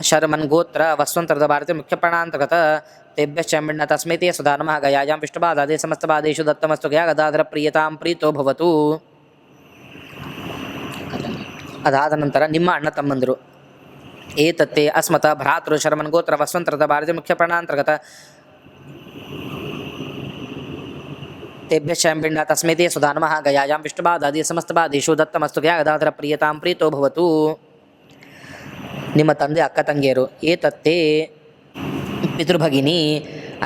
ಶರ್ಮನ್ ಗೋತ್ರ ವಸ್ವಂತರದ ಭಾರತೀಯ ಮುಖ್ಯ ಪ್ರಾಣಾಂತರ್ಗತ ತೇಭ್ಯಶ್ಚಾಂಬಿಣ್ಣ ತಸ್ಮೇತೆ ಸುಧಾನಮ ಗಯಾಂ ವಿಷ್ಣುಪಾದಾದಿ ಸಮಸ್ತಪಾದೇಶು ದತ್ತಮಸ್ತುಗಯ ಗದಾಧರ ಪ್ರಿಯತಾಂ ಪ್ರೀತೋ ಭವತು. ಅದಾದ ನಂತರ ನಿಮ್ಮ ಅಣ್ಣ ತಮ್ಮಂದರು ಏತತ್ತೆ ಅಸ್ಮತ ಭ್ರಾತೃ ಶರ್ಮನ್ ಗೋತ್ರ ವಸ್ವಂತರದ ಭಾರತೀಯ ಮುಖ್ಯ ಪ್ರಾಣಾಂತರ್ಗತ ತೇಭ್ಯಶ್ಚಾಂಬಿಣ್ಣ ತಸ್ಮೇತೆ ಸುಧಾನಮ ಗಯಾಂ ವಿಷ್ಣುಪಾದಾದಿ ಸಮಸ್ತಪಾದೇಶು ದತ್ತಮಸ್ತುಗಯ ಗದಾಧರ ಪ್ರಿಯತಾಂ ಪ್ರೀತೋ ಭವತು. ನಿಮ್ಮ ತಂದೆ ಅಕ್ಕ ತಂಗಿಯರು ಏತತ್ತೆ ಪಿತೃಭಗಿನಿ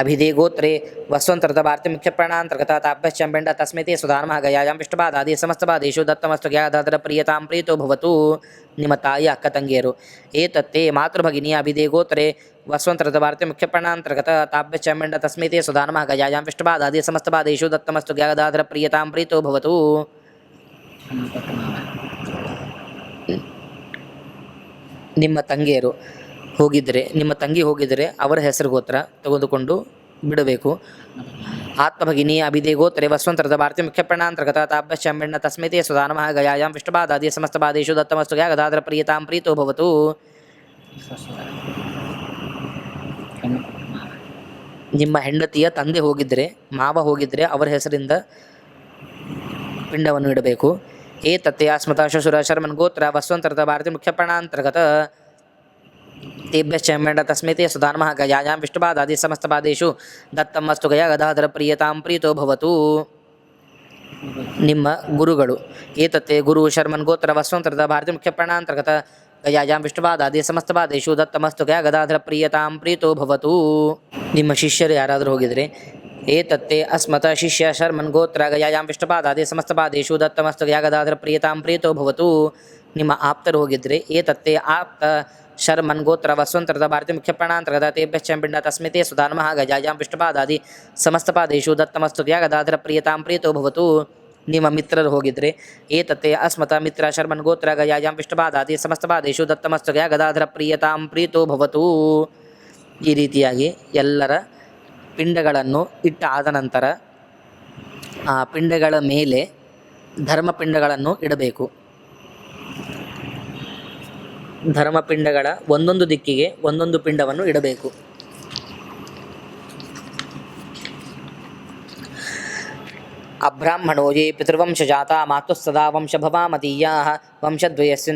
ಅಭಿಧೇ ಗೋತ್ರೆ ವಸ್ವಂತರದ ಭಾರತೀಯ ಮುಖ್ಯ ಪ್ರಾಣಾಂತರ್ಗತ ತಾಭ್ಯಶ್ಚಾಂಬಿಣ್ಣ ತಸ್ಮೇತೆ ಸುಧಾನಮ ಗಯಾಂ ವಿಷ್ಣುಪಾದಾದಿ ಸಮಸ್ತಪಾದೇಶು ದತ್ತಮಸ್ತುಗಯ ಗದಾಧರ ಪ್ರಿಯತಾಂ ಪ್ರೀತೋ ಭವತು. ನಿಮ್ಮ ತಾಯಿ ಅಕ್ಕ ತಂಗಿಯರು ಏತತ್ತೆ ಮಾತೃಭಗಿನಿ ಅಭಿಧೇ ಗೋತ್ರೆ ವಸ್ವಂತರದ ಭಾರತೀಯ ಮುಖ್ಯ ಪ್ರಾಣಾಂತರ್ಗತ ತಾಭ್ಯಶ್ಚಾಂಬಿಣ್ಣ ತಸ್ಮೇತೆ ಸುಧಾನಮ ಗಯಾಂ ವಿಷ್ಣುಪಾದಾದಿ ಸಮಸ್ತಪಾದೇಶು ದತ್ತಮಸ್ತುಗಯ ಗದಾಧರ ಪ್ರಿಯತಾಂ ಪ್ರೀತೋ ಭವತು. ನಿಮ್ಮ ತಂಗಿಯರು ಹೋಗಿದ್ದರೆ ನಿಮ್ಮ ತಂಗಿ ಹೋಗಿದ್ದರೆ ಅವರ ಹೆಸರು ಗೋತ್ರ ತೆಗೆದುಕೊಂಡು ಬಿಡಬೇಕು. ಆತ್ಮಭಗಿನಿ ಅಭಿಧೇ ಗೋತ್ರೆ ವಸ್ವಂತರದ ಭಾರತೀಯ ಮುಖ್ಯ ಪ್ರಾಣಾಂತರ್ಗತ ತಾಭ್ಯಶ್ಚಾಂಬಿಣ್ಣ ತಸ್ಮೇತೆ ಸುಧಾನಮ ಗಯಾಂ ವಿಷ್ಣುಪಾದಾದಿ ಸಮಸ್ತಪಾದೇಶು ದತ್ತಮಸ್ತುಗಯ ಗದಾಧರ ಪ್ರಿಯತಾಂ ಪ್ರೀತೋ ಭವತು. ನಿಮ್ಮ ಹೆಂಡತಿಯ ತಂದೆ ಹೋಗಿದ್ದರೆ ಮಾವ ಹೋಗಿದ್ದರೆ ಅವರ ಹೆಸರಿಂದ ಪಿಂಡವನ್ನು ಇಡಬೇಕು. ಏತತ್ತೆ ಅಸ್ಮತ ಶ್ವಶುರ ಶರ್ಮನ್ ಗೋತ್ರ ವಸ್ವಂತರದ ಭಾರತೀಯ ಮುಖ್ಯ ಪ್ರಾಣಾಂತರ್ಗತ ತೇಭ್ಯಶ್ಚಾಂಬಿಣ್ಣ ತಸ್ಮೇತೆ ಸುಧಾನಮ ಗಯಾಂ ವಿಷ್ಣುಪಾದಾದಿ ಸಮಸ್ತಪಾದೇಶು ದತ್ತಮಸ್ತುಗಯ ಗದಾಧರ ಪ್ರಿಯತಾಂ ಪ್ರೀತೋ ಭವತು. ನಿಮ್ಮ ಗುರುಗಳು ಏತತ್ತೆ ಗುರು ಶರ್ಮನ್ ಗೋತ್ರ ವಸ್ವಂತರದ ಭಾರತೀಯ ಮುಖ್ಯ ಪ್ರಾಣಾಂತರ್ಗತ ಗಯಾಂ ವಿಷ್ಣುಪಾದಾದಿ ಸಮಸ್ತಪಾದೇಶು ದತ್ತಮಸ್ತುಗಯ ಗದಾಧರ ಪ್ರಿಯತಾಂ ಪ್ರೀತೋ ಭವತು. ನಿಮ್ಮ ಶಿಷ್ಯರು ಯಾರಾದರೂ ಹೋಗಿದ್ರೆ ಏತತ್ತೆ ಅಸ್ಮತ ಶಿಷ್ಯ ಶರ್ಮನ್ ಗೋತ್ರ ಗಯಾಂ ವಿಷ್ಣುಪಾದಾದಿ ಸಮಸ್ತಪಾದೇಶು ದತ್ತಮಸ್ತುಗಯ ಗದಾಧರ ಪ್ರಿಯತಾಂ ಪ್ರೀತೋ ಭವತು. ನಿಮ್ಮ ಆಪ್ತರು ಹೋಗಿದ್ರೆ ಏತತ್ತೆ ಆಪ್ತ ಶರ್ಮನ್ ಗೋತ್ರ ವಸ್ವಂತರದ ಭಾರತೀಯ ಮುಖ್ಯ ಪ್ರಾಣಾಂತರ್ಗತ ತೇಭ್ಯಶ್ಚಾಂಬಿಣ್ಣ ತಸ್ಮೇತೆ ಸುಧಾನಮ ಗಯಾಂ ವಿಷ್ಣುಪಾದಾದಿ ಸಮಸ್ತಪಾದೇಶು ದತ್ತಮಸ್ತುಗಯ ಗದಾಧರ ಪ್ರಿಯತಾಂ ಪ್ರೀತೋ ಭವತು. ನಿಮ್ಮ ಮಿತ್ರರು ಹೋಗಿದ್ರೆ ಏತತ್ತೆ ಅಸ್ಮತ ಮಿತ್ರ ಶರ್ಮನ್ ಗೋತ್ರ ಗಯಾಂ ವಿಷ್ಣುಪಾದಾದಿ ಸಮಸ್ತಪಾದೇಶು ದತ್ತಮಸ್ತುಗಯ ಗದಾಧರ ಪ್ರಿಯತಾಂ ಪ್ರೀತೋ ಭವತು. ಈ ರೀತಿಯಾಗಿ ಎಲ್ಲರ ಪಿಂಡಗಳನ್ನು ಇಟ್ಟ ಆದ ನಂತರ ಆ ಪಿಂಡಗಳ ಮೇಲೆ ಧರ್ಮಪಿಂಡಗಳನ್ನು ಇಡಬೇಕು. ಧರ್ಮಪಿಂಡಗಳ ಒಂದೊಂದು ದಿಕ್ಕಿಗೆ ಒಂದೊಂದು ಪಿಂಡವನ್ನು ಇಡಬೇಕು. ಅಬ್ರಾಹ್ಮಣೋ ಯೇ ಪಿತೃವಂಶಜಾತಾ ಮಾತುಸ್ತದಾ ವಂಶಭವಾಮದೀಯಾಃ ವಂಶದ್ವಯಸ್ಯ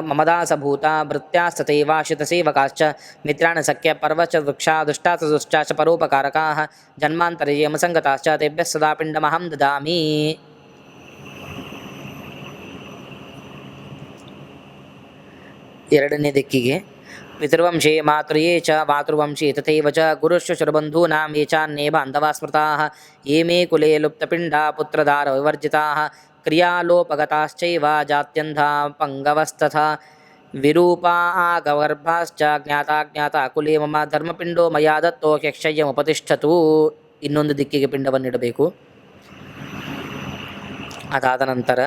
ಮಮ ದಾಸಭೂತ ಭೃತ್ಯಾಸ್ತಥೈವಾಶ್ರಿತಸೇವಕಾಶ್ಚ ಮಿತ್ರಾಣಿ ಸಖ್ಯ ಪರ್ವಚ ವೃಕ್ಷಾ ದುಷ್ಟಾಸದುಶ್ಚಾಚ ಪರೋಪಕಾರಕಾಃ ಜನ್ಮಾಂತರೇ ಯಮಸಂಗತಾಶ್ಚ ತೇಭ್ಯಃ ಸದಾ ಪಿಂಡಮಹಂ ದದಾಮಿ. ಎರಡನೇ ದಿಕ್ಕಿಗೆ ಪಿತೃವಂಶೇ ಮಾತೃಯೇ ಚ ಮಾತೃವಂಶೇ ತಥೈವ ಚ ಗುರುಶ್ಚ ಶುರಬಂಧೂನಾಂ ಯೇ ಚಾನ್ಯೇ ಬಾಂಧವಾ ಸ್ಮೃತಾಃ ಯೇ ಮೇ ಕುಲೇ ಲುಪ್ತಪಿಂಡಾ ಪುತ್ರದಾರ ವಿವರ್ಜಿತಾಃ ಕ್ರಿಯಾಲೋಪಗತಾಶ್ಚೈವ ಜಾತ್ಯಂಧಾ ಪಂಗವಸ್ತಥಾ ವಿರೂಪಾ ಆಗರ್ಭಾಶ್ಚ ಜ್ಞಾತಾ ಕುಲೇ ಮಮ ಧರ್ಮಪಿಂಡೋ ಮಯಾ ದತ್ತೋ ಯಕ್ಷಯ್ಯಮುಪತಿಷ್ಠತು. ಇನ್ನೊಂದು ದಿಕ್ಕಿಗೆ ಪಿಂಡವನ್ನಿಡಬೇಕು. ಅದಾದ ನಂತರ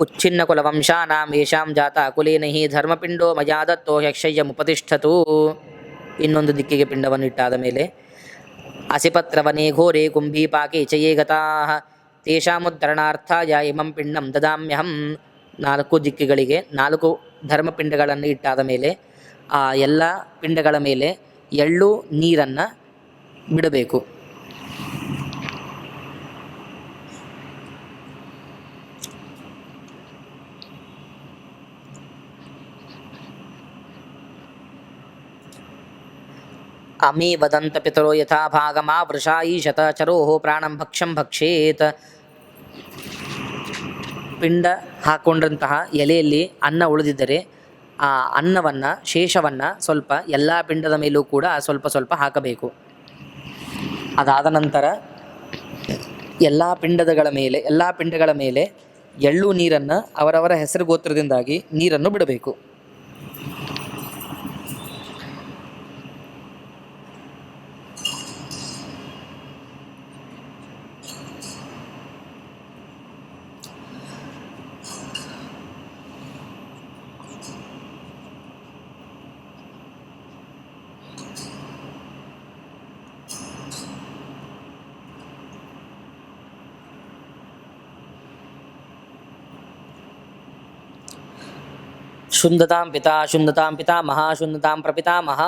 ಉಚ್ಛಿನ್ನ ಕುಲವಂಶಾನಾಂ ಯೇಷಾಂ ಜಾತ ಕುಲೇನ ಹಿ ಧರ್ಮಪಿಂಡೋ ಮಯಾ ದತ್ತೋ ಯಕ್ಷಯ್ಯಮುಪತಿಷ್ಠತು. ಇನ್ನೊಂದು ದಿಕ್ಕಿಗೆ ಪಿಂಡವನ್ನಿಟ್ಟಾದ ಮೇಲೆ ಅಸಿಪತ್ರವನೇ ಘೋರೆ ಕುಂಭೀಪಾಕೆ ಚ ಯೇ ಗತಾಃ ತೇಷಾಮುದ್ಧರಣಾರ್ಥಾಯ ಇಮಂ ಪಿಂಡಂ ದದಾಮ್ಯಹಂ. 4 ದಿಕ್ಕುಗಳಿಗೆ 4 ಧರ್ಮಪಿಂಡಗಳನ್ನು ಇಟ್ಟಾದ ಮೇಲೆ ಆ ಎಲ್ಲ ಪಿಂಡಗಳ ಮೇಲೆ ಎಳ್ಳು ನೀರನ್ನು ಬಿಡಬೇಕು. ಅಮಿ ವದಂತ ಪಿತರೋ ಯಥಾ ಭಾಗಮಾ ವೃಷಾ ಈಶತ ಚರೋಃ ಪ್ರಾಣಂ ಭಕ್ಷ್ಯಂ ಭಕ್ಷೇತ್. ಪಿಂಡ ಹಾಕ್ಕೊಂಡಂತಹ ಎಲೆಯಲ್ಲಿ ಅನ್ನ ಉಳಿದಿದ್ದರೆ ಆ ಅನ್ನವನ್ನು ಶೇಷವನ್ನು ಸ್ವಲ್ಪ ಎಲ್ಲ ಪಿಂಡದ ಮೇಲೂ ಕೂಡ ಸ್ವಲ್ಪ ಸ್ವಲ್ಪ ಹಾಕಬೇಕು. ಅದಾದ ನಂತರ ಎಲ್ಲ ಪಿಂಡಗಳ ಮೇಲೆ ಎಳ್ಳು ನೀರನ್ನು ಅವರವರ ಹೆಸರು ಗೋತ್ರದಿಂದಾಗಿ ನೀರನ್ನು ಬಿಡಬೇಕು. ಶುಂಧತಾಂ ಪಿತಾ ಶುಂಧತಾಂ ಪಿತಾಮಹ ಶುಂಧತಾಂ ಪ್ರಪಿತಾಮಹ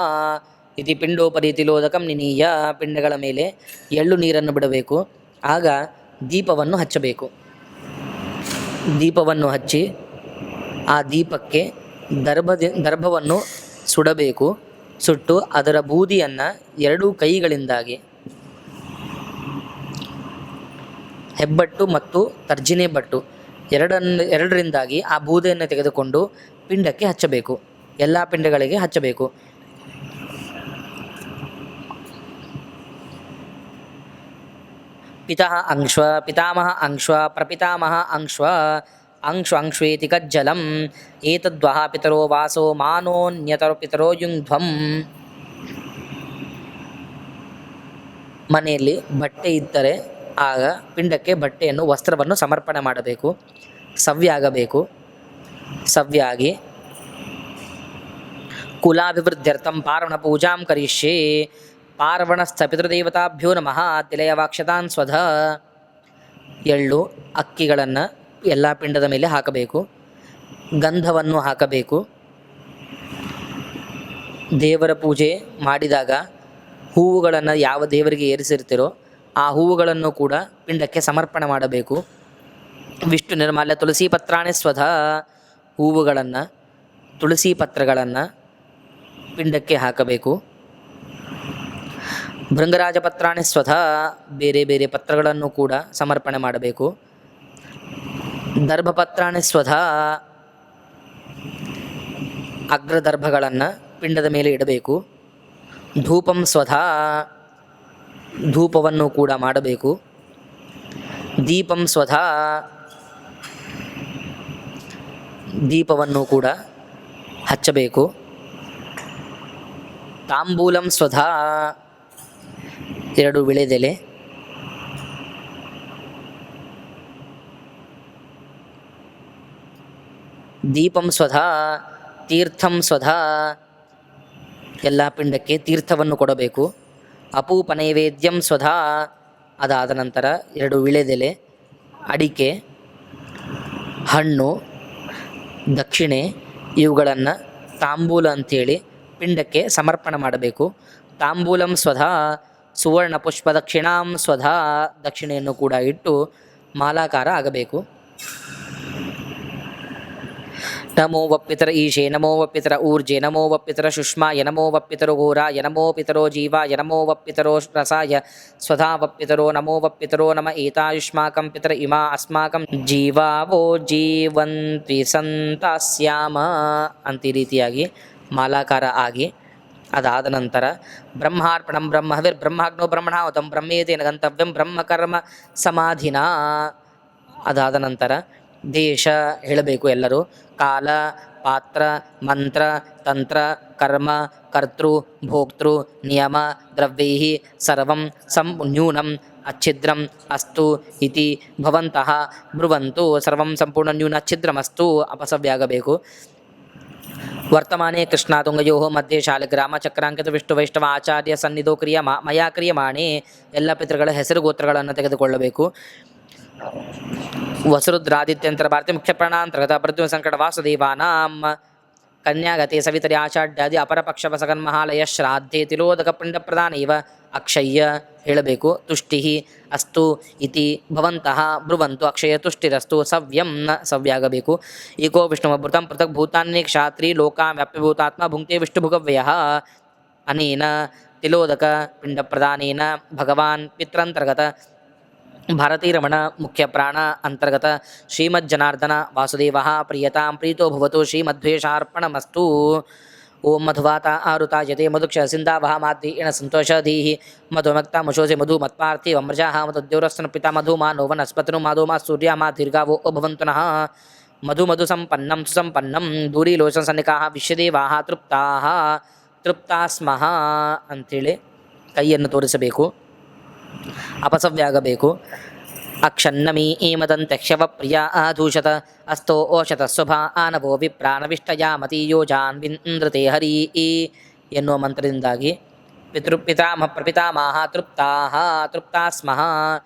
ಇತಿ ಪಿಂಡೋಪರಿ ತಿಲೋದಕಂ ನಿನೀಯ. ಪಿಂಡಗಳ ಮೇಲೆ ಎಳ್ಳು ನೀರನ್ನು ಬಿಡಬೇಕು. ಆಗ ದೀಪವನ್ನು ಹಚ್ಚಬೇಕು. ದೀಪವನ್ನು ಹಚ್ಚಿ ಆ ದೀಪಕ್ಕೆ ದರ್ಭವನ್ನು ಸುಡಬೇಕು. ಸುಟ್ಟು ಅದರ ಬೂದಿಯನ್ನು 2 ಕೈಗಳಿಂದಾಗಿ ಹೆಬ್ಬಟ್ಟು ಮತ್ತು ತರ್ಜಿನಿ ಬಟ್ಟು ಎರಡರಿಂದಾಗಿ ಆ ಬೂದೆಯನ್ನು ತೆಗೆದುಕೊಂಡು ಪಿಂಡಕ್ಕೆ ಹಚ್ಚಬೇಕು. ಎಲ್ಲ ಪಿಂಡಗಳಿಗೆ ಹಚ್ಚಬೇಕು. ಪಿತಃ ಅಂಶ್ವ ಪಿತಾಮಹ ಅಂಶ್ವ ಪ್ರಪಿತಾಮಹ ಅಂಶ್ವ ಅಂಶ್ವೇತಿ ಕಜ್ಜಲಂ ಏತದ್ವಹ ಪಿತರೋ ವಾಸೋ ಮಾನೋನ್ಯತರೋ ಪಿತರೋ ಯುಂಧ್ವಂ. ಮನೆಯಲ್ಲಿ ಬಟ್ಟೆ ಇದ್ದರೆ ಆಗ ಪಿಂಡಕ್ಕೆ ಬಟ್ಟೆಯನ್ನು ವಸ್ತ್ರವನ್ನು ಸಮರ್ಪಣೆ ಮಾಡಬೇಕು. ಸವ್ಯಾಗಬೇಕು. ಸವ್ಯಾಗಿ ಕುಲಾಭಿವೃದ್ಧ್ಯರ್ಥಂ ಪಾರ್ವಣ ಪೂಜಾಂ ಕರಿಷ್ಯೆ. ಪಾರ್ವಣಸ್ಥ ಪಿತೃದೇವತಾಭ್ಯೋ ನಮಃ ತಿಲಯವಾಕ್ಷತಾನ್ ಸ್ವಧ. ಎಳ್ಳು ಅಕ್ಕಿಗಳನ್ನು ಎಲ್ಲ ಪಿಂಡದ ಮೇಲೆ ಹಾಕಬೇಕು. ಗಂಧವನ್ನು ಹಾಕಬೇಕು. ದೇವರ ಪೂಜೆ ಮಾಡಿದಾಗ ಹೂವುಗಳನ್ನು ಯಾವ ದೇವರಿಗೆ ಏರಿಸಿರ್ತೀರೋ ಆ ಹೂವುಗಳನ್ನು ಕೂಡ ಪಿಂಡಕ್ಕೆ ಸಮರ್ಪಣೆ ಮಾಡಬೇಕು. ವಿಷ್ಣು ನಿರ್ಮಾಲ್ಯ ತುಳಸಿ ಪತ್ರಾಣಿ ಸ್ವಧ. ಹೂವುಗಳನ್ನು ತುಳಸಿ ಪತ್ರಗಳನ್ನು ಪಿಂಡಕ್ಕೆ ಹಾಕಬೇಕು. ಭೃಂಗರಾಜ ಪತ್ರಾಣಿ ಸ್ವಧ. ಬೇರೆ ಬೇರೆ ಪತ್ರಗಳನ್ನು ಕೂಡ ಸಮರ್ಪಣೆ ಮಾಡಬೇಕು. ದರ್ಭಪತ್ರಾಣಿ ಸ್ವಧ. ಅಗ್ರದರ್ಭಗಳನ್ನು ಪಿಂಡದ ಮೇಲೆ ಇಡಬೇಕು. ಧೂಪಂ ಸ್ವಧ. ಧೂಪವನ್ನು ಕೂಡ ಮಾಡಬೇಕು. ದೀಪಂ ಸ್ವಧ. ದೀಪವನ್ನು ಕೂಡ ಹಚ್ಚಬೇಕು. ತಾಂಬೂಲಂ ಸ್ವಧ. 2 ವಿಳೆದೆಲೆ. ದೀಪಂ ಸ್ವಧ. ತೀರ್ಥಂ ಸ್ವಧ. ಎಲ್ಲ ಪಿಂಡಕ್ಕೆ ತೀರ್ಥವನ್ನು ಕೊಡಬೇಕು. ಅಪೂಪ ನೈವೇದ್ಯಂ ಸ್ವಧ. ಅದಾದ ನಂತರ 2 ವಿಳೆದೆಲೆ, ಅಡಿಕೆ, ಹಣ್ಣು, ದಕ್ಷಿಣೆ ಇವುಗಳನ್ನು ತಾಂಬೂಲ ಅಂಥೇಳಿ ಪಿಂಡಕ್ಕೆ ಸಮರ್ಪಣೆ ಮಾಡಬೇಕು. ತಾಂಬೂಲಂ ಸ್ವಧ ಸುವರ್ಣ ಪುಷ್ಪ ದಕ್ಷಿಣಾಂ ಸ್ವಧಾ ದಕ್ಷಿಣೆಯನ್ನು ಕೂಡ ಇಟ್ಟು ಮಾಲಾಕಾರ ಆಗಬೇಕು. ನಮೋ ವಪ್ಪಿತರ ಈಶೆ ನಮೋ ವಪ್ಪಿತರ ಊರ್ಜೆ ನಮೋ ವಪ್ಪಿತರ ಶುಷ್ಮಾಯ ನಮೋ ವಪ್ಪಿತರೋ ಘೋರಾಯ ನಮೋ ಪಿತರೋ ಜೀವಾಯ ನಮೋ ವಪ್ಪಿತರೋ ರಸಾಯ ಸ್ವಧಾ ವಪ್ಪಿತರೋ ನಮೋ ವಪ್ಪಿತರೋ ನಮ ಏತಾಯುಷ್ಮಾಕಂ ಪಿತರ ಇಮಾ ಅಸ್ಮಾಕಂ ಜೀವಾವೋ ಜೀವಂತ್ವಿ ಸಂತಾಸ್ಯಾಮ ಅಂತ ಈ ರೀತಿಯಾಗಿ ಮಾಲಾಕಾರ ಆಗಿ ಅದಾದ ನಂತರ ಬ್ರಹ್ಮಾರ್ಪಣಂ ಬ್ರಹ್ಮವಿರ್ ಬ್ರಹ್ಮಾಗ್ನೋ ಬ್ರಹ್ಮಣಾಹುತಂ ಬ್ರಹ್ಮೇತೇನ ಗಂತವ್ಯಂ ಬ್ರಹ್ಮಕರ್ಮ ಸಮಾಧಿನಾ. ಅದಾದ ನಂತರ ದೇಶ ಹೇಳಬೇಕು ಎಲ್ಲರೂ. ಕಾಲ, ಪಾತ್ರ, ಮಂತ್ರ, ತಂತ್ರ, ಕರ್ಮ, ಕರ್ತೃ, ಭೋಕ್ತೃ, ನಿಯಮ, ದ್ರವ್ಯೈ ಸರ್ವಂ ನ್ಯೂನಂ ಅಚ್ಛಿದ್ರಂ ಅಸ್ತು ಇತಿ ಭವಂತಃ ಬ್ರುವಂತು. ಸರ್ವಂ ಸಂಪೂರ್ಣ ನ್ಯೂನ ಛಿದ್ರಮಸ್ತು ಅಪಸವ್ಯಾಗಬೇಕು. ವರ್ತಮಾನೆ ಕೃಷ್ಣಾತುಂಗಯೋ ಮಧ್ಯೆ ಶಾಲಗ್ರಾಮ ಚಕ್ರಾಂಕಿತ ವಿಷ್ಣು ವೈಷ್ಣವ ಆಚಾರ್ಯ ಸನ್ನಿಧೋ ಮಯಾ ಕ್ರಿಯಮಾಣೆ. ಎಲ್ಲ ಪಿತೃಗಳ ಹೆಸರು ಗೋತ್ರಗಳನ್ನು ತೆಗೆದುಕೊಳ್ಳಬೇಕು. ವಸುರುದ್ರಾದಿತ್ಯಂತರ ಭಾರತಿ ಮುಖ್ಯ ಪ್ರಾಣಾಂತರ್ಗತ ಪ್ರದ್ಯುಮ್ನ ಸಂಕಟ ವಾಸುದೇವಾನಾಂ ಕನ್ಯಾಗತೆ ಸವಿತರಿ ಆಷಾಢ್ಯಾದಿ ಅಪರಪಕ್ಷವಸಗನ್ಮಹಾಲಯ ಶ್ರಾದ್ಧೆ ತಿಲೋದಕ ಪಿಂಡ ಪ್ರದಾನ ಇವ ಅಕ್ಷಯ್ಯ ಹೇಳಬೇಕು. ತುಷ್ಟಿ ಅಸ್ತು ಇತಿ ಭವಂತಃ ಬ್ರುವಂತು ಅಕ್ಷಯ ತುಷ್ಟಿರಸ್ತು ಸವ್ಯಂ ಸವ್ಯಾಗಬೇಕು. ಈಕೋ ವಿಷ್ಣುಮಭೃತಂ ಪೃಥಕ್ ಭೂತಾನ್ಯ ಕ್ಷಾತ್ರಿ ಲೋಕಾಂ ವ್ಯಾಪ್ಯಭೂತಾತ್ಮ ಭುಂಕ್ತೆ ವಿಷ್ಣುಭುಗವ್ಯಯಃ ಅನೇನ ತಿಲೋದಕ ಪಿಂಡ ಪ್ರದಾನೇನ ಭಗವಾನ್ ಪಿತ್ರಂತರ್ಗತ ಭಾರತೀರಮಣ ಮುಖ್ಯ ಪ್ರಾಣ ಅಂತರ್ಗತ ಶ್ರೀಮಜ್ಜನಾರ್ದನ ವಾಸುದೇವ ಪ್ರಿಯತಾಂ ಪ್ರೀತೋ ಭವತು ಶ್ರೀಮಧ್ವೇಷಾರ್ಪಣಮಸ್ತು. ಓಂ ಮಧುವಾತ ಆರುತಾಯತೆ ಮಧುಕ್ಷ ಸಿಂಧಾವಹ ಮಾದ್ರೀಣ ಸಂತೋಷಧೀಹಿ ಮಧುಮಕ್ತ ಮುಶೋಸೆ ಮಧು ಮತ್ಪಾರ್ಥಿ ವಮ್ರಜಾಹ ಮಧುದ್ಯೋರಸ್ತನ ಪಿತಾ ಮಧು ಮಾ ನೋವನಸ್ಪತನು ಮಾಧೋ ಮಾ ಸೂರ್ಯ ಮಾ ದೀರ್ಘಾವೋ ಭವಂತುನಃ ಮಧು ಮಧು ಸಂಪನ್ನಂ ಸುಸಂಪನ್ನಂ ದೂರಿ ಲೋಚನ ಸನ್ನಿಕಾಹ ವಿಶ್ವದೇವಾಹ ತೃಪ್ತಾಹ ತೃಪ್ತಾಸ್ಮಃ ಅಂಥೇಳಿ ಕೈಯನ್ನು ತೋರಿಸಬೇಕು. ಅಪಸವ್ಯಾಗಬೇಕು. ಅಕ್ಷನ್ನಮೀ ಈಮದಂತ್ಯಕ್ಷವ ಪ್ರಿಯ ಆಧೂಷತ ಅಸ್ತೋ ಓಷತ ಶುಭಾ ಆನವೋ ವಿಪ್ರಾಣವಿಷ್ಟಯಾಮತಿ ಯೋಜಾನ್ವಿಂದ್ರತೆ ಹರಿ ಎನ್ನುವ ಮಂತ್ರದಿಂದಾಗಿ ಪ್ರಪಿತಾಮಹ ತೃಪ್ತಾಹ ತೃಪ್ತಾಸ್ಮಃ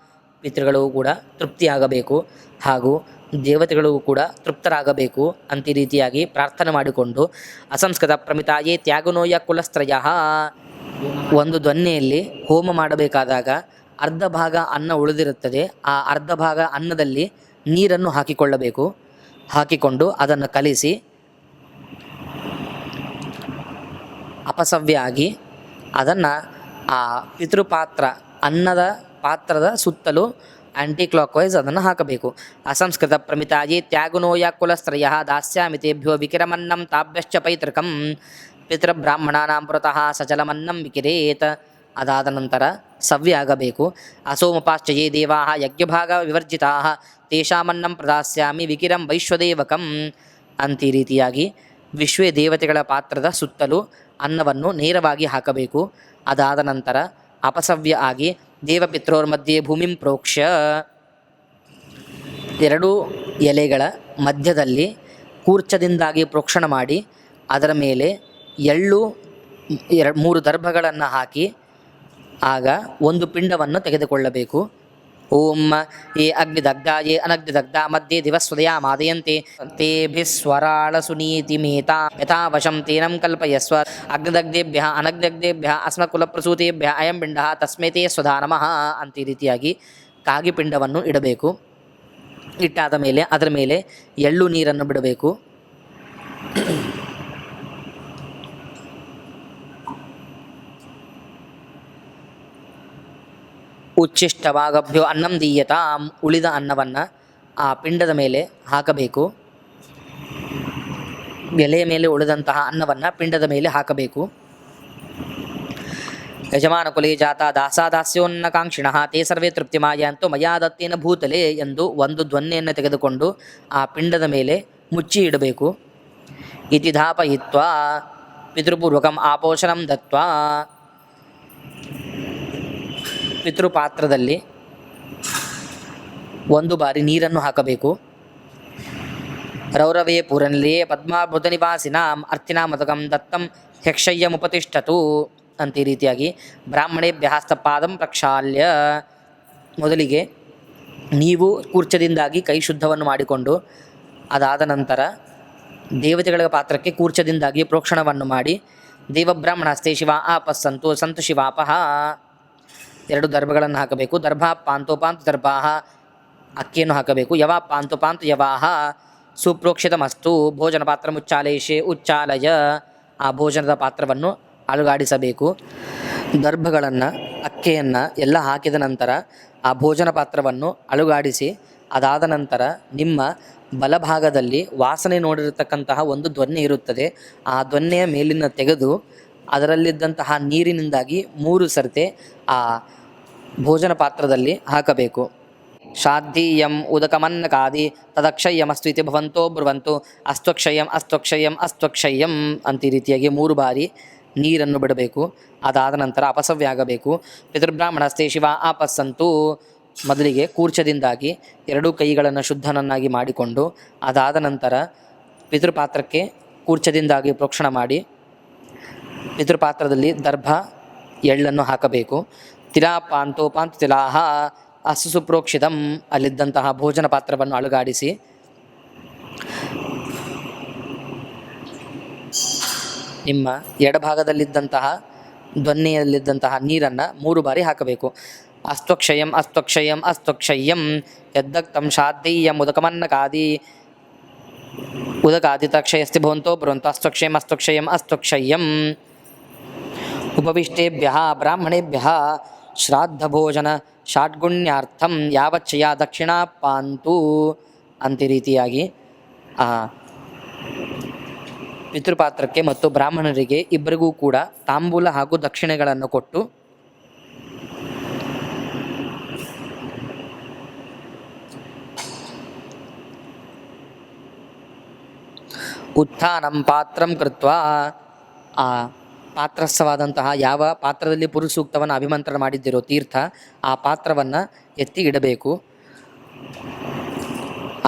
ಪಿತೃಗಳು ಕೂಡ ತೃಪ್ತಿಯಾಗಬೇಕು ಹಾಗೂ ದೇವತೆಗಳಿಗೂ ಕೂಡ ತೃಪ್ತರಾಗಬೇಕು ಅಂತ ಈ ರೀತಿಯಾಗಿ ಪ್ರಾರ್ಥನೆ ಮಾಡಿಕೊಂಡು ಅಸಂಸ್ಕೃತ ಪ್ರಮಿತಾಯೇ ತ್ಯಾಗುನೋಯ ಕುಲಸ್ತ್ರಯ ಒಂದು ದೊನ್ನೆಯಲ್ಲಿ ಹೋಮ ಮಾಡಬೇಕಾದಾಗ ಅರ್ಧ ಭಾಗ ಅನ್ನ ಉಳಿದಿರುತ್ತದೆ. ಆ ಅರ್ಧ ಭಾಗ ಅನ್ನದಲ್ಲಿ ನೀರನ್ನು ಹಾಕಿಕೊಳ್ಳಬೇಕು. ಹಾಕಿಕೊಂಡು ಅದನ್ನು ಕಲಿಸಿ ಅಪಸವ್ಯ ಆಗಿ ಅದನ್ನು ಆ ಪಿತೃಪಾತ್ರ ಅನ್ನದ ಪಾತ್ರದ ಸುತ್ತಲೂ ಆ್ಯಂಟಿ ಕ್ಲಾಕ್ ವೈಸ್ ಅದನ್ನು ಹಾಕಬೇಕು. ಅಸಂಸ್ಕೃತ ಪ್ರಮಿತಾಯೇ ತ್ಯಾಗುನೋಯ ಕುಲಸ್ತ್ರಯ ದಾಸ್ಯಾಮಿ ತೇಭ್ಯೋ ವಿಕಿರಮನ್ನಂ ತಾಭ್ಯಶ್ಚ ಪೈತೃಕಂ ಪಿತೃಬ್ರಾಹ್ಮಣಾನಾಂ ಪುರತಃ ಸಚಲಮನ್ನಂ ವಿಕಿರೇತ್. ಅದಾದ ನಂತರ ಸವ್ಯ ಆಗಬೇಕು. ಅಸೋಮಪಾಶ್ಚಯೇ ದೇವಾ ಯಜ್ಞಭಾಗ ವಿವರ್ಜಿತಾ ತೇಷಾಮನ್ನಂ ಪ್ರದಾಸ್ಯಾಮಿ ವಿಕಿರಂ ವೈಶ್ವದೇವಕಂ ಅಂತ ಈ ರೀತಿಯಾಗಿ ವಿಶ್ವೇ ದೇವತೆಗಳ ಪಾತ್ರದ ಸುತ್ತಲೂ ಅನ್ನವನ್ನು ನೇರವಾಗಿ ಹಾಕಬೇಕು. ಅದಾದ ನಂತರ ಅಪಸವ್ಯ ಆಗಿ ದೇವಪಿತ್ರೋರ್ ಮಧ್ಯೆ ಭೂಮಿಂ ಪ್ರೋಕ್ಷ್ಯ ಎರಡೂ ಎಲೆಗಳ ಮಧ್ಯದಲ್ಲಿ ಕೂರ್ಚದಿಂದಾಗಿ ಪ್ರೋಕ್ಷಣ ಮಾಡಿ ಅದರ ಮೇಲೆ ಎಳ್ಳು 3 ದರ್ಭಗಳನ್ನು ಹಾಕಿ ಆಗ ಒಂದು ಪಿಂಡವನ್ನು ತೆಗೆದುಕೊಳ್ಳಬೇಕು. ಓಂ ಯೇ ಅಗ್ನಿದಗ್ಧಾಯೇ ಅನಗ್ನಿದಗ್ಧ ಮಧ್ಯೆ ದಿವಸ್ವದಯಾ ಮಾದಯಂತೆ ತೇಭಿಸ್ವರಾಳ ಸುನೀತಿ ಮೇತಾ ಯಥಾವಶಂ ತೇನಂ ಕಲ್ಪಯಸ್ವ ಅಗ್ನಿದಗ್ಧೇಭ್ಯ ಅನಗ್ನಿದಗ್ಧೇಭ್ಯ ಅಸ್ಮಕುಲಪ್ರಸೂತೇಭ್ಯ ಅಯಂ ಪಿಂಡ ತಸ್ಮೈ ತೇ ಸ್ವಧಾ ನಮಃ ಅಂತ ಈ ರೀತಿಯಾಗಿ ಕಾಗಿ ಪಿಂಡವನ್ನು ಇಡಬೇಕು. ಇಟ್ಟಾದ ಮೇಲೆ ಅದರ ಮೇಲೆ ಎಳ್ಳು ನೀರನ್ನು ಬಿಡಬೇಕು. ಉಚ್ಚಿಷ್ಟವಾಗಭ್ಯೋ ಅನ್ನಂ ದೀಯತಾಂ ಉಳಿದ ಅನ್ನವನ್ನು ಆ ಪಿಂಡದ ಮೇಲೆ ಹಾಕಬೇಕು. ಎಲೆಯ ಮೇಲೆ ಉಳಿದಂತಹ ಅನ್ನವನ್ನು ಪಿಂಡದ ಮೇಲೆ ಹಾಕಬೇಕು. ಯಜಮಾನ ಕುಲೇ ಜಾತ ದಾಸಾದಾಸ್ಯೋನ್ನಕಾಂಕ್ಷಿಣಃ ತೇ ಸರ್ವೇ ತೃಪ್ತಿಮಾಯಾಂತು ಮಯಾ ದತ್ತೇನ ಭೂತಲೆ ಎಂದು ಒಂದು ಧ್ವನಿಯನ್ನು ತೆಗೆದುಕೊಂಡು ಆ ಪಿಂಡದ ಮೇಲೆ ಮುಚ್ಚಿ ಇಡಬೇಕು. ಇತಿ ಧಾಪಯಿತ್ವಾ ಪಿತೃಪೂರ್ವಕಂ ಆಪೋಷಣಂ ದತ್ವಾ ಪಿತೃಪಾತ್ರದಲ್ಲಿ ಒಂದು ಬಾರಿ ನೀರನ್ನು ಹಾಕಬೇಕು. ರೌರವೇ ಪೂರನ್ಲೇ ಪದ್ಮಾಭೃತ ನಿವಾಸಿನಾಂ ಅರ್ಥಿನಾಂ ಮತಕಂ ದತ್ತಂ ಯಕ್ಷಯ್ಯಮುಪತಿಷ್ಠತು ಅಂತ ಈ ರೀತಿಯಾಗಿ ಬ್ರಾಹ್ಮಣೇಭ್ಯ ಹಸ್ತಪಾದಂ ಪ್ರಕ್ಷಾಲ್ಯ ಮೊದಲಿಗೆ ನೀವು ಕೂರ್ಚದಿಂದಾಗಿ ಕೈ ಶುದ್ಧವನ್ನು ಮಾಡಿಕೊಂಡು ಅದಾದ ನಂತರ ದೇವತೆಗಳ ಪಾತ್ರಕ್ಕೆ ಕೂರ್ಚದಿಂದಾಗಿ ಪ್ರೋಕ್ಷಣವನ್ನು ಮಾಡಿ ದೇವಬ್ರಾಹ್ಮಣಸ್ತೆ ಶಿವ ಆಪಸ್ಸಂತು ಸಂತು ಶಿವಾಪಹ 2 ದರ್ಭಗಳನ್ನು ಹಾಕಬೇಕು. ದರ್ಭ ಪಾಂತೋಪಾಂತ ದರ್ಭಾಹ ಅಕ್ಕಿಯನ್ನು ಹಾಕಬೇಕು. ಯವ ಪಾಂತೋಪಾಂತ ಯವಾಹ ಸುಪ್ರೋಕ್ಷಿತಮಸ್ತು ಭೋಜನ ಪಾತ್ರ ಮುಚ್ಚಾಲೇಶೆ ಉಚ್ಚಾಲಯ ಆ ಭೋಜನದ ಪಾತ್ರವನ್ನು ಅಲುಗಾಡಿಸಬೇಕು. ದರ್ಭಗಳನ್ನು ಅಕ್ಕೆಯನ್ನು ಎಲ್ಲ ಹಾಕಿದ ನಂತರ ಆ ಭೋಜನ ಪಾತ್ರವನ್ನು ಅಲುಗಾಡಿಸಿ ಅದಾದ ನಂತರ ನಿಮ್ಮ ಬಲಭಾಗದಲ್ಲಿ ವಾಸನೆ ನೋಡಿರತಕ್ಕಂತಹ ಒಂದು ದೊನ್ನೆ ಇರುತ್ತದೆ. ಆ ದೊನ್ನೆಯ ಮೇಲಿನ ತೆಗೆದು ಅದರಲ್ಲಿದ್ದಂತಹ ನೀರಿನಿಂದಾಗಿ 3 ಸರ್ತೆ ಆ ಭೋಜನ ಪಾತ್ರದಲ್ಲಿ ಹಾಕಬೇಕು. ಶಾದ್ದೀಯಂ ಉದಕಮನ್ನಕಾದಿ ತದಕ್ಷಯ್ಯಮಸ್ತು ಇತಿ ಭವಂತೋ ಬ್ರುವಂತು ಅಸ್ತ್ವಕ್ಷಯ್ಯಂ ಅಸ್ತ್ವಕ್ಷಯ್ಯಂ ಅಸ್ತ್ವಕ್ಷಯ್ಯಂ ಅಂತ ಈ ರೀತಿಯಾಗಿ 3 ಬಾರಿ ನೀರನ್ನು ಬಿಡಬೇಕು. ಅದಾದ ನಂತರ ಅಪಸವ್ಯ ಆಗಬೇಕು. ಪಿತೃಬ್ರಾಹ್ಮಣಸ್ಥೆ ಶಿವ ಆಪಸ್ಸಂತು ಮೊದಲಿಗೆ ಕೂರ್ಚದಿಂದಾಗಿ 2 ಕೈಗಳನ್ನು ಶುದ್ಧನನ್ನಾಗಿ ಮಾಡಿಕೊಂಡು ಅದಾದ ನಂತರ ಪಿತೃಪಾತ್ರಕ್ಕೆ ಕೂರ್ಚದಿಂದಾಗಿ ಪ್ರೋಕ್ಷಣ ಮಾಡಿ ಪಿತೃಪಾತ್ರದಲ್ಲಿ ದರ್ಭ ಎಳ್ಳನ್ನು ಹಾಕಬೇಕು. ತಿಲಾ ಪಾಂತೋಪಾಂತ ತಿಲಾಹ ಅಸ್ಸು ಸುಪ್ರೋಕ್ಷಿತಂ ಅಲ್ಲಿದ್ದಂತಹ ಭೋಜನ ಪಾತ್ರವನ್ನು ಅಲುಗಾಡಿಸಿ ನಿಮ್ಮ ಎಡಭಾಗದಲ್ಲಿದ್ದಂತಹ ದೊನ್ನೆಯಲ್ಲಿದ್ದಂತಹ ನೀರನ್ನು 3 ಬಾರಿ ಹಾಕಬೇಕು. ಅಸ್ತ್ವಕ್ಷಯಂ ಅಸ್ತ್ವಕ್ಷಯಂ ಅಸ್ತ್ವಕ್ಷಯ್ಯಂ ಯದ್ದಕ್ತಂ ಶಾದ್ದೀಯಂ ಉದಕಮನ್ನಕಾದಿ ಉದಕಾದಿತಕ್ಷಯಸ್ತಿ ಭವಂತೋ ಬ್ರುವಂತು ಅಸ್ತ್ವಕ್ಷಯಂ ಅಸ್ತ್ವಕ್ಷಯಂ ಅಸ್ತ್ವಕ್ಷಯ್ಯಂ ಉಪವಿಷ್ಟೇಭ್ಯಃ ಬ್ರಾಹ್ಮಣೇಭ್ಯಃ ಶ್ರಾದ್ದಭೋಜನ ಷಾಡ್ಗುಣ್ಯಾರ್ಥಂ ಯಾವಚ್ಚಯ ದಕ್ಷಿಣಾ ಪಾಂತು ಅಂತ ರೀತಿಯಾಗಿ ಆ ಪಿತೃಪಾತ್ರಕ್ಕೆ ಮತ್ತು ಬ್ರಾಹ್ಮಣರಿಗೆ ಇಬ್ಬರಿಗೂ ಕೂಡ ತಾಂಬೂಲ ಹಾಗೂ ದಕ್ಷಿಣೆಗಳನ್ನು ಕೊಟ್ಟು ಉತ್ಥಾನಂ ಪಾತ್ರಂ ಕೃತ್ವಾ ಆ ಪಾತ್ರಸ್ಥವಾದಂತಹ ಯಾವ ಪಾತ್ರದಲ್ಲಿ ಪುರುಸೂಕ್ತವನ್ನು ಅಭಿಮಂತ್ರಣ ಮಾಡಿದ್ದಿರೋ ತೀರ್ಥ ಆ ಪಾತ್ರವನ್ನು ಎತ್ತಿ ಇಡಬೇಕು.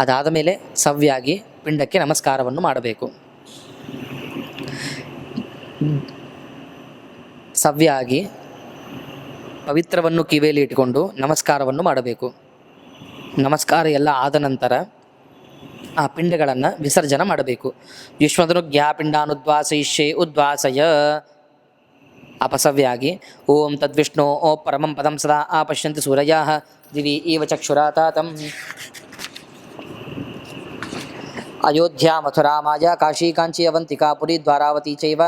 ಅದಾದ ಮೇಲೆ ಸವ್ಯಾಗಿ ಪಿಂಡಕ್ಕೆ ನಮಸ್ಕಾರವನ್ನು ಮಾಡಬೇಕು. ಸವ್ಯಾಗಿ ಪವಿತ್ರವನ್ನು ಕಿವಿಯಲ್ಲಿ ಇಟ್ಟುಕೊಂಡು ನಮಸ್ಕಾರವನ್ನು ಮಾಡಬೇಕು. ನಮಸ್ಕಾರ ಎಲ್ಲ ಆದ ನಂತರ ಆ ಪಿಂಡಗಳನ್ನು ವಿಸರ್ಜನ ಮಾಡಬೇಕು. ವಿಶ್ವದನುಜ್ಞಾ ಪಿಂಡಾನುದ್ವಾಸಯಿಷ್ಯೆ ಉದ್ವಾಸಯ ಅಪಸವ್ಯಾಗಿ ಓಂ ತದ್ವಿಷ್ಣು ಓ ಪರಮಂ ಪದಂ ಸದಾ ಆಪಶ್ಯಂತಿ ಸೂರಯಾಃ ದಿವಿ ಇವ ಚಕ್ಷುರಾತಾತಂ ಅಯೋಧ್ಯಾ ಮಥುರಾ ಮಾಯಾ ಕಾಶಿ ಕಾಂಚಿ ಅವಂತಿಕಾ ಪುರಿ ದ್ವಾರಾವತಿ ಚೈವ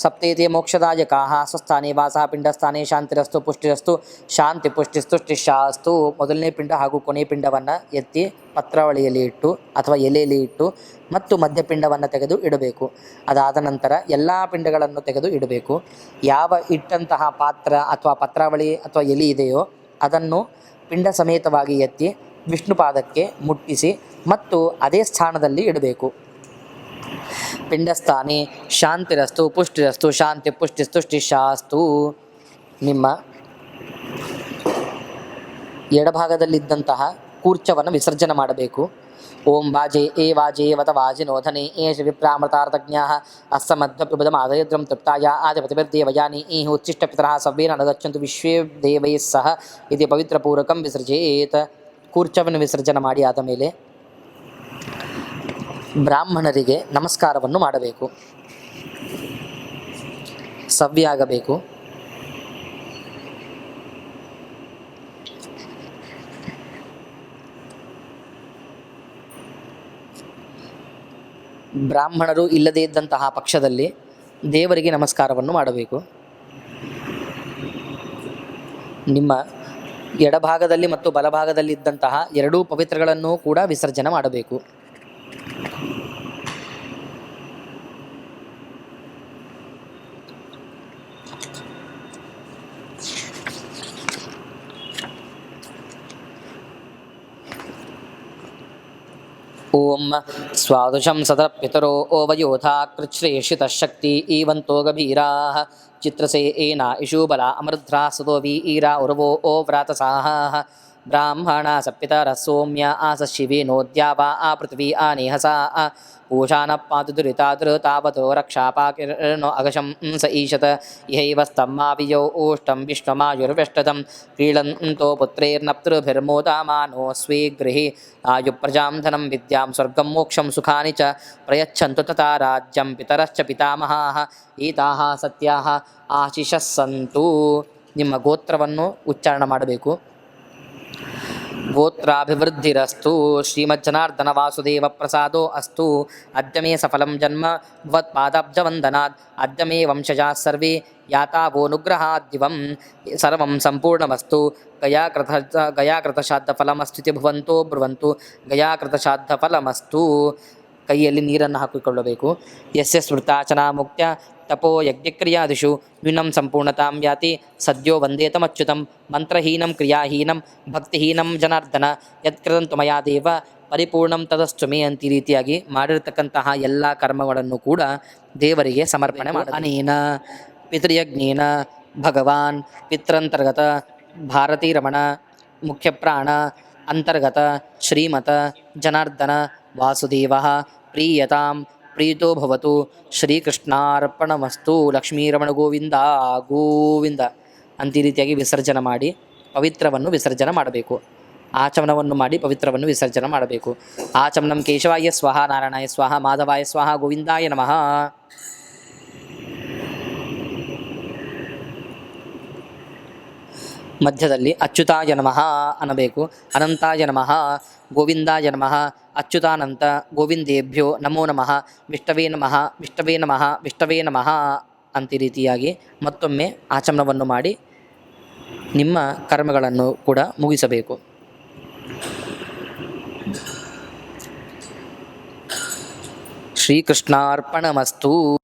ಸಪ್ತೇತೆ ಮೋಕ್ಷದಾಯಕಾಃ ಸ್ವಸ್ಥಾನೇ ವಾಸಃ ಪಿಂಡಸ್ಥಾನೇ ಶಾಂತಿರಸ್ತು ಪುಷ್ಟಿರಸ್ತು ಶಾಂತಿ ಪುಷ್ಟಿಸ್ತುಷ್ಟಿಶಾಸ್ತು. ಮೊದಲನೇ ಪಿಂಡ ಹಾಗೂ ಕೊನೆ ಪಿಂಡವನ್ನು ಎತ್ತಿ ಪತ್ರಾವಳಿಯಲ್ಲಿ ಇಟ್ಟು ಅಥವಾ ಎಲೆಯಲ್ಲಿ ಇಟ್ಟು ಮತ್ತು ಮಧ್ಯಪಿಂಡವನ್ನು ತೆಗೆದು ಇಡಬೇಕು. ಅದಾದ ನಂತರ ಎಲ್ಲ ಪಿಂಡಗಳನ್ನು ತೆಗೆದು ಇಡಬೇಕು. ಯಾವ ಇಟ್ಟಂತಹ ಪಾತ್ರ ಅಥವಾ ಪತ್ರಾವಳಿ ಅಥವಾ ಎಲೆ ಇದೆಯೋ ಅದನ್ನು ಪಿಂಡ ಸಮೇತವಾಗಿ ಎತ್ತಿ ವಿಷ್ಣು ಪಾದಕ್ಕೆ ಮುಟ್ಟಿಸಿ ಮತ್ತು ಅದೇ ಸ್ಥಾನದಲ್ಲಿ ಇಡಬೇಕು. ಪಿಂಡಸ್ಥಾನೇ ಶಾಂತಿರಸ್ತು ಪುಷ್ಟಿರಸ್ತು ಶಾಂತಿ ಪುಷ್ಟಿಸ್ತುಷ್ಟಿಶಾಸ್ತು. ನಿಮ್ಮ ಎಡಭಾಗದಲ್ಲಿದ್ದಂತಹ ಕೂರ್ಚವನ್ನು ವಿಸರ್ಜನೆ ಮಾಡಬೇಕು. ಓಂ ವಾಜೆ ಏ ವಾಜೆ ವತ ವಾಜಿನೋಧನೆ ಏಷ ವಿಪ್ರಾಮೃತಾರ್ಥಜ್ಞಾಃ ಅಸ್ಸಮಧ್ವಪಿಬುಧಂ ಆದಯದ್ರಂ ತೃಪ್ತಾಯ ಆದಿಪತಿಭಿರ್ದೇವಯಾನಿ ಈ ಉಚ್ಚಿಷ್ಟ ಪಿತರಃ ಸವ್ಯೇನ ಅನುಗಚ್ಚಂತು ವಿಶ್ವೇ ದೇವೈಃ ಸಹ ಇತಿ ಪವಿತ್ರಪೂರ್ವಕಂ ವಿಸರ್ಜೇತ್. ಕೂರ್ಚವನ್ನು ವಿಸರ್ಜನೆ ಮಾಡಿ ಆದ ಮೇಲೆ ಬ್ರಾಹ್ಮಣರಿಗೆ ನಮಸ್ಕಾರವನ್ನು ಮಾಡಬೇಕು. ಸವ್ಯಾಗಬೇಕು. ಬ್ರಾಹ್ಮಣರು ಇಲ್ಲದೇ ಇದ್ದಂತಹ ಪಕ್ಷದಲ್ಲಿ ದೇವರಿಗೆ ನಮಸ್ಕಾರವನ್ನು ಮಾಡಬೇಕು. ನಿಮ್ಮ ಎಡಭಾಗದಲ್ಲಿ ಮತ್ತು ಬಲಭಾಗದಲ್ಲಿ ಇದ್ದಂತಹ 2 ಪವಿತ್ರಗಳನ್ನು ಕೂಡ ವಿಸರ್ಜನೆ ಮಾಡಬೇಕು. ಓಂ ಸ್ವಾದುಷಂ ಸದರ ಪಿತರೋ ಓವಯೋಧಾ ಕೃಚ್ಛ್ರೇಷಿತಃ ಶಕ್ತಿ ಈವಂತೋ ಗಭೀರಾಃ ಚಿತ್ರಸೇ ಏನಾ ಇಶೂಬಲ ಅಮೃದ್ರಾ ಸದೋ ವೀರಾ ಉರ್ವೋ ಓ ವ್ರಾತಸಾಃ ಬ್ರಾಹ್ಮಣ ಸಪಿತರಃ ಸೌಮ್ಯ ಆಸ ಶಿವೇನೋದ್ಯಾವಾ ಆ ಪೃಥ್ವೀ ಆನೇಹಸಾ पूषान पातु दुरितादृतावतो रक्षापाकिर्नो अघशं स ईशत इहैव स्तम्मावियो ओष्टं विष्णुमायुर्विष्टदं क्रीडन्तो पुत्रैर्नप्तृभिर्मोदामानो स्वे गृहे आयुप्रजां धनं विद्यां स्वर्गं मोक्षं सुखानि च प्रयच्छन्तु तथा राज्यं पितरश्च पितामहाः एताः सत्याः आशिषः सन्तु. ನಿಮ್ಮ ಗೋತ್ರವನ್ನು ಉಚ್ಚಾರಣ ಮಾಡಬೇಕು. ಗೋತ್ರಾಭಿವೃದ್ಧಿರಸ್ತು ಶ್ರೀಮಜ್ಜನಾರ್ದನ ವಾಸುದೇವ ಪ್ರಸಾದೋ ಅಸ್ತು ಅದ್ಯ ಮೇ ಸಫಲಂ ಜನ್ಮ ಭವತ್ಪಾದಾಬ್ಜವಂದನಾತ್ ಅದ್ಯ ಮೇ ವಂಶಜಾಃ ಸರ್ವೇ ಯಾತಾವೋನುಗ್ರಹಾದ್ದಿವಂ ಸರ್ವಂ ಸಂಪೂರ್ಣಮಸ್ತು ಗಯಾಕೃತಶ್ರಾದ್ದಫಲಮಸ್ತು ಭುವಂತೋ ಬ್ರುವಂತು ಗಯಾಕೃತಶ್ರಾದ್ದಫಲಮಸ್ತು. ಕೈಯಲ್ಲಿ ನೀರನ್ನು ಹಾಕಿಕೊಳ್ಳಬೇಕು. ಯಸ್ಯ ಸ್ಮೃತಾಚನಾ ಮುಕ್ತ್ಯ ತಪೋ ಯಜ್ಞಕ್ರಿಯಾದಿಷು ನ್ಯೂನಂ ಸಂಪೂರ್ಣತಾಂ ಯಾತಿ ಸದ್ಯೋ ವಂದೇತಮಚ್ಯುತಂ ಮಂತ್ರಹೀನಂ ಕ್ರಿಯಾಹೀನಂ ಭಕ್ತಿಹೀನಂ ಜನಾರ್ದನ ಯತ್ಕೃತಂತು ಮಯಾ ದೇವ ಪರಿಪೂರ್ಣಂ ತದಸ್ತು ಮೇ ಅಂತ ಈ ರೀತಿಯಾಗಿ ಮಾಡಿರ್ತಕ್ಕಂತಹ ಎಲ್ಲ ಕರ್ಮಗಳನ್ನು ಕೂಡ ದೇವರಿಗೆ ಸಮರ್ಪಣೆ ಮಾಡಿ. ಅನೇನ ಪಿತೃಯಜ್ಞೇನ ಭಗವಾನ್ ಪಿತ್ರಂತರ್ಗತ ಭಾರತೀರಮಣ ಮುಖ್ಯಪ್ರಾಣ ಅಂತರ್ಗತ ಶ್ರೀಮತ ಜನಾರ್ದನ ವಾಸುದೇವ ಪ್ರೀಯತಾಂ ಪ್ರೀತೋ ಭವತು ಶ್ರೀಕೃಷ್ಣಾರ್ಪಣಮಸ್ತು. ಲಕ್ಷ್ಮೀರಮಣ ಗೋವಿಂದ ಗೋವಿಂದ ಅಂತ ಈ ರೀತಿಯಾಗಿ ವಿಸರ್ಜನೆ ಮಾಡಿ ಪವಿತ್ರವನ್ನು ವಿಸರ್ಜನೆ ಮಾಡಬೇಕು. ಆಚಮನವನ್ನು ಮಾಡಿ ಪವಿತ್ರವನ್ನು ವಿಸರ್ಜನೆ ಮಾಡಬೇಕು. ಆಚಮನಂ ಕೇಶವಾಯ ಸ್ವಾಹ ನಾರಾಯಣಾಯ ಸ್ವಾಹ ಮಾಧವಾಯ ಸ್ವಾಹ ಗೋವಿಂದಾಯ ನಮಃ. ಮಧ್ಯದಲ್ಲಿ ಅಚ್ಯುತಾಯ ನಮಃ ಅನ್ನಬೇಕು. ಅನಂತಾಯ ನಮಃ ಗೋವಿಂದಾಯ ನಮಃ ಅಚ್ಯುತಾನಂತ ಗೋವಿಂದೇಭ್ಯೋ ನಮೋ ನಮಃ ವಿಷ್ಣವೇ ನಮಃ ವಿಷ್ಣವೇ ನಮಃ ವಿಷ್ಣವೇ ನಮಃ ಅಂತ ರೀತಿಯಾಗಿ ಮತ್ತೊಮ್ಮೆ ಆಚಮನವನ್ನು ಮಾಡಿ ನಿಮ್ಮ ಕರ್ಮಗಳನ್ನು ಕೂಡ ಮುಗಿಸಬೇಕು. ಶ್ರೀಕೃಷ್ಣಾರ್ಪಣಮಸ್ತು.